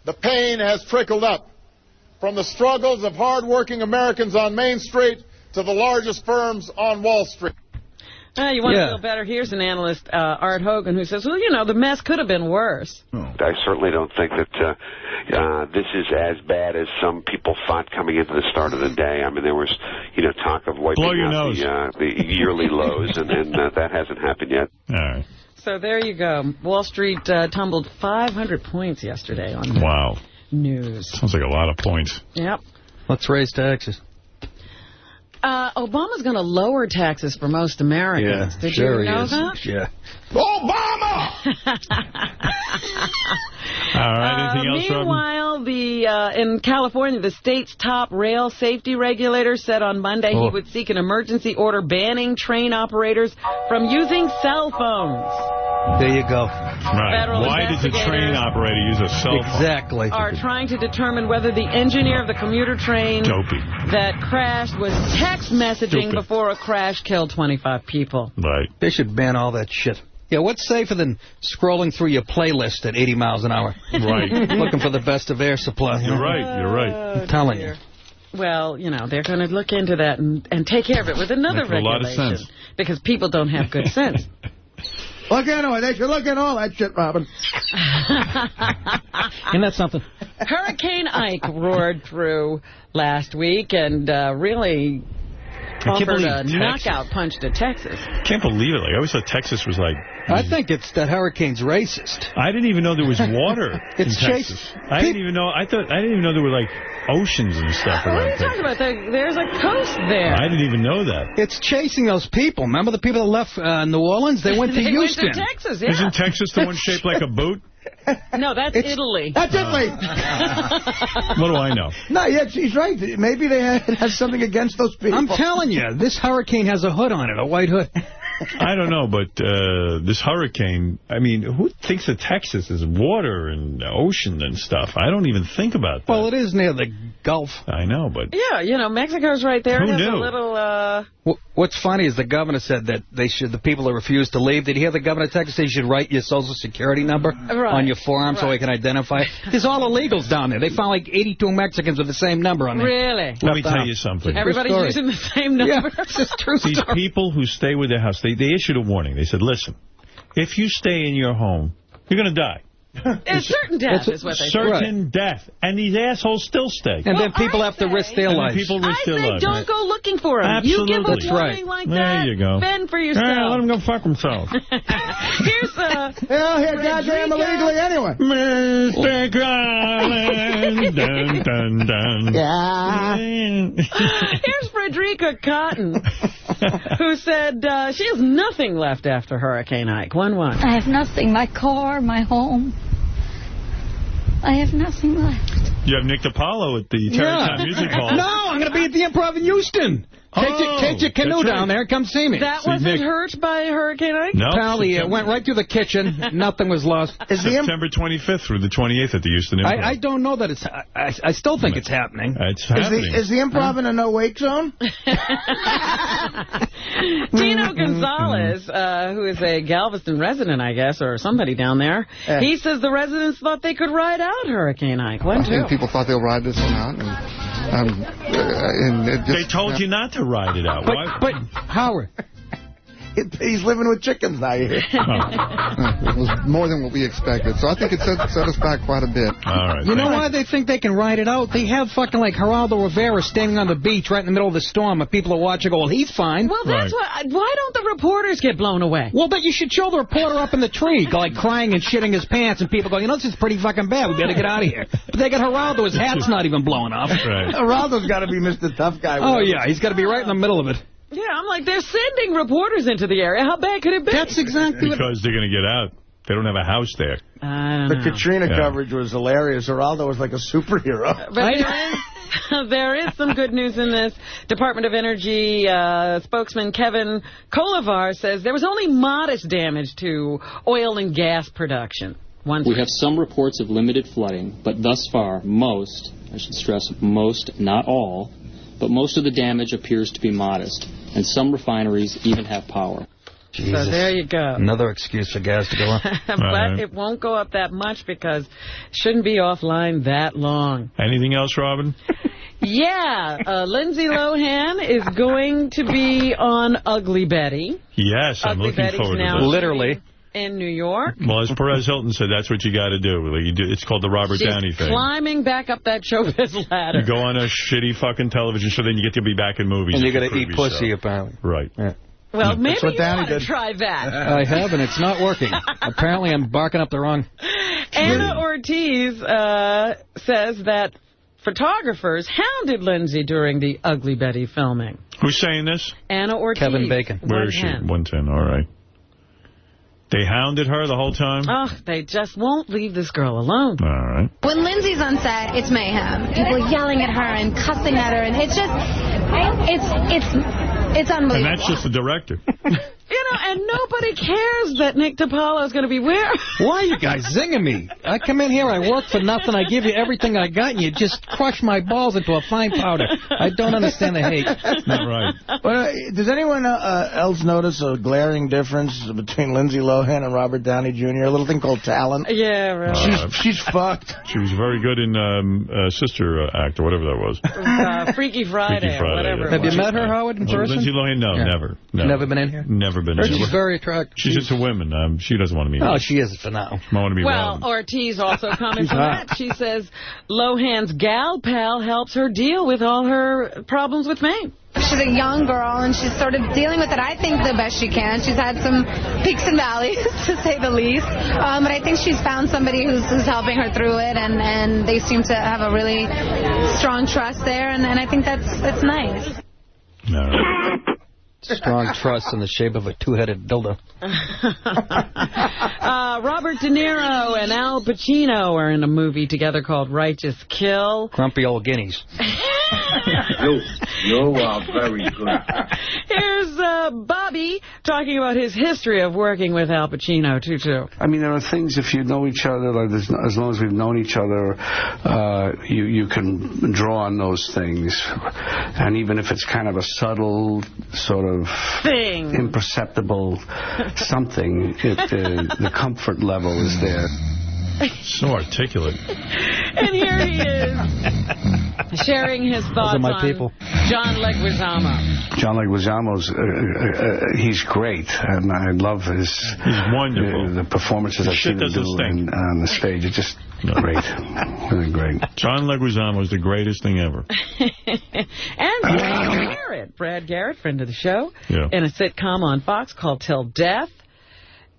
the pain has trickled up. From the struggles of hard-working Americans on Main Street to the largest firms on Wall Street. You want to feel better? Here's an analyst, Art Hogan, who says, well, you know, the mess could have been worse. I certainly don't think that this is as bad as some people thought coming into the start of the day. I mean, there was, talk of wiping out the yearly lows, and that hasn't happened yet. All right. So there you go. Wall Street tumbled 500 points yesterday on the news. Sounds like a lot of points. Yep. Let's raise taxes. Obama's going to lower taxes for most Americans. Yeah, Did sure you know is. that? Yeah. Obama! All right, anything else, Meanwhile, in California, the state's top rail safety regulator said on Monday he would seek an emergency order banning train operators from using cell phones. There you go. Right. Federal Why does a train operator use a cell phone? Exactly. Are trying to determine whether the engineer of the commuter train that crashed was text messaging before a crash killed 25 people. Right. They should ban all that shit. Yeah, what's safer than scrolling through your playlist at 80 miles an hour? Right. Looking for the best of air supply. You're right. I'm telling you. Well, they're going to look into that and take care of it with another regulation. A lot of sense. Because people don't have good sense. Look anyway, they should look at all that shit, Robin. Isn't that something? Hurricane Ike roared through last week and really offered a knockout punch to Texas. Can't believe it. Like, I always thought Texas was like... I think it's that hurricane's racist. I didn't even know there was water in Texas. I didn't even know there were like oceans and stuff around. What are you talking about? There's a coast there. I didn't even know that. It's chasing those people. Remember the people that left New Orleans? They went to Houston. Went to Texas, yeah. Isn't Texas the one shaped like a boot? No, that's Italy. That's Italy. What do I know? No, yeah, she's right. Maybe they have something against those people. I'm telling you, this hurricane has a hood on it, a white hood. I don't know, but this hurricane, I mean, who thinks of Texas as water and ocean and stuff? I don't even think about that. Well, it is near the Gulf. I know, but... Yeah, you know, Mexico's right there. Who It has knew? a little... What's funny is the governor said that the people that refuse to leave, did you hear the governor of Texas say you should write your Social Security number on your forearm so he can identify it? There's all illegals down there. They found like 82 Mexicans with the same number on there. Really? Let me tell you something. Everybody's using the same number. Yeah, it's just true These story. people who stay with their house, they issued a warning. They said, listen, if you stay in your home, you're going to die. It's certain death is what they say. Certain death. And these assholes still stay. And then people have to risk their lives. People risk their lives. Don't go looking for them. Absolutely. You give a That's warning right. like There that, you go. fend for yourself. Yeah, let them go fuck themselves. Here's Hell, here, goddamn illegally anyway. Mr. Collins. Dun, dun, dun. Yeah. Here's Frederica Cotton, who said she has nothing left after Hurricane Ike. 1-1. I have nothing. My car, my home. I have nothing left. You have Nick DiPaolo at the Tarrytown Music Hall. No, I'm going to be at the Improv in Houston. Take your canoe down there and come see me. That wasn't hurt by Hurricane Ike? No. Apparently, it went right through the kitchen. Nothing was lost. September 25th through the 28th at the Houston Improv. I don't know that it's... I still think it's happening. It's happening. Is the Improv in a no-wake zone? Tino Gonzalez, who is a Galveston resident, I guess, or somebody down there, he says the residents thought they could ride out Hurricane Ike. 1-2. People thought they'll ride this one out. And it just, they told you not to ride it out. But Howard... He's living with chickens now. It was more than what we expected. So I think it set us back quite a bit. All right. You know why they think they can ride it out? They have fucking like Geraldo Rivera standing on the beach right in the middle of the storm, and people are watching go, well, he's fine. Well, that's why don't the reporters get blown away? Well, but you should show the reporter up in the tree, like crying and shitting his pants, and people go, you know, this is pretty fucking bad. We better get out of here. But they got Geraldo. His hat's not even blowing off. Right. Geraldo's got to be Mr. Tough Guy. Oh, yeah. He's got to be right in the middle of it. Yeah, I'm like, they're sending reporters into the area. How bad could it be? That's exactly because they're going to get out. They don't have a house there. The Katrina coverage was hilarious. Geraldo was like a superhero. But there is some good news in this. Department of Energy spokesman Kevin Kolivar says there was only modest damage to oil and gas production. We have some reports of limited flooding, but thus far, most, I should stress most, not all, but most of the damage appears to be modest, and some refineries even have power. Jesus. So there you go. Another excuse for gas to go up. But it won't go up that much because it shouldn't be offline that long. Anything else, Robin? Yeah. Lindsay Lohan is going to be on Ugly Betty. Yes, I'm Ugly looking Betty's forward to now this. Literally. In New York. Well, as Perez Hilton said, that's what you got to do. It's called the Robert Downey thing. Climbing back up that showbiz ladder. You go on a shitty fucking television show, then you get to be back in movies. And you're going to eat pussy, apparently. Right. Yeah. Well, maybe you ought to try that. I have, and it's not working. Apparently, I'm barking up the wrong... Anna Ortiz says that photographers hounded Lindsay during the Ugly Betty filming. Who's saying this? Anna Ortiz. Kevin Bacon. Where is she? 110, all right. They hounded her the whole time? Oh, they just won't leave this girl alone. All right. When Lindsay's on set, it's mayhem. People yelling at her and cussing at her, and it's just, it's unbelievable. And that's just the director. You know, and nobody cares that Nick DiPaolo is going to be where. Why are you guys zinging me? I come in here, I work for nothing, I give you everything I got, and you just crush my balls into a fine powder. I don't understand the hate. Not right. Well, does anyone else notice a glaring difference between Lindsay Lohan and Robert Downey Jr.? A little thing called talent? Yeah, really. She's fucked. She was very good in Sister Act, or whatever that was. Freaky Friday, or whatever. Have you met her, Howard, in person? Lindsay Lohan? No, Yeah. never. No. Never been in here? Never been She's very attractive. She's into women. She doesn't want to meet me. Oh, she is for now. I want to be Well, Ortiz also comments on that. She says Lohan's gal pal helps her deal with all her problems with Maine. She's a young girl, and she's sort of dealing with it, I think, the best she can. She's had some peaks and valleys, to say the least. But I think she's found somebody who's helping her through it, and they seem to have a really strong trust there, and I think that's nice. Strong trust in the shape of a two-headed dildo. Robert De Niro and Al Pacino are in a movie together called Righteous Kill. Grumpy old guineas. You are very good. Here's Bobby talking about his history of working with Al Pacino, too. I mean, there are things, if you know each other, like as long as we've known each other, you can draw on those things. And even if it's kind of a subtle, sort of thing, imperceptible something, the comfort level is there. So articulate. And here he is, sharing his thoughts Those are my on people. John Leguizamo. John Leguizamo's, he's great, and I love his. He's wonderful. The performances I've seen him do on the stage. It's just great, really great. John Leguizamo is the greatest thing ever. And Brad Garrett, friend of the show, in a sitcom on Fox called Till Death.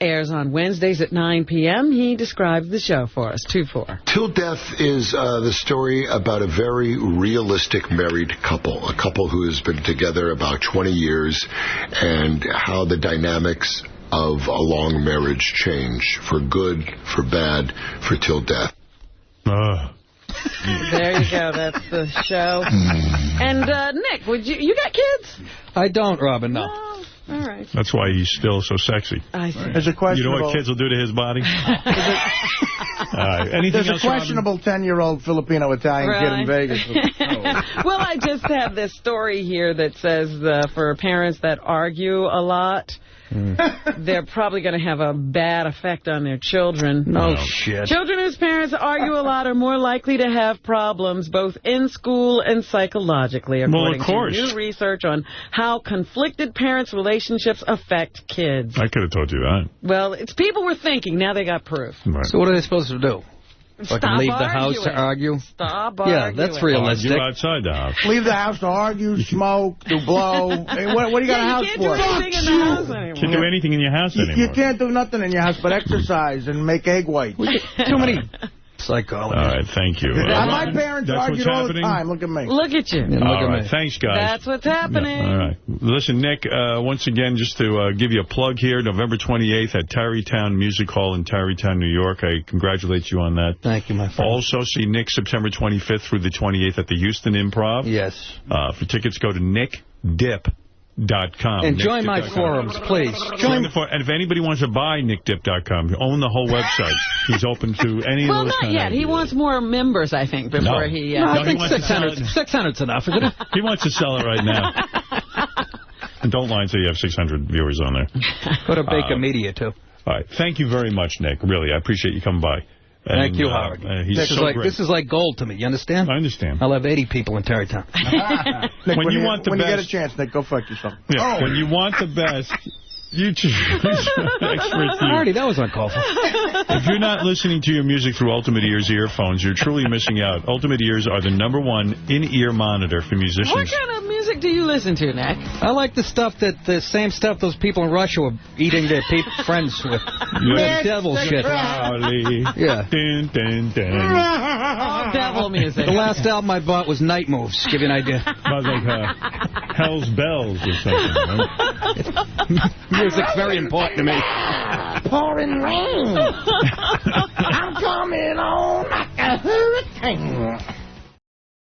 Airs on Wednesdays at 9 p.m. He describes the show for us. 2-4. Till Death is the story about a very realistic married couple, a couple who has been together about 20 years, and how the dynamics of a long marriage change, for good, for bad, for till death. There you go. That's the show. And, Nick, you got kids? I don't, Robin, no. All right. That's why he's still so sexy. I see. There's a questionable... You know what kids will do to his body? Anything There's else, a questionable 10-year-old Filipino-Italian kid in Vegas. Well, I just have this story here that says for parents that argue a lot, they're probably going to have a bad effect on their children. No shit. Children whose parents argue a lot are more likely to have problems both in school and psychologically, according to new research on how conflicted parents' relationships affect kids. I could have told you that. Well, it's people were thinking. Now they got proof. Right. So what are they supposed to do? Stop leave arguing. the house to argue? Stop arguing. Yeah, that's realistic. Argue outside the house. Leave the house to argue, smoke, to blow. Hey, what do you got a house for? You can't do anything in the house anymore. Can't do anything in your house anymore. You can't do nothing in your house but exercise and make egg whites. Too many psychology. All right, thank you. My parents argued all the time. Look at me. Look at you. All right, thanks, guys. That's what's happening. All right. Listen, Nick, once again, just to give you a plug here, November 28th at Tarrytown Music Hall in Tarrytown, New York. I congratulate you on that. Thank you, my friend. Also, see Nick September 25th through the 28th at the Houston Improv. Yes. For tickets, go to nickdip.com. And join my forums, please. Join the forum. And if anybody wants to buy nickdip.com, own the whole website. He's open to any of those. Well, not yet. He wants more members, I think, before he... I think 600's enough, isn't it? He wants to sell it right now. And don't lie and say you have 600 viewers on there. Go to Baker Media, too. All right. Thank you very much, Nick. Really, I appreciate you coming by. Thank you, Howard. This is like gold to me. You understand? I understand. I'll have 80 people in Tarrytown. Nick, when you get a chance, Nick, go fuck yourself. Yeah, when you want the best, you choose expertise. Artie, that was uncalled for. If you're not listening to your music through Ultimate Ears earphones, you're truly missing out. Ultimate Ears are the #1 in-ear monitor for musicians. What kind of music do you listen to, Nick? I like the same stuff those people in Russia were eating their friends with. Yeah. Devil shit. Yeah. Dun, dun, dun. All devil music. The last album I bought was Night Moves. Give you an idea. About like Hell's Bells or something. Right? Music's very important to me. Pouring rain.